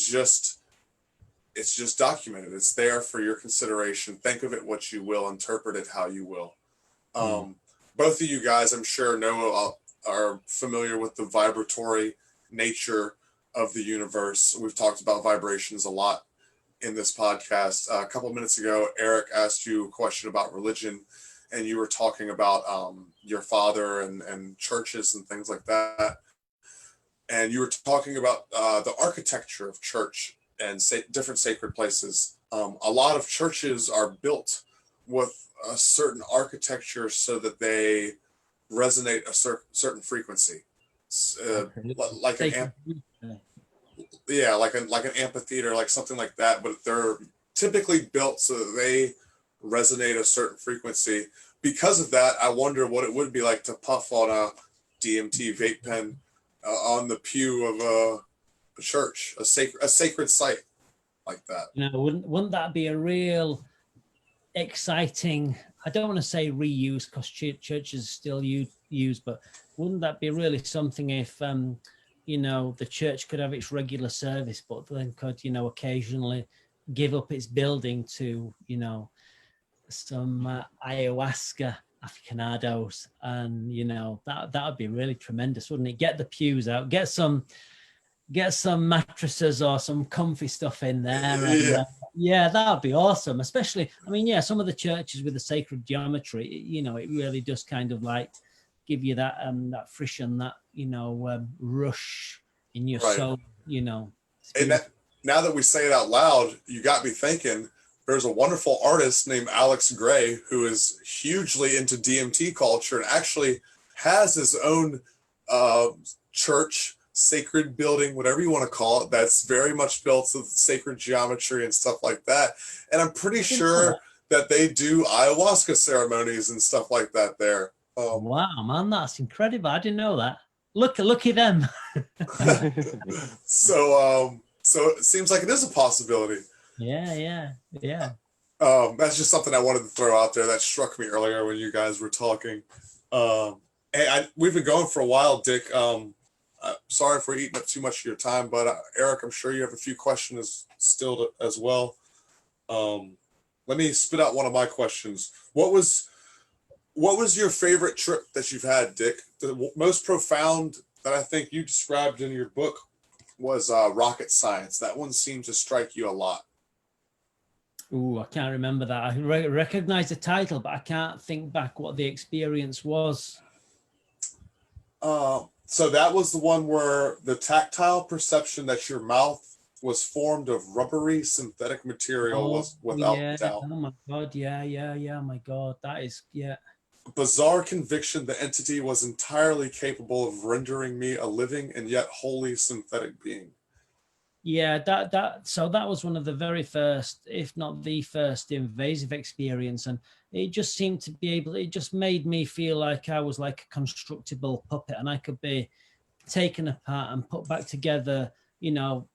just documented. It's there for your consideration. Think of it what you will. Interpret it how you will. Both of you guys, I'm sure, are familiar with the vibratory nature of the universe. We've talked about vibrations a lot in this podcast. A couple of minutes ago, Eric asked you a question about religion, and you were talking about your father and churches and things like that. And you were talking about the architecture of church and different sacred places. A lot of churches are built with a certain architecture so that they resonate a certain frequency, like an amphitheater, like something like that. But they're typically built so that they resonate a certain frequency. Because of that, I wonder what it would be like to puff on a DMT vape pen on the pew of a church, a sacred site like that. Wouldn't that be a real exciting, I don't want to say reuse because churches still use, but wouldn't that be really something if the church could have its regular service, but then could occasionally give up its building to some ayahuasca aficionados, and that would be really tremendous, wouldn't it? Get the pews out, get some mattresses or some comfy stuff in there. And, that would be awesome. Especially, some of the churches with the sacred geometry, it really does kind of like give you that that frisson, that rush in your soul. And now that we say it out loud, you got me thinking. There's a wonderful artist named Alex Gray who is hugely into DMT culture and actually has his own church, sacred building, whatever you want to call it, that's very much built with sacred geometry and stuff like that. And I'm pretty sure that they do ayahuasca ceremonies and stuff like that there. Wow, man, that's incredible. I didn't know that. Look at them. So it seems like it is a possibility. Yeah. That's just something I wanted to throw out there that struck me earlier when you guys were talking. We've been going for a while, Dick. Sorry if we're eating up too much of your time, but Eric, I'm sure you have a few questions still as well. Let me spit out one of my questions. What was your favorite trip that you've had, Dick? The most profound that I think you described in your book was rocket science. That one seemed to strike you a lot. Ooh, I can't remember that. I recognize the title, but I can't think back what the experience was. So that was the one where the tactile perception that your mouth was formed of rubbery synthetic material was without doubt. Oh my God, yeah. My God, that is, Bizarre conviction the entity was entirely capable of rendering me a living and yet wholly synthetic being. Yeah, so that was one of the very first, if not the first, invasive experience, and it just seemed to be it just made me feel like I was like a constructible puppet, and I could be taken apart and put back together, no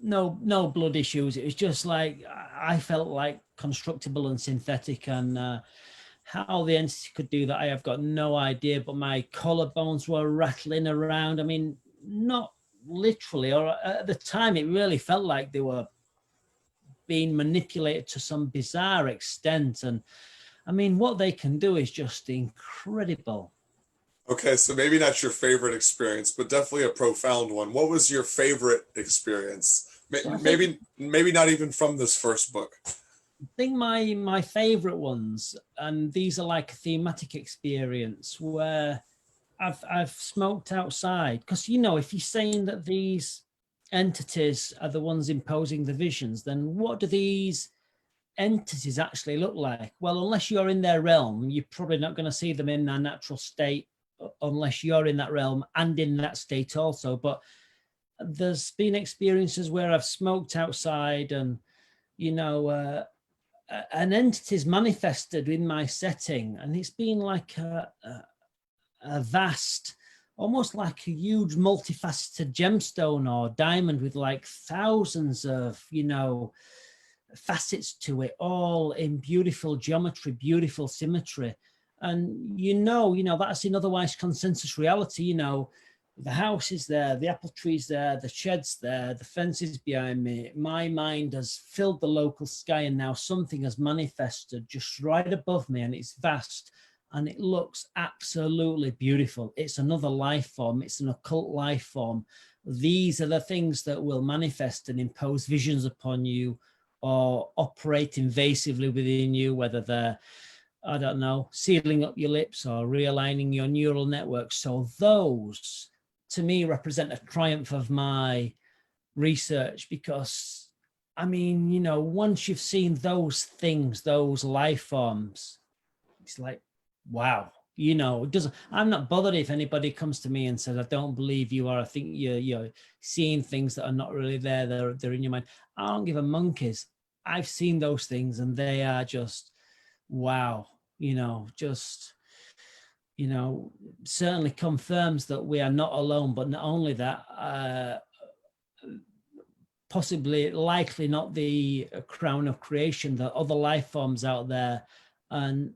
blood issues. It was just like I felt like constructible and synthetic, and how the entity could do that, I have got no idea, but my collarbones were rattling around. Not literally, or at the time it really felt like they were being manipulated to some bizarre extent. And what they can do is just incredible. Okay, so maybe not your favorite experience, but definitely a profound one. What was your favorite experience? So Maybe not even from this first book. I think my favorite ones, and these are like a thematic experience where I've smoked outside, because if you're saying that these entities are the ones imposing the visions, then what do these entities actually look like? Well, unless you're in their realm, you're probably not going to see them in their natural state unless you're in that realm and in that state also. But there's been experiences where I've smoked outside, and an entity's manifested in my setting, and it's been like a vast, almost like a huge multifaceted gemstone or diamond with like thousands of facets to it, all in beautiful geometry, beautiful symmetry. And that's in otherwise consensus reality. The house is there, the apple tree's there, the shed's there, the fence is behind me. My mind has filled the local sky, and now something has manifested just right above me, and it's vast, and it looks absolutely beautiful. It's another life form. It's an occult life form. These are the things that will manifest and impose visions upon you or operate invasively within you, whether they're, I don't know, sealing up your lips or realigning your neural networks. So those, to me, represent a triumph of my research, because, once you've seen those things, those life forms, it's like, wow. It doesn't. I'm not bothered if anybody comes to me and says, "I don't believe you," or "I think you're seeing things that are not really there. They're in your mind." I don't give a monkeys. I've seen those things, and they are just wow. Just certainly confirms that we are not alone. But not only that, possibly, likely not the crown of creation. There are other life forms out there, and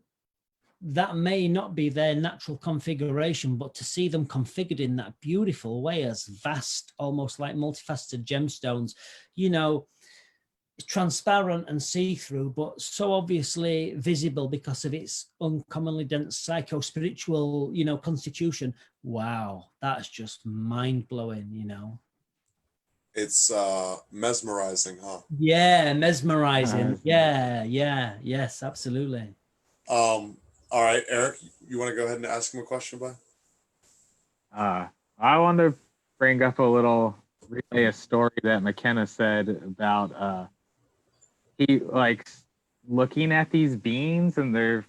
that may not be their natural configuration, but to see them configured in that beautiful way as vast, almost like multifaceted gemstones, transparent and see-through, but so obviously visible because of its uncommonly dense psycho-spiritual, constitution. Wow, that's just mind-blowing. It's mesmerizing, huh? Yeah, mesmerizing. Yes, absolutely. All right, Eric, you want to go ahead and ask him a question, bud? I want to bring up a little relay a story that McKenna said about he like looking at these beings and their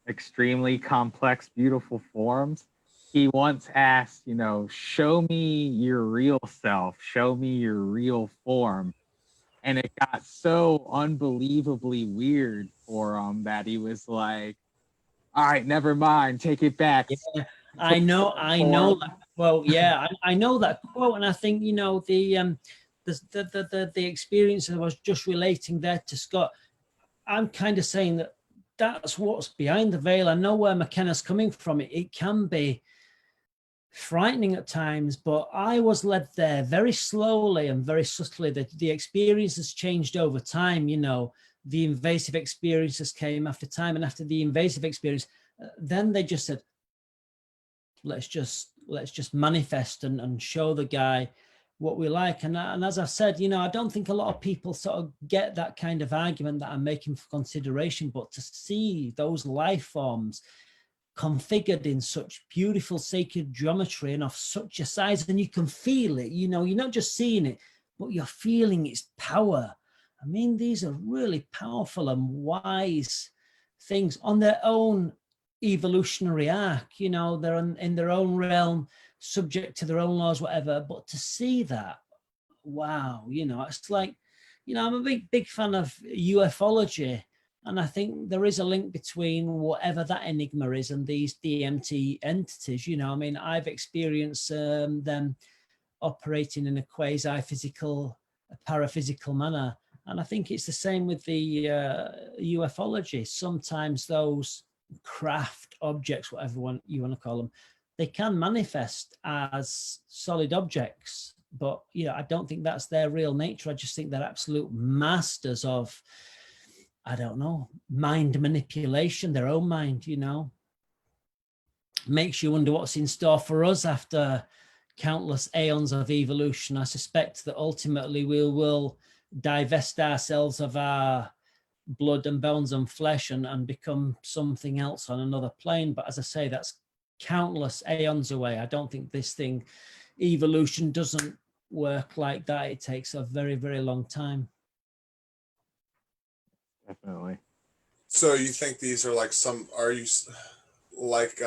extremely complex, beautiful forms. He once asked, show me your real self, show me your real form. And it got so unbelievably weird for him that he was like, all right, never mind, take it back. Yeah, I know that quote. Yeah, I know that quote, and I think the experience I was just relating there to Scott. I'm kind of saying that that's what's behind the veil. I know where McKenna's coming from. It can be frightening at times, but I was led there very slowly and very subtly. The experience has changed over time. The invasive experiences came after time, and after the invasive experience, then they just said, let's just manifest and show the guy what we like. And as I've said, I don't think a lot of people sort of get that kind of argument that I'm making for consideration, but to see those life forms configured in such beautiful sacred geometry and of such a size, and you can feel it, you're not just seeing it, but you're feeling its power. I mean, these are really powerful and wise things on their own evolutionary arc. They're in their own realm, subject to their own laws, whatever. But to see that, wow, it's like, I'm a big fan of ufology, and I think there is a link between whatever that enigma is and these DMT entities. I've experienced them operating in a quasi-physical, paraphysical manner. And I think it's the same with the ufology. Sometimes those craft objects, whatever you want to call them, they can manifest as solid objects. But, I don't think that's their real nature. I just think they're absolute masters of, I don't know, mind manipulation, their own mind. makes you wonder what's in store for us after countless aeons of evolution. I suspect that ultimately we will divest ourselves of our blood and bones and flesh and become something else on another plane. But as I say, that's countless aeons away. I don't think this thing, evolution, doesn't work like that. It takes a very, very long time. Definitely. So you think these are like are you like,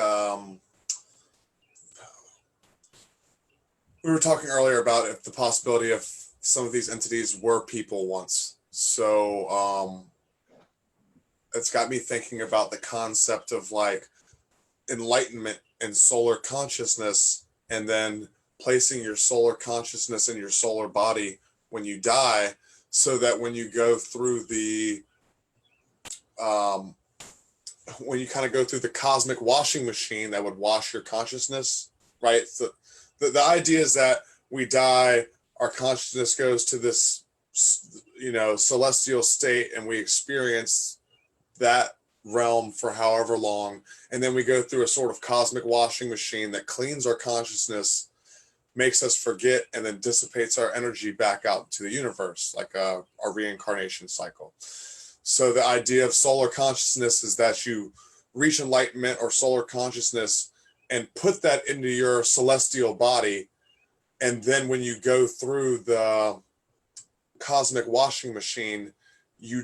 we were talking earlier about if the possibility of some of these entities were people once. So it's got me thinking about the concept of like enlightenment and solar consciousness, and then placing your solar consciousness in your solar body when you die, so that when you go through the when you kind of go through the cosmic washing machine that would wash your consciousness, right? So the idea is that we die, our consciousness goes to this, celestial state, and we experience that realm for however long, and then we go through a sort of cosmic washing machine that cleans our consciousness, makes us forget, and then dissipates our energy back out into the universe, like our reincarnation cycle. So the idea of solar consciousness is that you reach enlightenment or solar consciousness and put that into your celestial body, and then when you go through the cosmic washing machine, you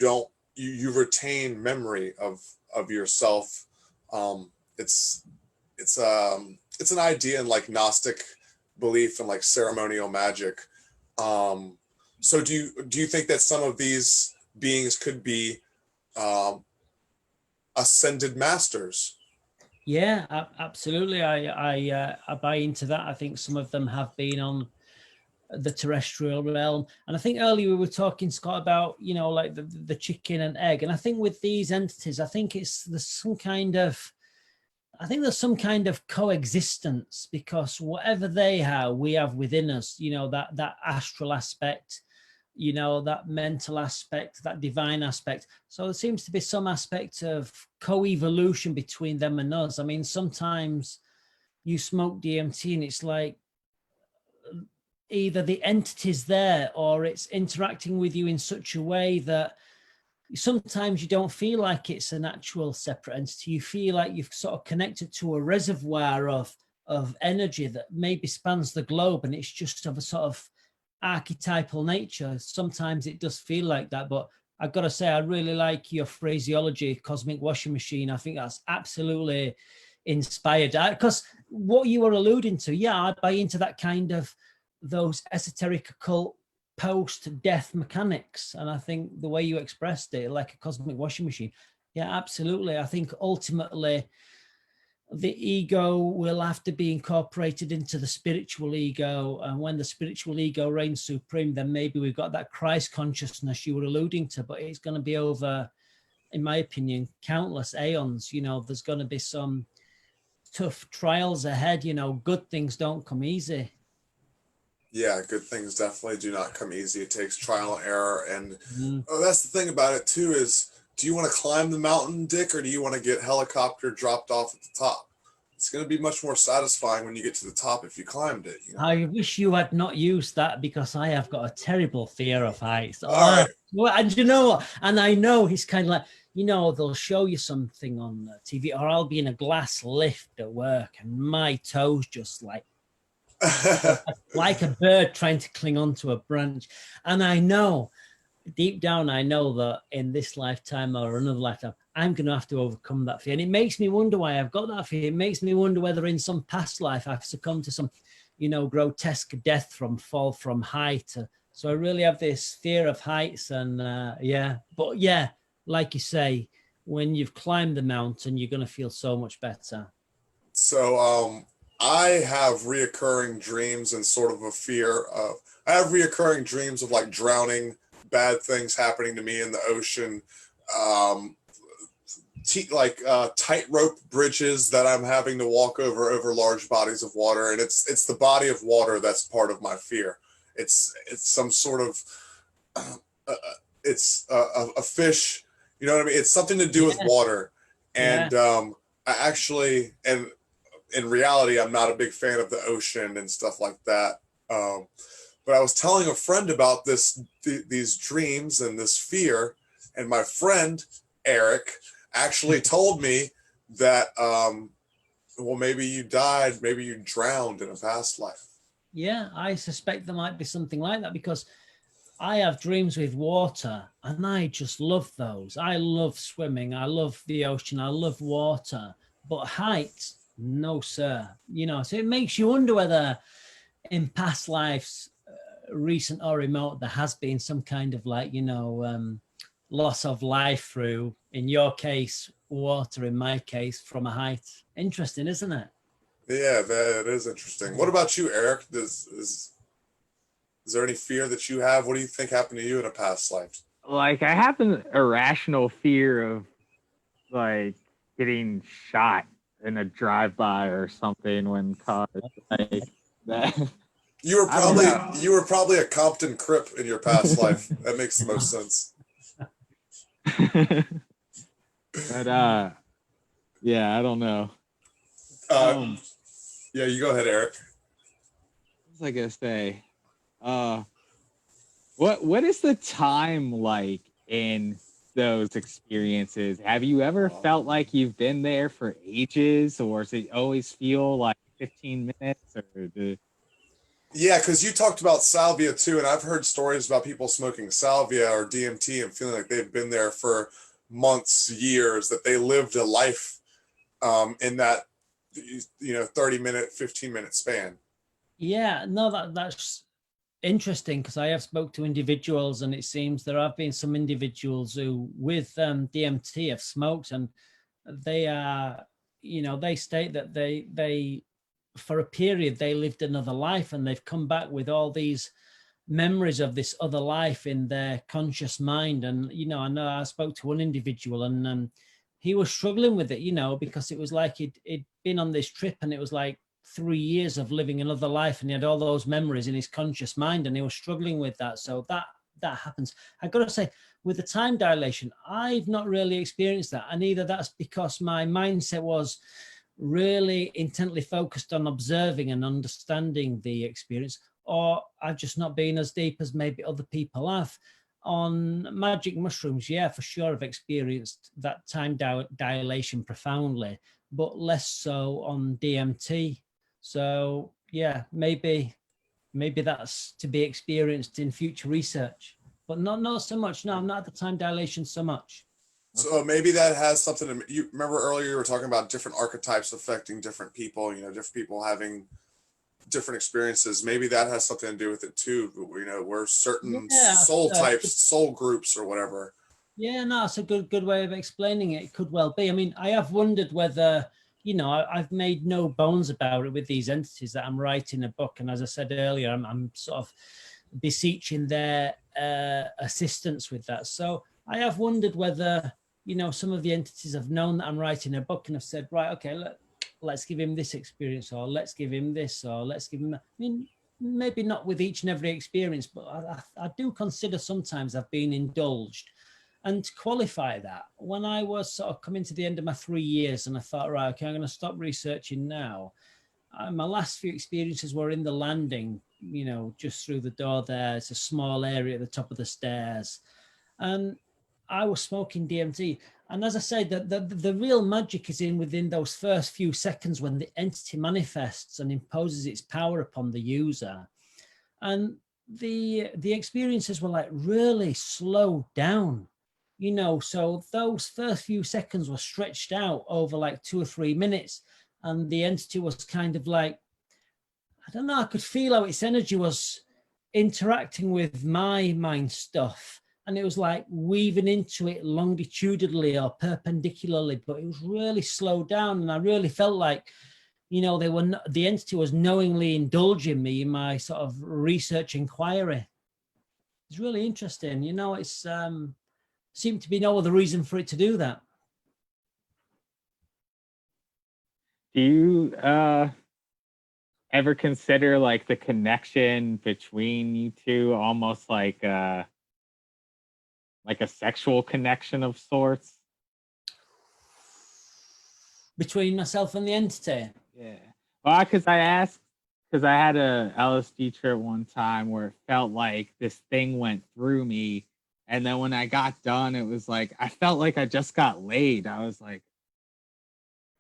retain memory of yourself. It's an idea in like Gnostic belief and like ceremonial magic. So do you think that some of these beings could be ascended masters? Yeah, absolutely. I buy into that. I think some of them have been on the terrestrial realm, and I think earlier we were talking, Scott, about like the chicken and egg, and I think with these entities, I think there's some kind of coexistence, because whatever they have, we have within us. That astral aspect, that mental aspect, that divine aspect. So there seems to be some aspect of co-evolution between them and us. I mean, sometimes you smoke DMT and it's like either the entity's there or it's interacting with you in such a way that sometimes you don't feel like it's an actual separate entity. You feel like you've sort of connected to a reservoir of energy that maybe spans the globe, and it's just of a sort of archetypal nature. Sometimes it does feel like that, but I've got to say, I really like your phraseology, cosmic washing machine. I think that's absolutely inspired, because what you were alluding to, yeah, I buy into that kind of those esoteric occult post-death mechanics, and I think the way you expressed it, like a cosmic washing machine, yeah, absolutely. I think ultimately the ego will have to be incorporated into the spiritual ego, and when the spiritual ego reigns supreme, then maybe we've got that Christ consciousness you were alluding to, but it's going to be over, in my opinion, countless aeons. There's going to be some tough trials ahead. Good things don't come easy. Yeah, good things definitely do not come easy. It takes trial and error, and that's the thing about it too, is do you want to climb the mountain, Dick, or do you want to get helicopter dropped off at the top? It's going to be much more satisfying when you get to the top if you climbed it. I wish you had not used that, because I have got a terrible fear of heights. All right. Well, and you know what? And I know he's kind of like, they'll show you something on TV, or I'll be in a glass lift at work and my toes just like a bird trying to cling onto a branch. And I know, deep down, I know that in this lifetime or another lifetime, I'm going to have to overcome that fear. And it makes me wonder why I've got that fear. It makes me wonder whether in some past life I've succumbed to some, grotesque death from fall from height. So I really have this fear of heights, and But yeah, like you say, when you've climbed the mountain, you're going to feel so much better. So I have reoccurring dreams and sort of a fear of, I have reoccurring dreams of like drowning, bad things happening to me in the ocean, tightrope bridges that I'm having to walk over large bodies of water, and it's the body of water that's part of my fear. It's some sort of it's a fish, you know what I mean? It's something to do with water, and I actually, and in reality, I'm not a big fan of the ocean and stuff like that. But I was telling a friend about these dreams and this fear, and my friend Eric actually told me that, well, maybe you died, maybe you drowned in a past life. Yeah, I suspect there might be something like that, because I have dreams with water and I just love those. I love swimming. I love the ocean. I love water, but heights, no, sir. You know, so it makes you wonder whether in past lives, recent or remote, there has been some kind of like, you know, loss of life through, in your case, water, in my case, from a height. Interesting, isn't it? Yeah, that is interesting. What about you, Eric? Is there any fear that you have? What do you think happened to you in a past life? Like, I have an irrational fear of like getting shot in a drive-by or something when caught. Like that. You were probably a Compton Crip in your past life. That makes the most sense. But yeah, I don't know. Yeah, you go ahead, Eric. What was I gonna say? What is the time like in those experiences? Have you ever felt like you've been there for ages, or does it always feel like 15 minutes? Yeah, because you talked about salvia too, and I've heard stories about people smoking salvia or DMT and feeling like they've been there for months, years, that they lived a life in that 30-minute, 15-minute span. Yeah, no, that's interesting, because I have spoke to individuals, and it seems there have been some individuals who with DMT have smoked, and they are, you know, they state that they for a period they lived another life, and they've come back with all these memories of this other life in their conscious mind. And you know, I know I spoke to one individual, and he was struggling with it, you know, because it was like he'd been on this trip, and it was like 3 years of living another life, and he had all those memories in his conscious mind, and he was struggling with that. So that happens. I got to say, with the time dilation, I've not really experienced that, and either that's because my mindset was really intently focused on observing and understanding the experience, or I've just not been as deep as maybe other people have. On magic mushrooms, yeah, for sure, I've experienced that time dilation profoundly, but less so on DMT. So yeah, maybe that's to be experienced in future research, but not so much. No, I'm not at the time dilation so much. So maybe that has something to, you remember earlier you were talking about different archetypes affecting different people, different people having different experiences. Maybe that has something to do with it too. Where certain soul types, soul groups or whatever. Yeah, no, it's a good way of explaining it. It could well be. I mean, I have wondered whether, I've made no bones about it with these entities that I'm writing a book. And as I said earlier, I'm sort of beseeching their assistance with that. So I have wondered whether, some of the entities have known that I'm writing a book and have said, right, okay, let's give him this experience, or let's give him this, or let's give him that. I mean, maybe not with each and every experience, but I do consider sometimes I've been indulged. And to qualify that, when I was sort of coming to the end of my 3 years and I thought, right, okay, I'm going to stop researching now. My last few experiences were in the landing, just through the door there. It's a small area at the top of the stairs. And I was smoking DMT. And as I said, the real magic is within those first few seconds when the entity manifests and imposes its power upon the user. And the experiences were like really slowed down. So those first few seconds were stretched out over like 2 or 3 minutes. And the entity was kind of like, I don't know, I could feel how its energy was interacting with my mind stuff. And it was like weaving into it longitudinally or perpendicularly, but it was really slowed down. And I really felt like, the entity was knowingly indulging me in my sort of research inquiry. It's really interesting. It's seemed to be no other reason for it to do that. Do you ever consider like the connection between you two almost like a sexual connection of sorts? Between myself and the entity? Yeah. Well, because I had a LSD trip one time where it felt like this thing went through me. And then when I got done, it was like, I felt like I just got laid. I was like,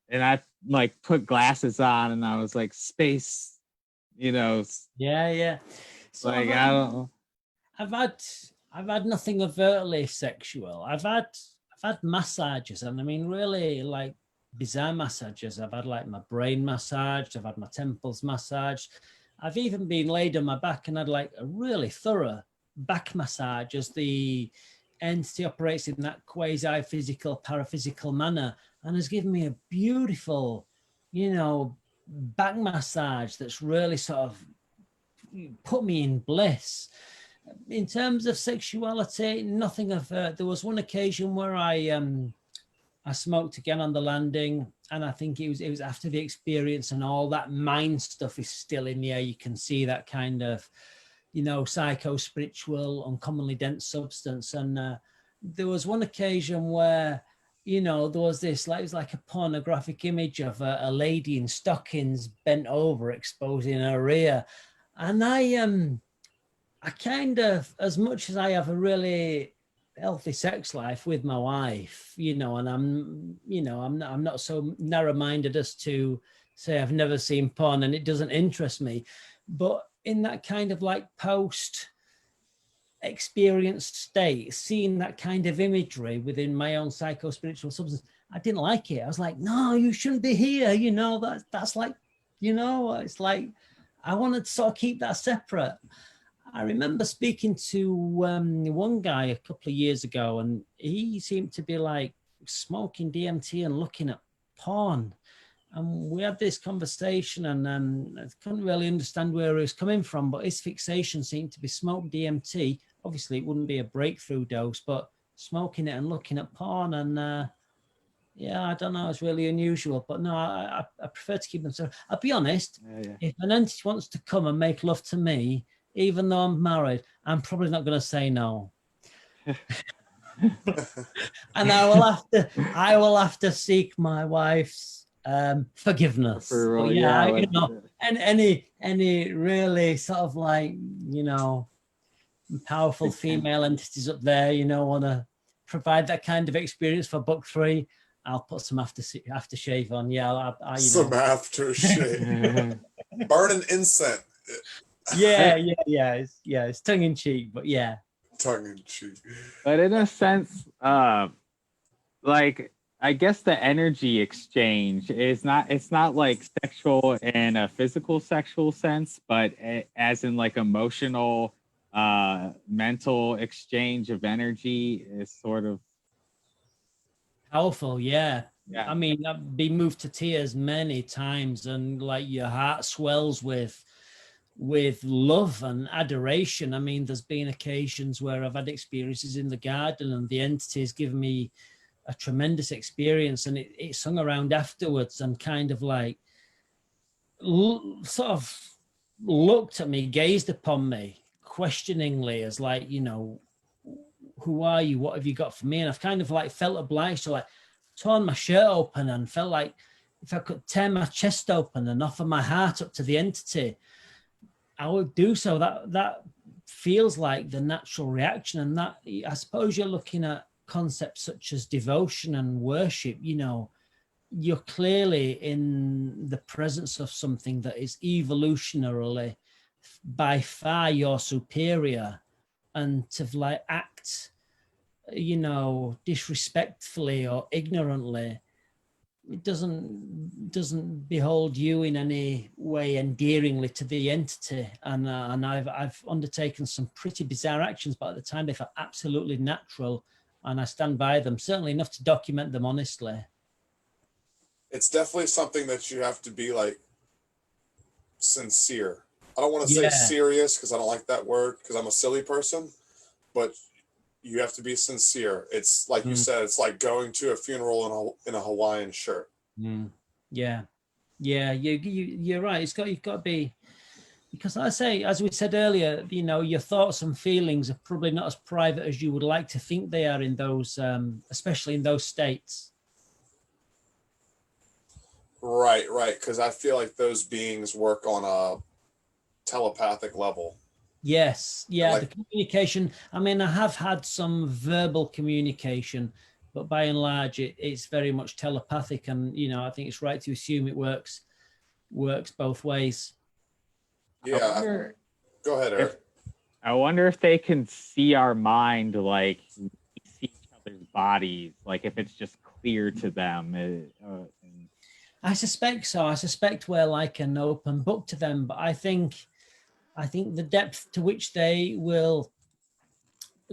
and I like put glasses on and I was like, space, you know, Yeah. So like, I don't know. I've had nothing overtly sexual. I've had massages, and I mean really like bizarre massages. I've had like my brain massaged, I've had my temples massaged. I've even been laid on my back and had like a really thorough back massage as the entity operates in that quasi-physical, paraphysical manner and has given me a beautiful, back massage that's really sort of put me in bliss. In terms of sexuality, nothing of there was one occasion where I smoked again on the landing, and I think it was after the experience, and all that mind stuff is still in the air. You can see that kind of psycho spiritual uncommonly dense substance. And there was one occasion where there was this, like, it was like a pornographic image of a lady in stockings bent over exposing her rear. And I kind of, as much as I have a really healthy sex life with my wife, and I'm not so narrow-minded as to say I've never seen porn and it doesn't interest me. But in that kind of like post experienced state, seeing that kind of imagery within my own psycho-spiritual substance, I didn't like it. I was like, no, you shouldn't be here. That's like, it's like, I want to sort of keep that separate. I remember speaking to one guy a couple of years ago, and he seemed to be like smoking DMT and looking at porn. And we had this conversation, and I couldn't really understand where he was coming from, but his fixation seemed to be smoke DMT. Obviously, it wouldn't be a breakthrough dose, but smoking it and looking at porn. And yeah, I don't know, it's really unusual. But no, I prefer to keep them separate. I'll be honest, if an entity wants to come and make love to me, even though I'm married, I'm probably not going to say no. And I will have to seek my wife's forgiveness. For, and any really sort of like, powerful female entities up there, want to provide that kind of experience for book 3, I'll put some aftershave on. Yeah, some aftershave. Burning incense. Yeah. It's tongue in cheek, but yeah. Tongue in cheek. But in a sense, like, I guess the energy exchange is it's not like sexual in a physical sexual sense, but as in like emotional, mental exchange of energy is sort of powerful. Yeah. I mean, I've been moved to tears many times, and like your heart swells with love and adoration. I mean, there's been occasions where I've had experiences in the garden and the entity has given me a tremendous experience, and it's hung around afterwards and kind of like sort of looked at me, gazed upon me questioningly as like, who are you? What have you got for me? And I've kind of like felt obliged to like torn my shirt open and felt like if I could tear my chest open and offer my heart up to the entity, I would do so. That feels like the natural reaction. And that, I suppose, you're looking at concepts such as devotion and worship. You're clearly in the presence of something that is evolutionarily by far your superior, and to like act, disrespectfully or ignorantly, it doesn't behold you in any way endearingly to the entity. And I've undertaken some pretty bizarre actions, but at the time they felt absolutely natural, and I stand by them, certainly enough to document them honestly. It's definitely something that you have to be like sincere. I don't want to say serious because I don't like that word because I'm a silly person, but you have to be sincere. It's like you said, it's like going to a funeral in a Hawaiian shirt. Yeah, you're right. You've got to be, because I say, as we said earlier, your thoughts and feelings are probably not as private as you would like to think they are in those, especially in those states. Right, right. Because I feel like those beings work on a telepathic level. Yes, And yeah, the like, communication. I mean, I have had some verbal communication, but by and large, it's very much telepathic, and I think it's right to assume it works both ways. I yeah, wonder go ahead, if Eric. I wonder if they can see our mind, like we see each other's bodies, like if it's just clear to them. I suspect so. I suspect we're like an open book to them, but I think the depth to which they will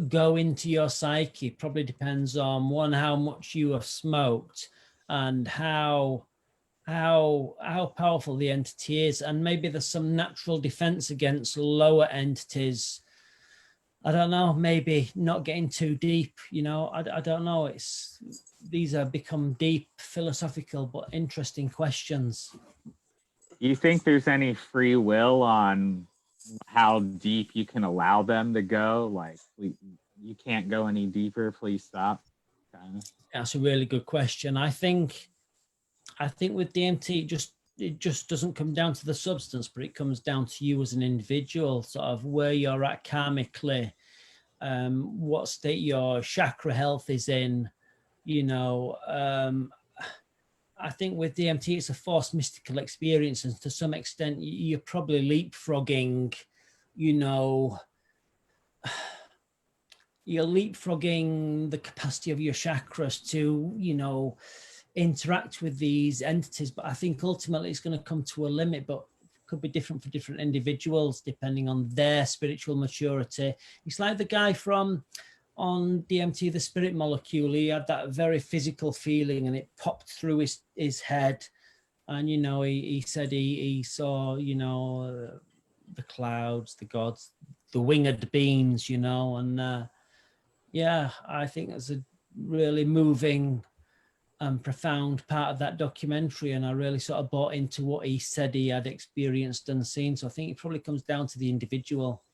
go into your psyche probably depends on one, how much you have smoked, and how powerful the entity is, and maybe there's some natural defense against lower entities. I don't know, maybe not getting too deep, I don't know. These are become deep philosophical but interesting questions. Do you think there's any free will on how deep you can allow them to go? Like, you can't go any deeper. Please stop. Kind of. That's a really good question. I think with DMT, it just doesn't come down to the substance, but it comes down to you as an individual, sort of where you're at karmically, what state your chakra health is in. I think with DMT, it's a forced mystical experience, and to some extent, you're probably leapfrogging, you know, you're leapfrogging the capacity of your chakras to, interact with these entities. But I think ultimately it's going to come to a limit, but could be different for different individuals depending on their spiritual maturity. It's like the guy from on DMT, the spirit molecule. He had that very physical feeling and it popped through his head. And, he said he saw, the clouds, the gods, the winged beings, and yeah, I think that's a really moving and profound part of that documentary, and I really sort of bought into what he said he had experienced and seen. So I think it probably comes down to the individual.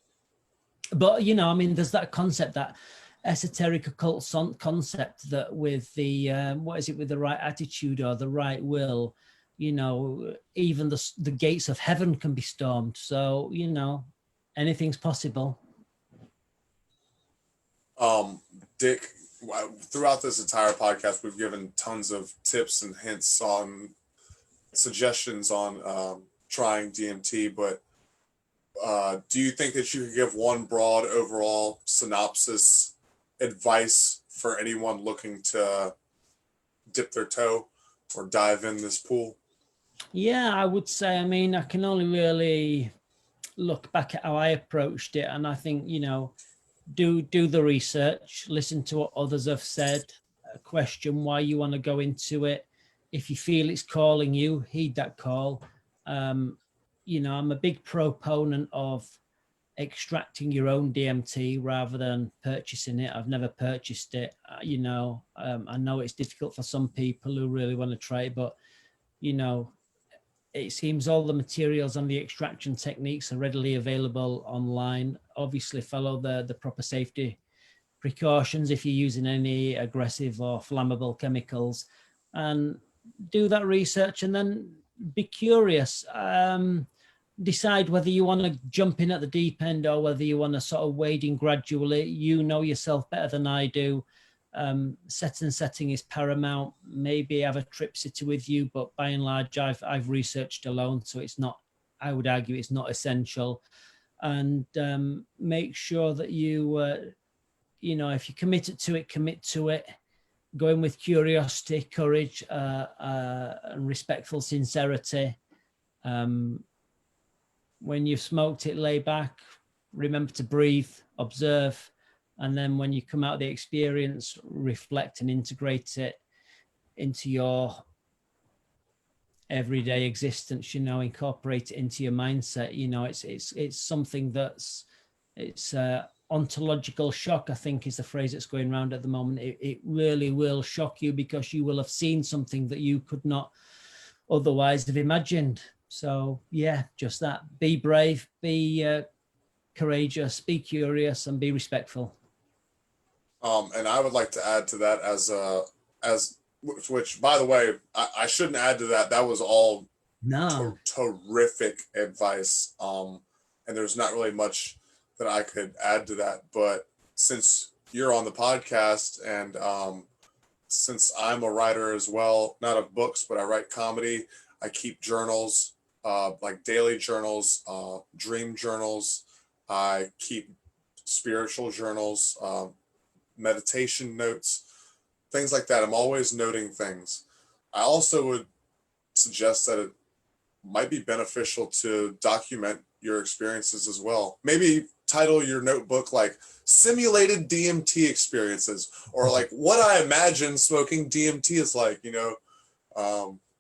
But I mean, there's that concept, that esoteric occult concept, that with the what is it, with the right attitude or the right will, even the gates of heaven can be stormed. So anything's possible. Dick, throughout this entire podcast, we've given tons of tips and hints on suggestions on trying DMT, but do you think that you could give one broad overall synopsis advice for anyone looking to dip their toe or dive in this pool? Yeah, I would say, I mean, I can only really look back at how I approached it, and I think, do the research, listen to what others have said, question why you want to go into it. If you feel it's calling you, heed that call. I'm a big proponent of extracting your own DMT rather than purchasing it. I've never purchased it. I know it's difficult for some people who really want to try it, but it seems all the materials and the extraction techniques are readily available online. Obviously, follow the proper safety precautions if you're using any aggressive or flammable chemicals, and do that research, and then be curious. Decide whether you want to jump in at the deep end or whether you want to sort of wade in gradually. You know yourself better than I do. Setting is paramount. Maybe have a trip sitter with you, but by and large, I've researched alone, so it's not. I would argue it's not essential. And make sure that you, if you're committed to it, commit to it. Go in with curiosity, courage, and respectful sincerity. When you've smoked it, lay back. Remember to breathe, observe. And then when you come out of the experience, reflect and integrate it into your everyday existence, incorporate it into your mindset. It's something that's, it's ontological shock, I think is the phrase that's going around at the moment. It really will shock you because you will have seen something that you could not otherwise have imagined. So yeah, just that. Be brave, be courageous, be curious, and be respectful. And I would like to add to that as which by the way, I shouldn't add to that. That was all No. terrific advice. And there's not really much that I could add to that. But since you're on the podcast and since I'm a writer as well, not of books, but I write comedy, I keep journals, like daily journals, dream journals. I keep spiritual journals, meditation notes, things like that. I'm always noting things. I also would suggest that it might be beneficial to document your experiences as well. Maybe title your notebook like simulated DMT experiences, or like what I imagine smoking DMT is like,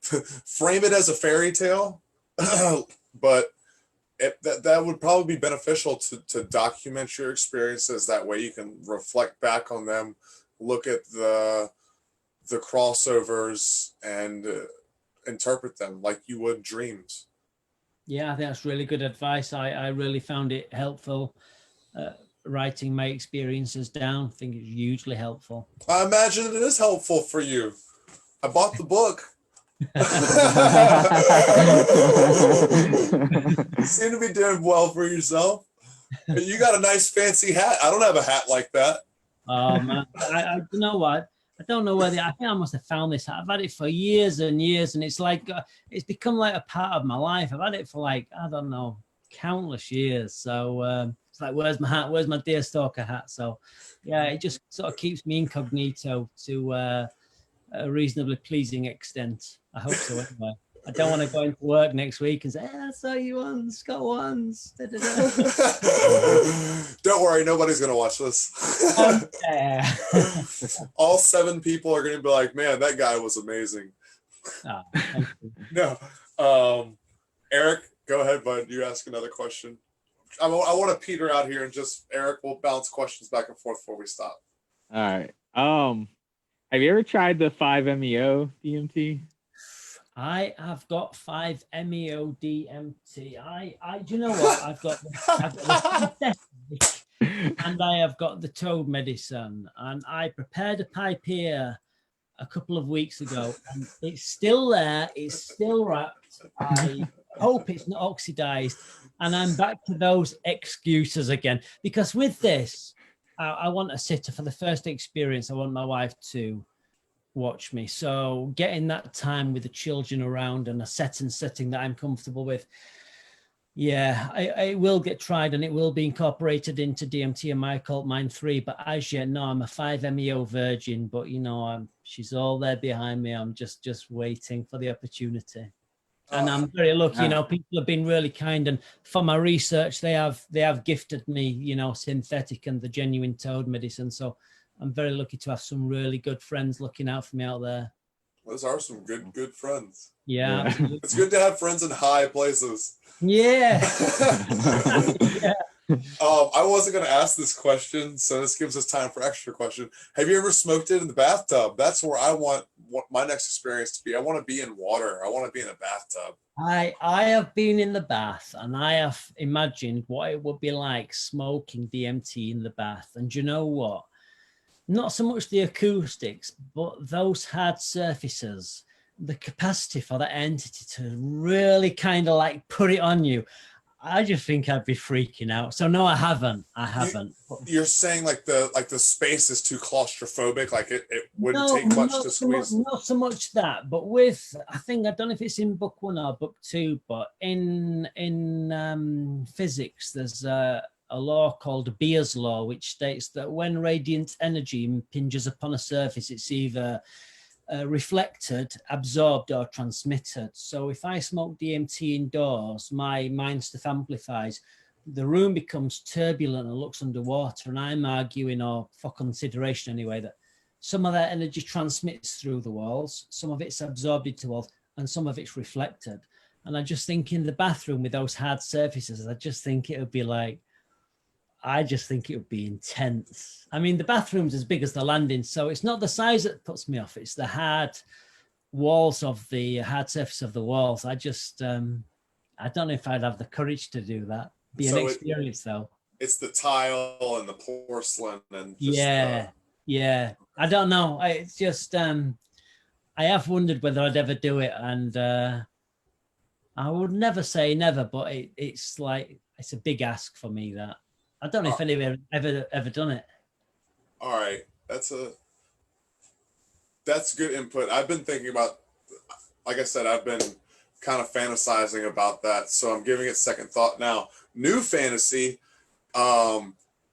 frame it as a fairy tale. But that would probably be beneficial to document your experiences. That way you can reflect back on them, look at the crossovers, and interpret them like you would dreams. Yeah, I think that's really good advice. I really found it helpful writing my experiences down. I think it's hugely helpful. I imagine it is helpful for you. I bought the book. You seem to be doing well for yourself. You got a nice fancy hat. I don't have a hat like that. Oh man, I you know what? I don't know whether I think I must have found this hat. I've had it for years and years, and it's like it's become like a part of my life. I've had it for like, I don't know, countless years. So it's like, where's my hat? Where's my Deerstalker hat? So yeah, it just sort of keeps me incognito to a reasonably pleasing extent. I hope so anyway. I don't want to go into work next week and say, I saw you once, got once. Da, da, da. Don't worry, nobody's going to watch this. All 7 people are going to be like, man, that guy was amazing. Oh, thank you. No. Eric, go ahead, bud. You ask another question. I want to peter out here and just, Eric, we'll bounce questions back and forth before we stop. All right. Have you ever tried the 5-MeO DMT? I have got 5-MeO DMT. I do you know what? I've got the and I have got the toad medicine, and I prepared a pipe here a couple of weeks ago, and it's still there. It's still wrapped. I hope it's not oxidized, and I'm back to those excuses again. Because with this, I want a sitter for the first experience. I want my wife to watch me. So getting that time with the children around and a setting that I'm comfortable with. Yeah, I will get tried, and it will be incorporated into DMT and My Occult Mind 3. But as yet, no, I'm a 5-MeO virgin. But she's all there behind me. I'm just waiting for the opportunity. And I'm very lucky. People have been really kind, and for my research, they have gifted me, synthetic and the genuine toad medicine. So I'm very lucky to have some really good friends looking out for me out there. Those are some good friends. Yeah. It's good to have friends in high places. Yeah. Yeah. I wasn't going to ask this question, so this gives us time for extra question. Have you ever smoked it in the bathtub? That's where I want my next experience to be. I want to be in water. I want to be in a bathtub. I have been in the bath, and I have imagined what it would be like smoking DMT in the bath. And you know what? Not so much the acoustics, but those hard surfaces, the capacity for that entity to really kind of like put it on you. I just think I'd be freaking out. So no, I haven't. You're saying like the space is too claustrophobic, like it wouldn't take much to squeeze. Not so much that, but I don't know if it's in book 1 or book 2, but in physics, there's a law called Beer's law, which states that when radiant energy impinges upon a surface, it's either reflected, absorbed, or transmitted. So if I smoke DMT indoors, my mind stuff amplifies. The room becomes turbulent and looks underwater. And I'm arguing, or for consideration anyway, that some of that energy transmits through the walls, some of it's absorbed into walls, and some of it's reflected. And I just think in the bathroom with those hard surfaces, I just think it would be intense. I mean, the bathroom's as big as the landing, so it's not the size that puts me off. It's the hard walls of the hard surface of the walls. I just, I don't know if I'd have the courage to do that. Be an experience, though. It's the tile and the porcelain and just, yeah. I don't know. It's just, I have wondered whether I'd ever do it, and I would never say never, but it's like it's a big ask for me. That I don't know if anyone ever done it. All right, that's good input. I've been thinking about, like I said, I've been kind of fantasizing about that, so I'm giving it second thought now. New fantasy,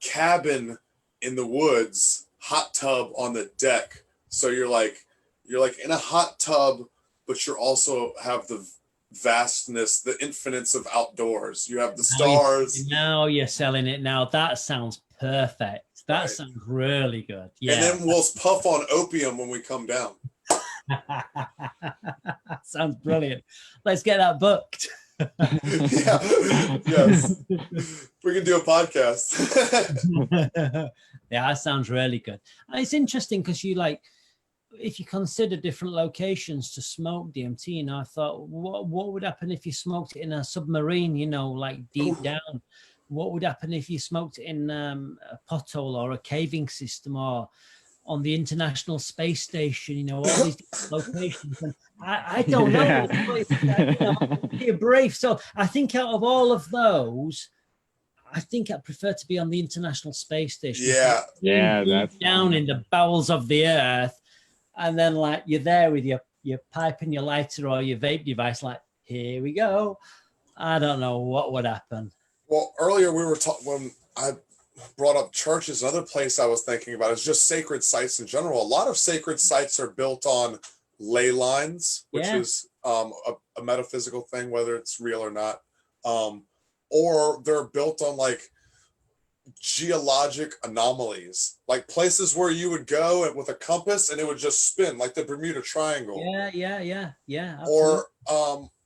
cabin in the woods, hot tub on the deck. So you're like in a hot tub, but you're also have the vastness, the infinites of outdoors. You have the stars. Now you're selling it. Now that sounds perfect. That Right. sounds really good. Yeah. And then we'll puff on opium when we come down. Sounds brilliant. Let's get that booked. Yeah. Yes. We can do a podcast. Yeah, that sounds really good. And it's interesting because you like, if you consider different locations to smoke DMT, you know, I thought, what would happen if you smoked it in a submarine, you know, like deep down? What would happen if you smoked it in a pothole or a caving system or on the International Space Station, you know, all these locations? And I don't know. You're brave. So I think out of all of those, I think I'd prefer to be on the International Space Station. Yeah. That's down in the bowels of the earth. And then like you're there with your pipe and your lighter or your vape device, like, here we go. I don't know what would happen. Well, earlier we were talking, when I brought up churches, another place I was thinking about is just sacred sites in general. A lot of sacred sites are built on ley lines, which is a metaphysical thing, whether it's real or not. Or they're built on like geologic anomalies, like places where you would go with a compass and it would just spin like the Bermuda Triangle. Yeah. Or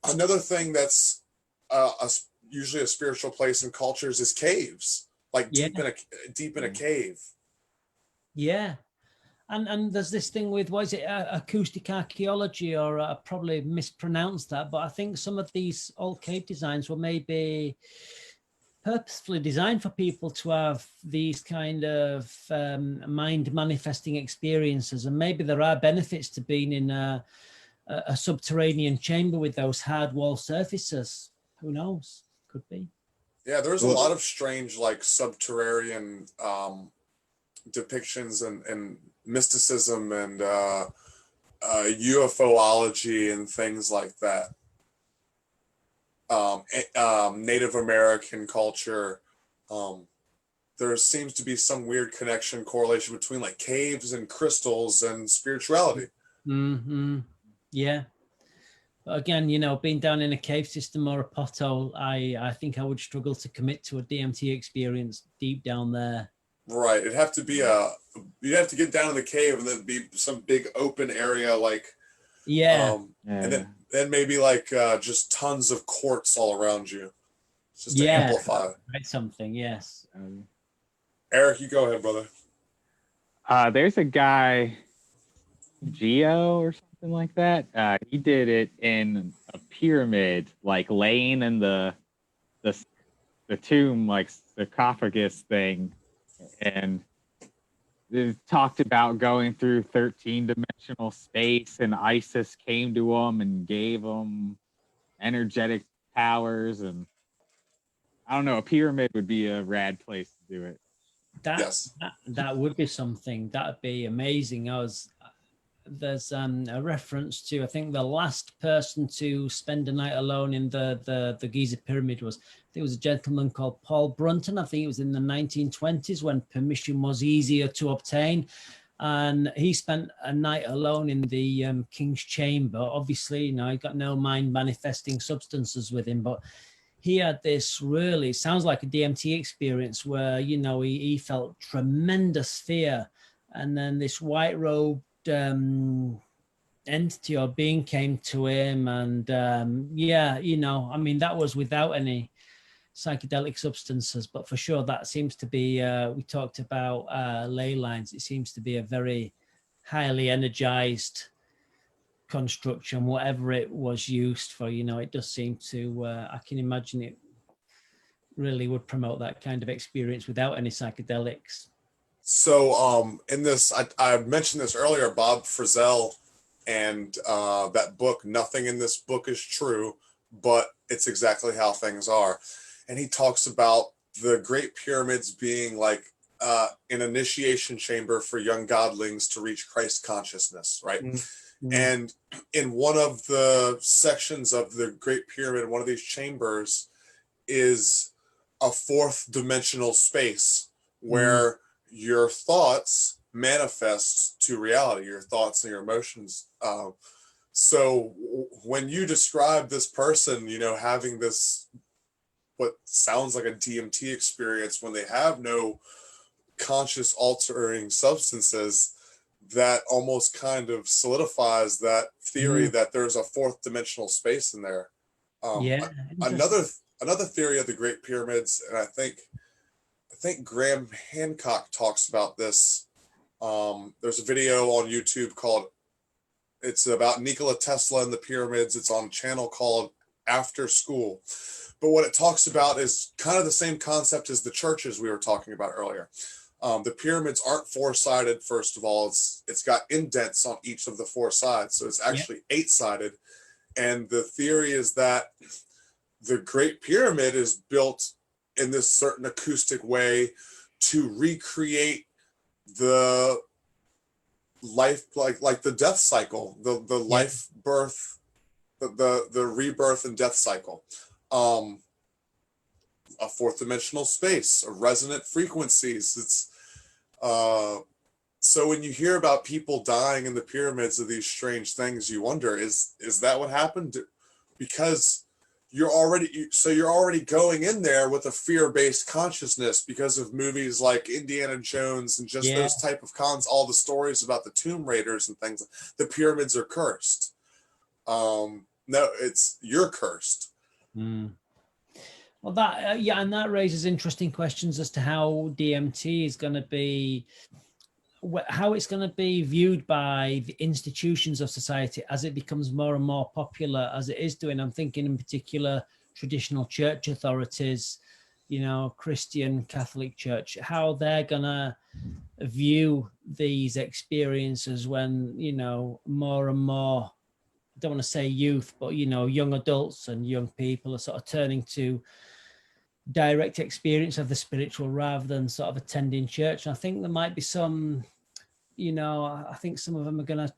another thing that's usually a spiritual place in cultures is caves, like deep in a cave. Yeah. And there's this thing with, what is it, acoustic archaeology, or I probably mispronounced that, but I think some of these old cave designs were maybe purposefully designed for people to have these kind of mind manifesting experiences. And maybe there are benefits to being in a subterranean chamber with those hard wall surfaces. Who knows? Could be. Yeah, there's a lot of strange like subterranean depictions and mysticism and UFOlogy and things like that. Native American culture. There seems to be some weird correlation between like caves and crystals and spirituality. Mm-hmm. Yeah. But again, you know, being down in a cave system or a pothole, I think I would struggle to commit to a DMT experience deep down there. Right. It'd have to be you'd have to get down in the cave and then be some big open area, like, and then maybe like just tons of quartz all around you, just to amplify. Right, something, yes. Eric, you go ahead, brother. There's a guy, Geo or something like that. He did it in a pyramid, like laying in the tomb, like sarcophagus thing, and it talked about going through 13-dimensional space, and Isis came to him and gave him energetic powers. And I don't know, a pyramid would be a rad place to do it. That would be something. That'd be amazing. There's a reference to, I think the last person to spend a night alone in the Giza pyramid was a gentleman called Paul Brunton. I think it was in the 1920s when permission was easier to obtain, and he spent a night alone in the King's Chamber. Obviously, you know, he got no mind manifesting substances with him, but he had this really, sounds like a DMT experience where, you know, he felt tremendous fear, and then this white robed entity or being came to him, and you know, I mean, that was without any psychedelic substances, but for sure that seems to be we talked about ley lines. It seems to be a very highly energized construction, whatever it was used for. You know, it does seem to I can imagine it really would promote that kind of experience without any psychedelics. So in this, I mentioned this earlier, Bob Frizzell and that book, Nothing in This Book is True, but it's exactly how things are. And he talks about the Great Pyramids being like an initiation chamber for young godlings to reach Christ consciousness, right? Mm-hmm. And in one of the sections of the Great Pyramid, one of these chambers is a fourth dimensional space where your thoughts manifest to reality, your thoughts and your emotions. So when you describe this person, you know, having this, what sounds like a DMT experience when they have no conscious altering substances, that almost kind of solidifies that theory that there's a fourth dimensional space in there. Another theory of the Great Pyramids, and I think Graham Hancock talks about this. There's a video on YouTube called, it's about Nikola Tesla and the pyramids. It's on a channel called After School. But what it talks about is kind of the same concept as the churches we were talking about earlier. The pyramids aren't four-sided, first of all. It's got indents on each of the four sides, so it's actually eight-sided. And the theory is that the Great Pyramid is built in this certain acoustic way to recreate the life, like the death cycle, the life, birth, the rebirth and death cycle. A fourth dimensional space, a resonant frequencies. It's so when you hear about people dying in the pyramids of these strange things, you wonder, is that what happened? Because you're already going in there with a fear-based consciousness because of movies like Indiana Jones and just those type of cons, all the stories about the Tomb Raiders and things. The pyramids are cursed. No, you're cursed. Well, that and that raises interesting questions as to how DMT is going to be, how it's going to be viewed by the institutions of society as it becomes more and more popular, as it is doing. I'm thinking in particular traditional church authorities, you know, Christian, Catholic Church, how they're going to view these experiences when, you know, more and more, I don't want to say youth, but, you know, young adults and young people are sort of turning to direct experience of the spiritual rather than sort of attending church. And I think there might be some, you know, I think some of them are going to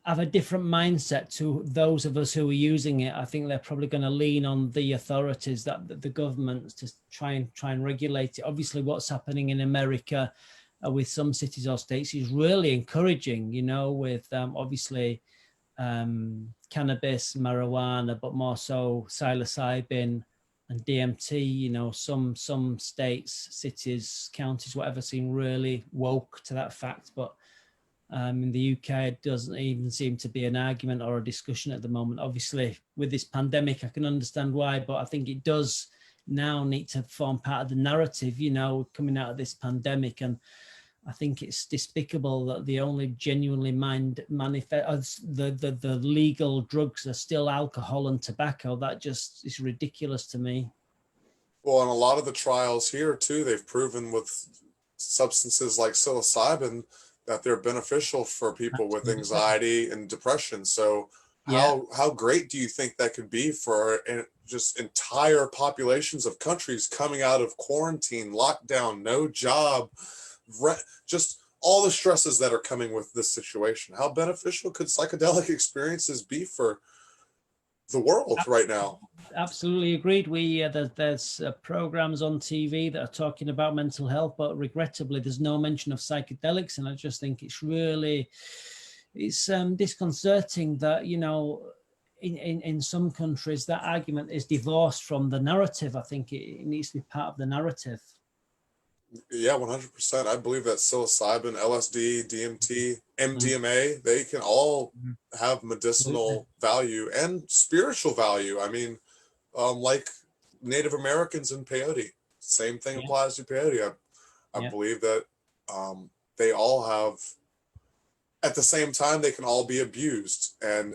have a different mindset to those of us who are using it. I think they're probably going to lean on the authorities, that the governments, to try and regulate it. Obviously, what's happening in America with some cities or states is really encouraging, you know, with obviously cannabis, marijuana, but more so psilocybin and DMT. You know, some states, cities, counties, whatever, seem really woke to that fact. But in the UK, it doesn't even seem to be an argument or a discussion at the moment. Obviously, with this pandemic, I can understand why, but I think it does now need to form part of the narrative, you know, coming out of this pandemic. And I think it's despicable that the only genuinely the legal drugs are still alcohol and tobacco. That just is ridiculous to me. Well, and a lot of the trials here too, they've proven with substances like psilocybin that they're beneficial for people with anxiety and depression. So how great do you think that could be for just entire populations of countries coming out of quarantine, lockdown, no job, just all the stresses that are coming with this situation? How beneficial could psychedelic experiences be for the world right now? Absolutely agreed. There's programs on TV that are talking about mental health, but regrettably there's no mention of psychedelics, and I just think it's disconcerting that, you know, in some countries that argument is divorced from the narrative. I think it needs to be part of the narrative. Yeah, 100%. I believe that psilocybin, LSD, DMT, MDMA, they can all have medicinal value and spiritual value. I mean, like Native Americans in peyote, same thing applies to peyote. I believe that they all have, at the same time, they can all be abused and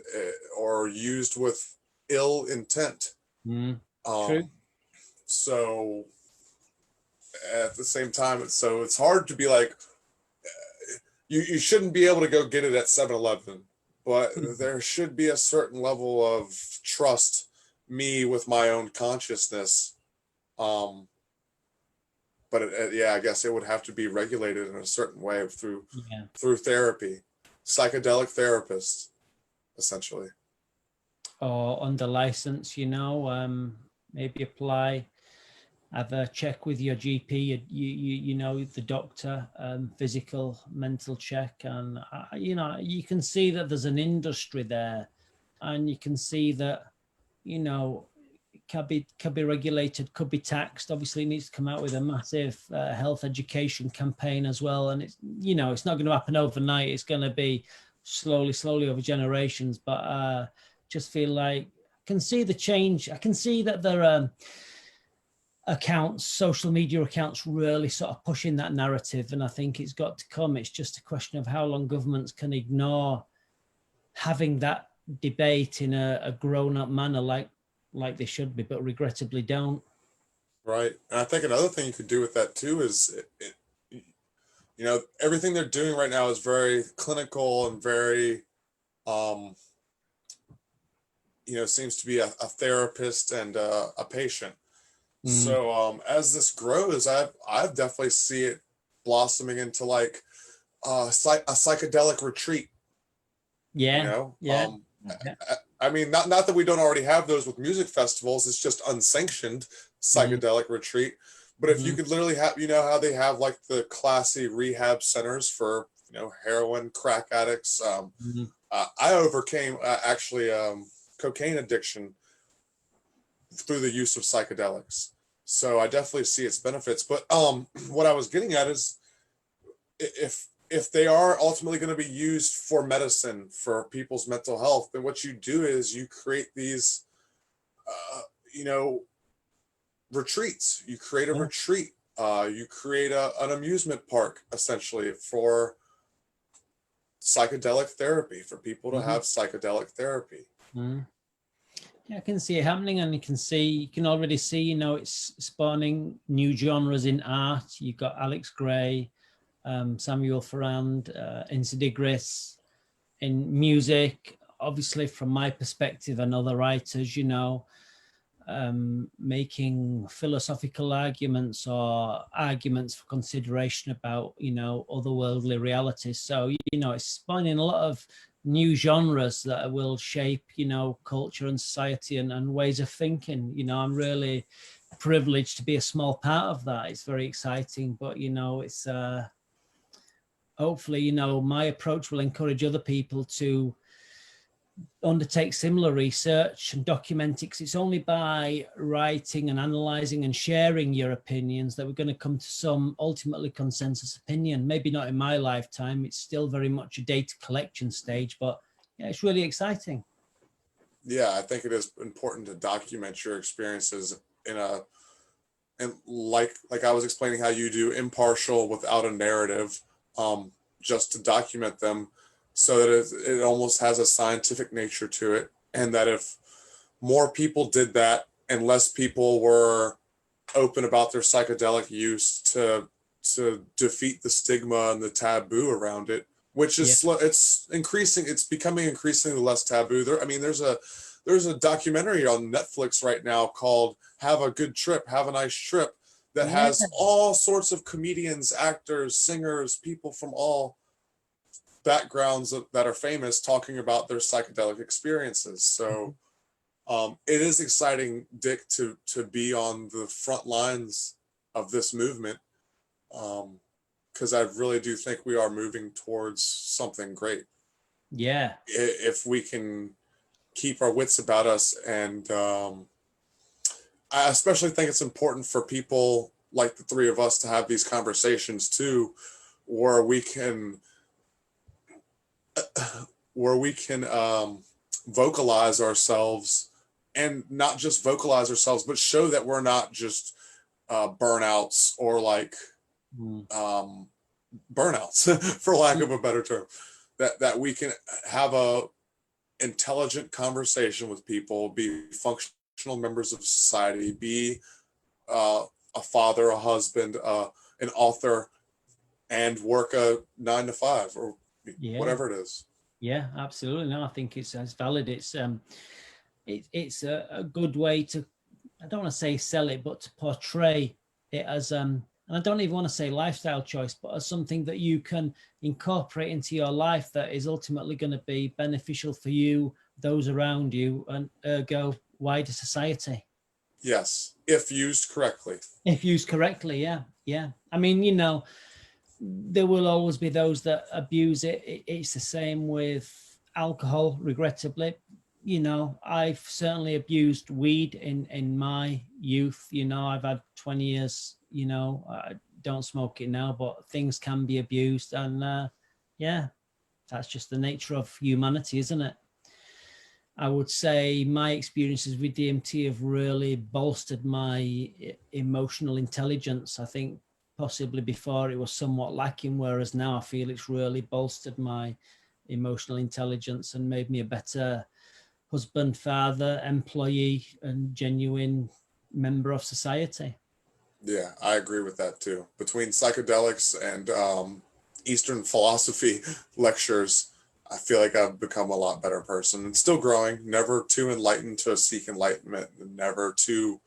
or used with ill intent. True. So at the same time, so it's hard to be like, you shouldn't be able to go get it at 7-Eleven, but there should be a certain level of trust me with my own consciousness. But yeah, I guess it would have to be regulated in a certain way through therapy, psychedelic therapists, essentially. Or under license, maybe apply, have a check with your GP, you know, the doctor, physical, mental check. And, you can see that there's an industry there, and you can see that, it can be regulated, could be taxed. Obviously, it needs to come out with a massive health education campaign as well. And it's, it's not going to happen overnight. It's going to be slowly over generations. But just feel like I can see the change. I can see that there are accounts, social media accounts, really sort of pushing that narrative. And I think it's got to come. It's just a question of how long governments can ignore having that debate in a grown-up manner like they should be, but regrettably don't. Right. And I think another thing you could do with that too is, everything they're doing right now is very clinical and very, seems to be a therapist and a patient. So as this grows, I've definitely see it blossoming into like a psychedelic retreat. Yeah. I mean, not that we don't already have those with music festivals. It's just unsanctioned psychedelic retreat. But if you could literally have, how they have like the classy rehab centers for, heroin, crack addicts. I overcame cocaine addiction through the use of psychedelics. So I definitely see its benefits. But what I was getting at is if they are ultimately going to be used for medicine for people's mental health, then what you do is you create these, retreats. You create a retreat. You create an amusement park, essentially, for psychedelic therapy, for people to have psychedelic therapy. Yeah, I can see it happening, and you can already see, it's spawning new genres in art. You've got Alex Gray, Samuel Ferrand, Insidigris. In music, obviously, from my perspective, and other writers, making philosophical arguments or arguments for consideration about, otherworldly realities. So, it's spawning a lot of new genres that will shape, culture and society and ways of thinking. I'm really privileged to be a small part of that. It's very exciting, but, it's hopefully, my approach will encourage other people to undertake similar research and document it, because it's only by writing and analyzing and sharing your opinions that we're going to come to some ultimately consensus opinion. Maybe not in my lifetime. It's still very much a data collection stage, but yeah, it's really exciting. Yeah, I think it is important to document your experiences and like I was explaining how you do, impartial without a narrative, just to document them, so that it almost has a scientific nature to it. And that if more people did that and less people were open about their psychedelic use to defeat the stigma and the taboo around it, which is slow, it's increasing, it's becoming increasingly less taboo. There's a documentary on Netflix right now called Have a Good Trip, Have a Nice Trip, that has all sorts of comedians, actors, singers, people from all backgrounds that are famous talking about their psychedelic experiences. So it is exciting, Dick, to be on the front lines of this movement, because I really do think we are moving towards something great. Yeah. If we can keep our wits about us. And I especially think it's important for people like the three of us to have these conversations too, where we can vocalize ourselves, and not just vocalize ourselves, but show that we're not just burnouts or like burnouts, for lack of a better term, that we can have a intelligent conversation with people, be functional members of society, be a father, a husband, an author, Yeah. and work a 9 to 5 or Yeah. whatever it is. Yeah, absolutely. No, I think it's as valid. It's a good way to, I don't want to say sell it, but to portray it as and I don't even want to say lifestyle choice, but as something that you can incorporate into your life that is ultimately going to be beneficial for you, those around you, and ergo wider society. Yes, if used correctly. If used correctly, yeah. Yeah. I mean, you know, there will always be those that abuse it. It's the same with alcohol, regrettably. You know, I've certainly abused weed in my youth. You know, I've had 20 years, you know, I don't smoke it now, but things can be abused. And yeah, that's just the nature of humanity, isn't it? I would say my experiences with DMT have really bolstered my emotional intelligence. I think possibly before it was somewhat lacking, whereas now I feel it's really bolstered my emotional intelligence and made me a better husband, father, employee, and genuine member of society. Yeah, I agree with that too. Between psychedelics and Eastern philosophy lectures, I feel like I've become a lot better person and still growing, never too enlightened to seek enlightenment, and never too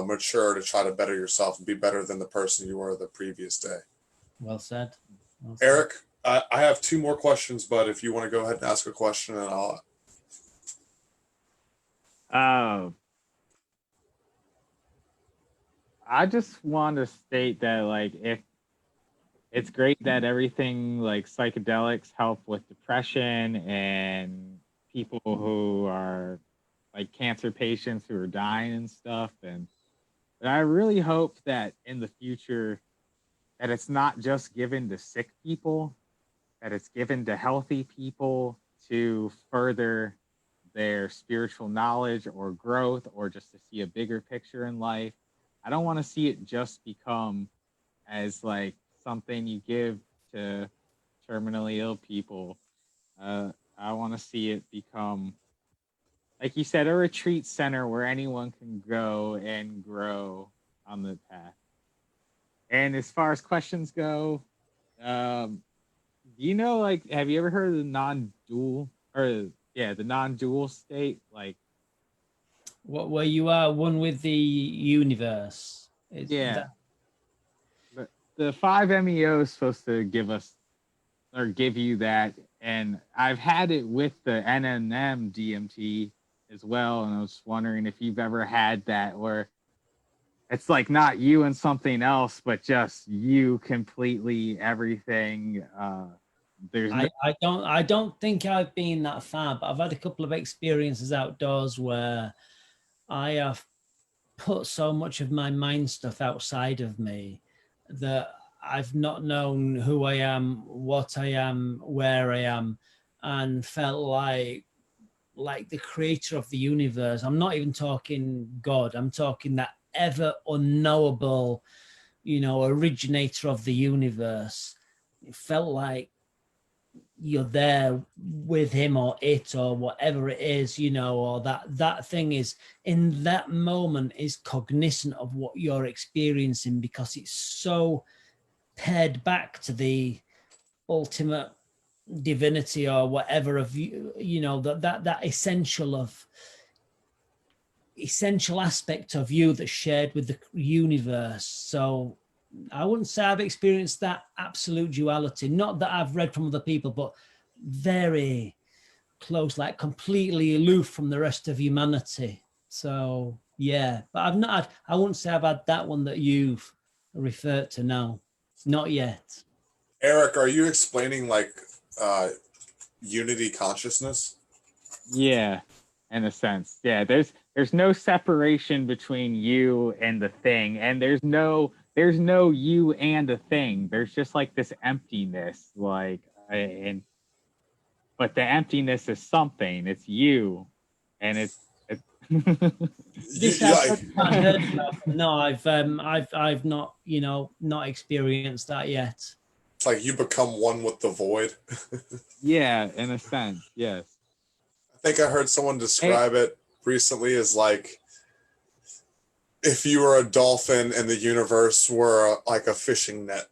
mature to try to better yourself and be better than the person you were the previous day. Well said. Well said. Eric, I have 2 more questions, but if you want to go ahead and ask a question, and I'll. I just want to state that, like, if it's great that everything like psychedelics help with depression and people who are like cancer patients who are dying and stuff. But I really hope that in the future that it's not just given to sick people, that it's given to healthy people to further their spiritual knowledge or growth or just to see a bigger picture in life. I don't want to see it just become as like something you give to terminally ill people. I want to see it become, like you said, a retreat center where anyone can go and grow on the path. And as far as questions go, do you know, like, have you ever heard of the non-dual or the non-dual state? Like, Where you are one with the universe. yeah, the 5-MeO is supposed to give us or give you that. And I've had it with the NNM DMT as well. And I was wondering if you've ever had that where it's like not you and something else, but just you completely everything. I don't think I've been that far, but I've had a couple of experiences outdoors where I have put so much of my mind stuff outside of me that I've not known who I am, what I am, where I am, and felt like the creator of the universe. I'm not even talking God. I'm talking that ever unknowable, you know, originator of the universe. It felt like you're there with him or it or whatever it is, you know, or that thing is in that moment is cognizant of what you're experiencing because it's so paired back to the ultimate divinity or whatever of you know, that essential aspect of you that's shared with the universe. So I wouldn't say I've experienced that absolute duality. Not that I've read from other people, but very close, like completely aloof from the rest of humanity. So yeah, but I've not had, I wouldn't say I've had that one that you've referred to. No, not yet. Eric, are you explaining like unity consciousness? Yeah, in a sense. Yeah, there's no separation between you and the thing, and there's no you and a thing. There's just like this emptiness, like and but the emptiness is something. It's you, and it's This You, I've like, heard about. No, I've not, you know, not experienced that yet. it's like you become one with the void. yeah, in a sense, yes. I think I heard someone Hey, describe it recently as like if you were a dolphin and the universe were like a fishing net.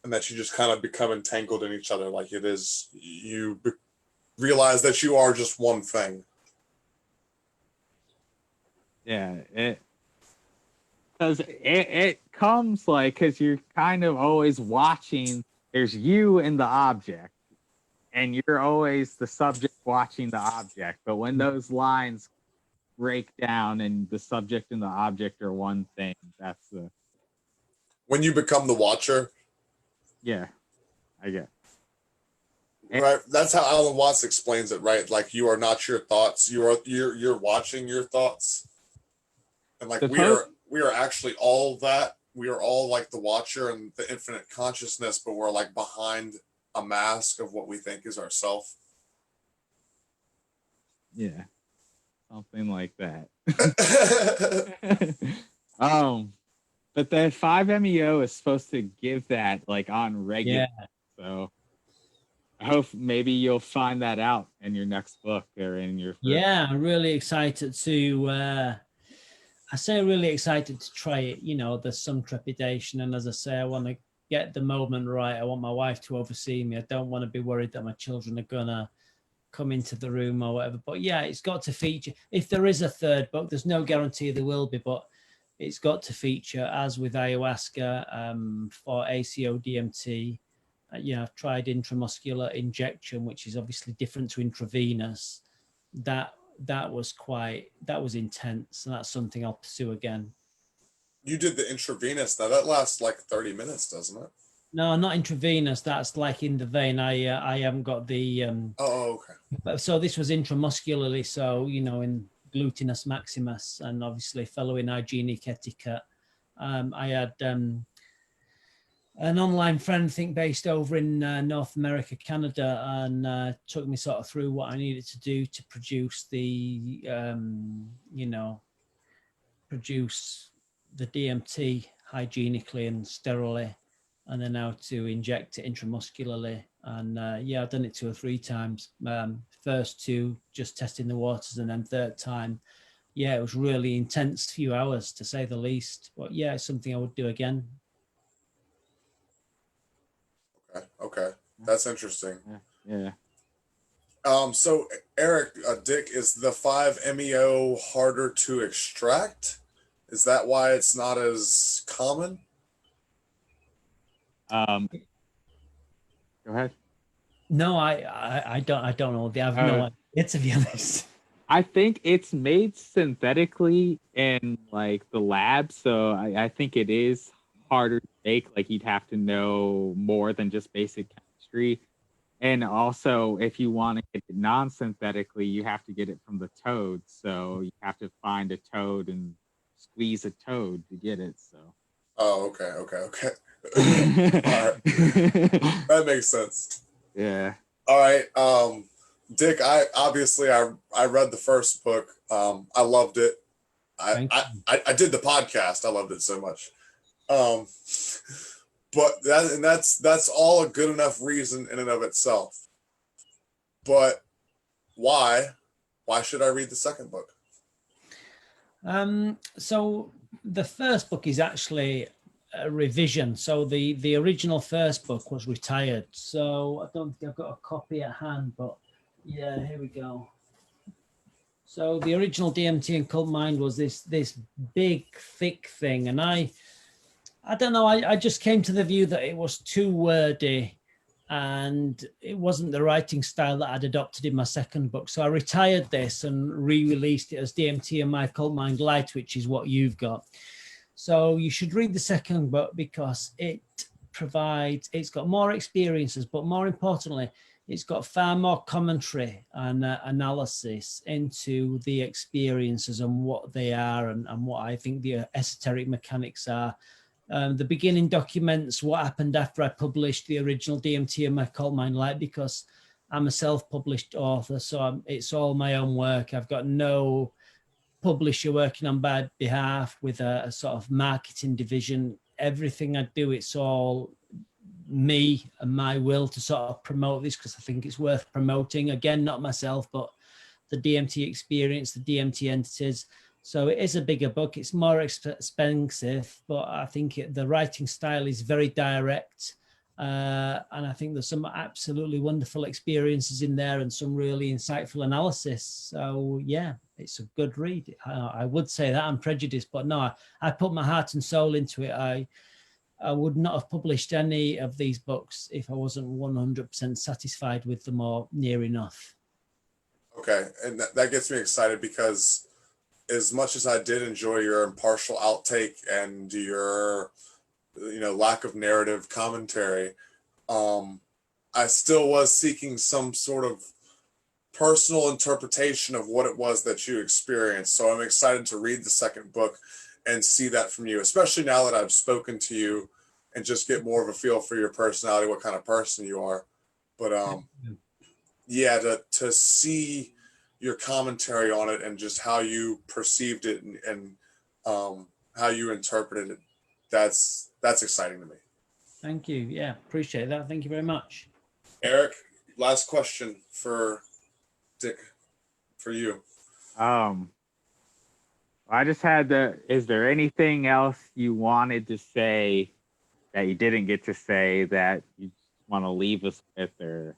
and that you just kind of become entangled in each other. Like it is, you realize that you are just one thing. Yeah, it comes like, because you're kind of always watching. There's you and the object, and you're always the subject watching the object. But when those lines break down and the subject and the object are one thing, that's the When you become the watcher. Yeah, I guess. Right, that's how Alan Watts explains it, right? Like you are not your thoughts, you're watching your thoughts, and like we are actually all that. We are all like the watcher and the infinite consciousness, but we're like behind a mask of what we think is ourself. Yeah, something like that. But the 5-MeO is supposed to give that like on regular. Yeah. So I hope maybe you'll find that out in your next book or in your first. Yeah, I'm really excited to I say really excited to try it. You know, there's some trepidation, and as I say, I want to get the moment right. I want my wife to oversee me. I don't want to be worried that my children are gonna come into the room or whatever. But yeah, it's got to feature. If there is a third book, there's no guarantee there will be, but it's got to feature, as with ayahuasca, for ACO DMT. You know, I've tried intramuscular injection, which is obviously different to intravenous. That was intense, and that's something I'll pursue again. You did the intravenous. Now that lasts like 30 minutes, doesn't it? No, not intravenous. That's like in the vein. I haven't got the. Oh, okay. So this was intramuscularly. So you know, in gluteus maximus, and obviously following hygienic etiquette. I had an online friend, I think, based over in North America, Canada, and took me sort of through what I needed to do to produce the, produce the DMT hygienically and sterilely, and then how to inject it intramuscularly. And yeah, I've done it 2 or 3 times. First 2, just testing the waters, and then third time, yeah, it was really intense few hours, to say the least. But yeah, it's something I would do again. Okay, that's interesting. Yeah. So Eric, Dick, is the 5-MeO harder to extract? Is that why it's not as common? Go ahead. No, I don't know. I have no idea, to be honest. I think it's made synthetically in like the lab, so I think it is harder to make. Like you'd have to know more than just basic chemistry, and also if you want to get it non-synthetically, you have to get it from the toad. So you have to find a toad and squeeze a toad to get it. So. Oh, okay. All right. That makes sense. Yeah. All right. Dick, I read the first book. I loved it. I did the podcast. I loved it so much. But that's all a good enough reason in and of itself. But why should I read the second book? So the first book is actually a revision. So the original first book was retired. So I don't think I've got a copy at hand, but yeah, here we go. So the original DMT and Occult Mind was this big, thick thing. And I don't know, I just came to the view that it was too wordy and it wasn't the writing style that I'd adopted in my second book. So I retired this and re-released it as DMT and My Occult Mind Light, which is what you've got. So you should read the second book because it's got more experiences, but more importantly, it's got far more commentary and analysis into the experiences and what they are and what I think the esoteric mechanics are. The beginning documents what happened after I published the original DMT and My Occult Mind Light, because I'm a self-published author, so it's all my own work. I've got no publisher working on my behalf with a sort of marketing division. Everything I do, it's all me and my will to sort of promote this because I think it's worth promoting. Again, not myself, but the DMT experience, the DMT entities. So it is a bigger book. It's more expensive, but I think the writing style is very direct And I think there's some absolutely wonderful experiences in there and some really insightful analysis. So yeah, it's a good read. I would say that I'm prejudiced, but no, I put my heart and soul into it. I would not have published any of these books if I wasn't 100% satisfied with them or near enough. Okay, and that gets me excited because as much as I did enjoy your impartial outtake and your, lack of narrative commentary, I still was seeking some sort of personal interpretation of what it was that you experienced. So I'm excited to read the second book and see that from you, especially now that I've spoken to you and just get more of a feel for your personality, what kind of person you are. But yeah, to see your commentary on it and just how you perceived it and how you interpreted it, that's exciting to me. Thank you. Yeah, appreciate that. Thank you very much. Eric, last question for Dick, for you. I just had is there anything else you wanted to say that you didn't get to say that you want to leave us with? Or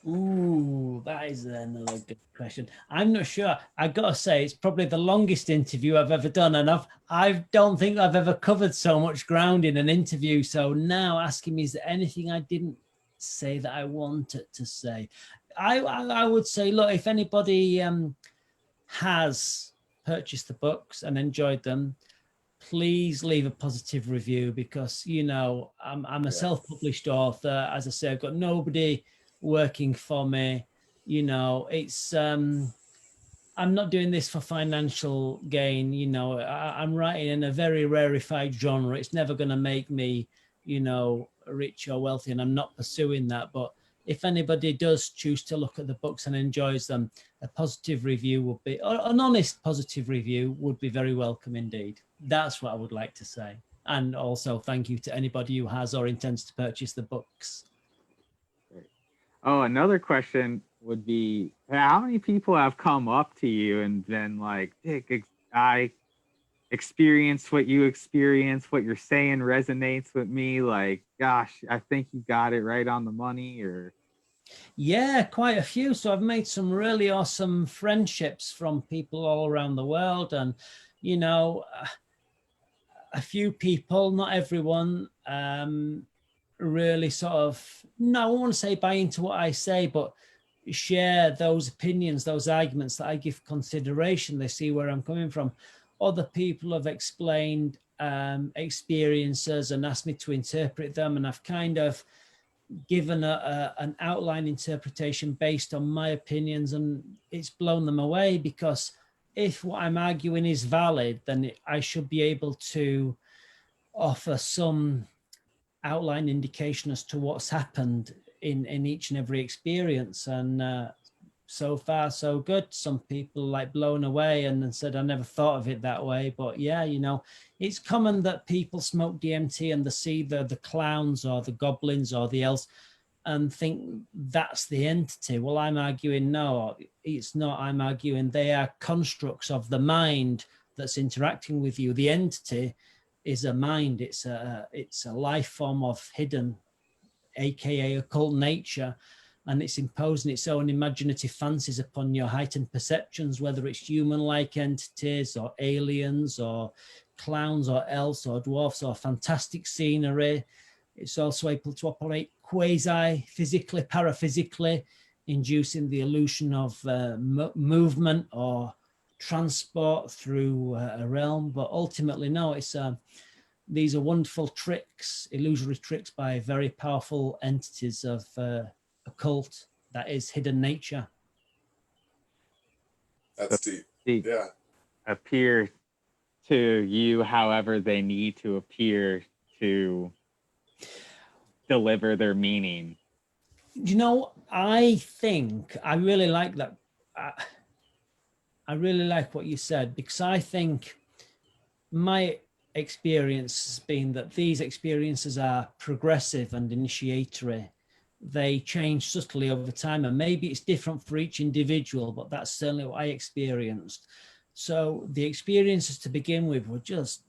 ooh, that is another good question. I'm not sure. I gotta say, it's probably the longest interview I've ever done, and I don't think I've ever covered so much ground in an interview. So now asking me, is there anything I didn't say that I wanted to say? I would say, look, if anybody has purchased the books and enjoyed them, please leave a positive review, because I'm a self-published author. As I say, I've got nobody working for me. It's I'm not doing this for financial gain. I'm writing in a very rarefied genre. It's never going to make me rich or wealthy, and I'm not pursuing that. But if anybody does choose to look at the books and enjoys them, a positive review would be, or an honest positive review would be very welcome indeed. That's what I would like to say. And also thank you to anybody who has or intends to purchase the books. Oh, another question would be, how many people have come up to you and been like, Dick, I experienced what you experienced, what you're saying resonates with me, like, gosh, I think you got it right on the money? Or yeah, quite a few. So I've made some really awesome friendships from people all around the world, and a few people, not everyone, really sort of, no, I won't want to say buy into what I say, but share those opinions, those arguments that I give consideration. They see where I'm coming from. Other people have explained experiences and asked me to interpret them, and I've kind of given an outline interpretation based on my opinions, and it's blown them away, because if what I'm arguing is valid, then I should be able to offer some outline indication as to what's happened in each and every experience. And so far so good. Some people like blown away and said, I never thought of it that way. But yeah, it's common that people smoke DMT and they see the clowns or the goblins or the elves and think that's the entity. Well, I'm arguing no, it's not. I'm arguing they are constructs of the mind that's interacting with you. The entity is a mind. It's a life form of hidden, aka occult nature, and it's imposing its own imaginative fancies upon your heightened perceptions, whether it's human-like entities or aliens or clowns or elves or dwarfs or fantastic scenery. It's also able to operate quasi-physically, paraphysically, inducing the illusion of movement or transport through a realm. But ultimately, no, these are wonderful tricks, illusory tricks by very powerful entities of occult, that is hidden nature. That's deep. Yeah. Appear to you however they need to appear to deliver their meaning. I think I really like that. I really like what you said, because I think my experience has been that these experiences are progressive and initiatory. They change subtly over time, and maybe it's different for each individual, but that's certainly what I experienced. So the experiences to begin with were just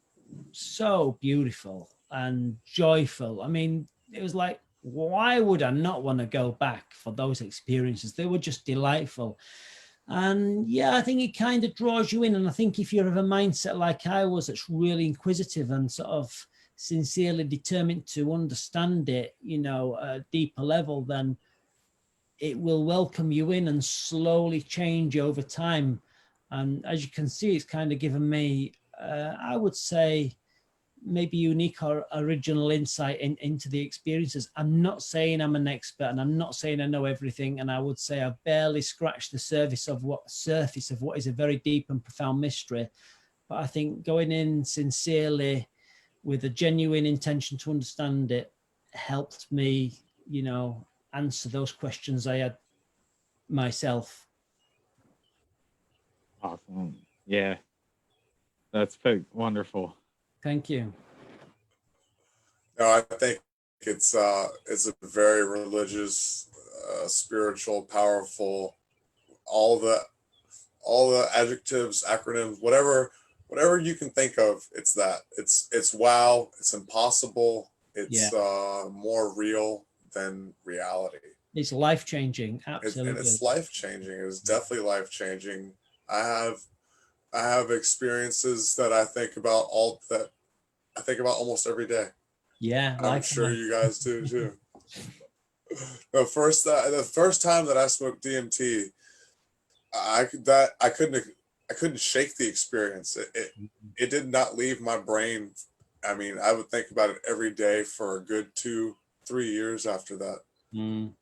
so beautiful. and joyful. I mean, it was like, why would I not want to go back for those experiences? They were just delightful. And yeah, I think it kind of draws you in. And I think if you're of a mindset like I was, that's really inquisitive and sort of sincerely determined to understand it, you know, at a deeper level, then it will welcome you in and slowly change over time. And as you can see, it's kind of given me, I would say, maybe unique or original insight into the experiences. I'm not saying I'm an expert, and I'm not saying I know everything. And I would say I've barely scratched the surface of what is a very deep and profound mystery. But I think going in sincerely with a genuine intention to understand it helped me, you know, answer those questions I had myself. Awesome. Yeah. That's wonderful. Thank you. No, I think it's a very religious, spiritual, powerful, all the adjectives, acronyms, whatever you can think of. It's that. It's wow. It's impossible. It's more real than reality. It's life-changing. Absolutely. And it's life-changing. It's definitely life-changing. I have experiences that I think about almost every day. Yeah, I'm sure you guys do too. The first time that I smoked DMT, I couldn't shake the experience. It did not leave my brain. I mean, I would think about it every day for a good 2-3 years after that. Mm.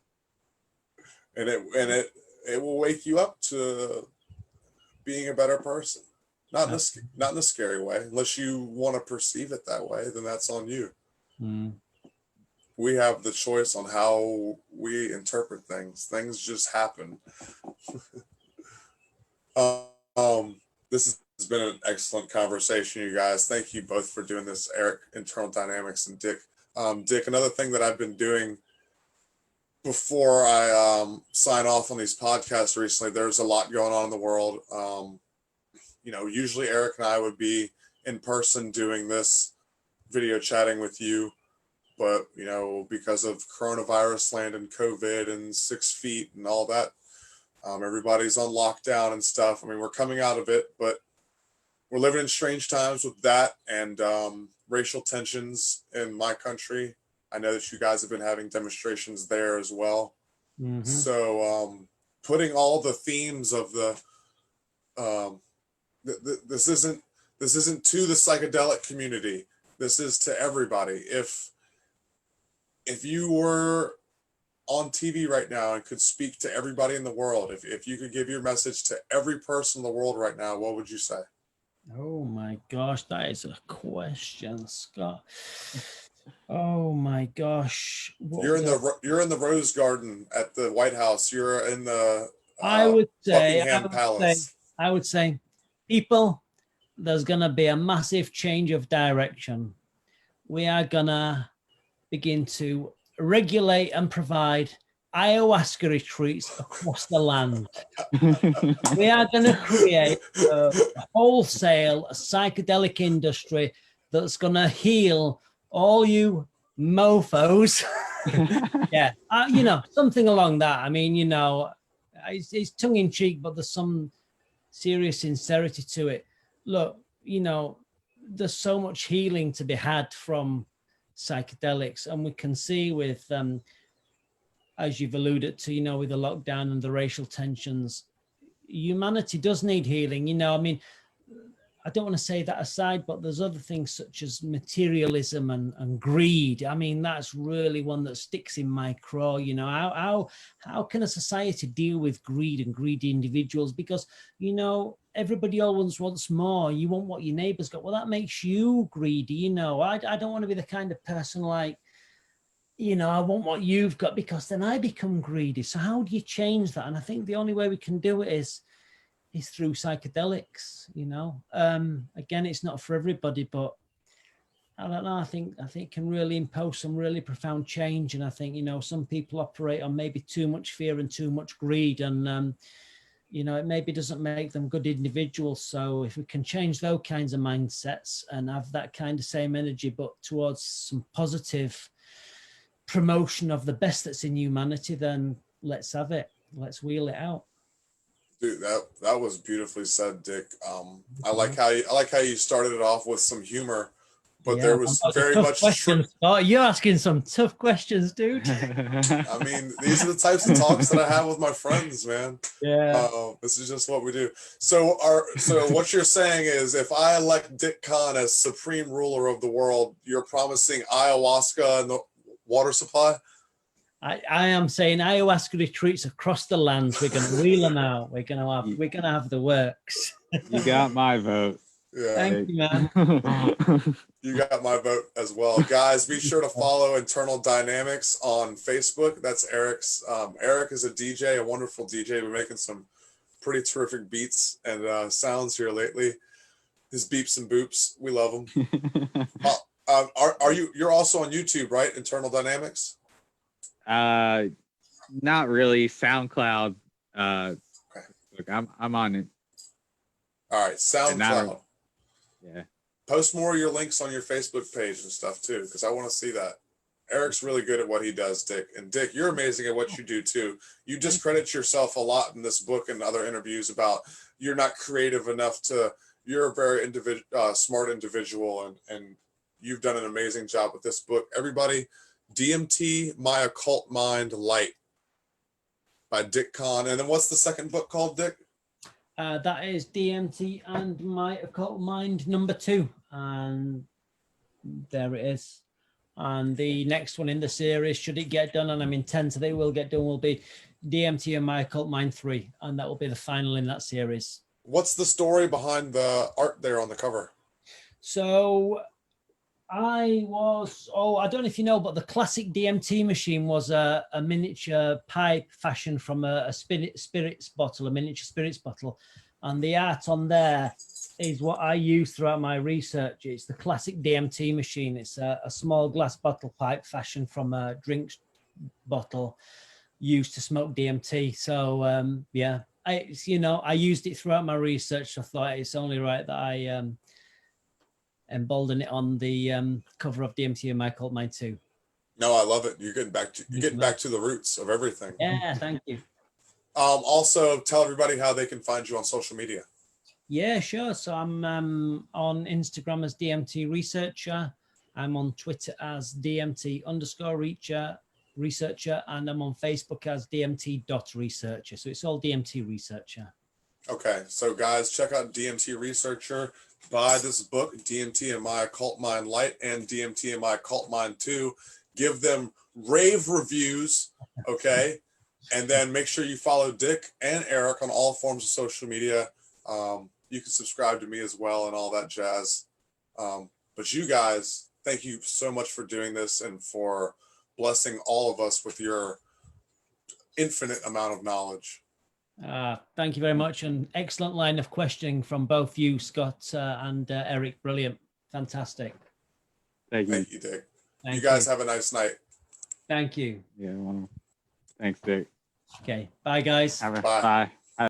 And it will wake you up to being a better person. Not in a scary way. Unless you want to perceive it that way, then that's on you. Mm. We have the choice on how we interpret things. Things just happen. This has been an excellent conversation, you guys. Thank you both for doing this, Eric, Internal Dynamics, and Dick. Dick, another thing that I've been doing before I sign off on these podcasts recently, there's a lot going on in the world. You know, usually Eric and I would be in person doing this video chatting with you, but you know, because of coronavirus land and COVID and 6 feet and all that, everybody's on lockdown and stuff. I mean, we're coming out of it, but we're living in strange times with that and racial tensions in my country. I know that you guys have been having demonstrations there as well. Mm-hmm. So putting all the themes of this isn't to the psychedelic community. This is to everybody. If you were on TV right now and could speak to everybody in the world, if you could give your message to every person in the world right now, what would you say? Oh my gosh, that is a question, Scott. Oh my gosh. You're in the Rose Garden at the White House. You're in the Buckingham Palace. I would say, people, there's going to be a massive change of direction. We are going to begin to regulate and provide ayahuasca retreats across the land. We are going to create a wholesale psychedelic industry that's going to heal all you mofos. Yeah, you know, something along that. I mean, you know, it's tongue in cheek, but there's some serious sincerity to it. Look, you know, there's so much healing to be had from psychedelics, and we can see with as you've alluded to, you know, with the lockdown and the racial tensions, humanity does need healing. You know, I mean, I don't want to say that aside, but there's other things such as materialism and greed. I mean, that's really one that sticks in my craw. You know, how can a society deal with greed and greedy individuals? Because, you know, everybody always wants more. You want what your neighbor's got. Well, that makes you greedy. You know, I don't want to be the kind of person like, you know, I want what you've got, because then I become greedy. So how do you change that? And I think the only way we can do it is through psychedelics. You know, again, it's not for everybody, but I don't know. I think it can really impose some really profound change. And I think, you know, some people operate on maybe too much fear and too much greed. And you know, it maybe doesn't make them good individuals. So if we can change those kinds of mindsets and have that kind of same energy, but towards some positive promotion of the best that's in humanity, then let's have it. Let's wheel it out. Dude, that was beautifully said, Dick. I like how you started it off with some humor, but there was very much questions. Oh, you're asking some tough questions, dude. I mean, these are the types of talks that I have with my friends, man. Yeah. This is just what we do. So what you're saying is, if I elect Dick Kahn as supreme ruler of the world, you're promising ayahuasca and the water supply? I am saying ayahuasca retreats across the lands. We're gonna wheel them out. We're gonna have the works. You got my vote. Yeah. Thank you, man. You got my vote as well. Guys, be sure to follow Internal Dynamics on Facebook. That's Eric's. Eric is a DJ, a wonderful DJ. We're making some pretty terrific beats and sounds here lately. His beeps and boops, we love them. You're also on YouTube, right? Internal Dynamics? Not really. SoundCloud. Okay. Look, I'm on it. All right, SoundCloud. Yeah. Post more of your links on your Facebook page and stuff too, because I want to see that. Eric's really good at what he does, Dick. And Dick, you're amazing at what you do too. You discredit yourself a lot in this book and other interviews about you're not creative enough to. You're a very smart individual, and you've done an amazing job with this book. Everybody, D.M.T. My Occult Mind Light by Dick Kahn. And then what's the second book called, Dick? That is D.M.T. and My Occult Mind #2. And there it is. And the next one in the series, should it get done, and I'm intent that it will get done, will be D.M.T. and My Occult Mind 3. And that will be the final in that series. What's the story behind the art there on the cover? So I don't know if you know, but the classic DMT machine was a miniature pipe fashioned from a spirits bottle, a miniature spirits bottle. And the art on there is what I use throughout my research. It's the classic DMT machine. It's a small glass bottle pipe fashioned from a drink bottle used to smoke DMT. So, yeah, I used it throughout my research. So I thought it's only right that I embolden it on the cover of DMT and My Occult Mind 2. No, I love it. You're getting back to the roots of everything. Yeah, thank you. Also, tell everybody how they can find you on social media. Yeah, sure. So I'm on Instagram as DMT Researcher. I'm on Twitter as DMT_researcher, and I'm on Facebook as DMT.researcher. So it's all DMT Researcher. Okay, so guys, check out DMT Researcher. Buy this book, DMT and My Occult Mind Light and DMT and My Occult Mind 2. Give them rave reviews, okay? And then make sure you follow Dick and Eric on all forms of social media. You can subscribe to me as well and all that jazz. But you guys, thank you so much for doing this and for blessing all of us with your infinite amount of knowledge. Thank you very much. And excellent line of questioning from both you, Scott and Eric. Brilliant. Fantastic. Thank you. Thank you, Dick. You guys have a nice night. Thank you. Yeah. Thanks, Dick. Okay. Bye, guys. Bye.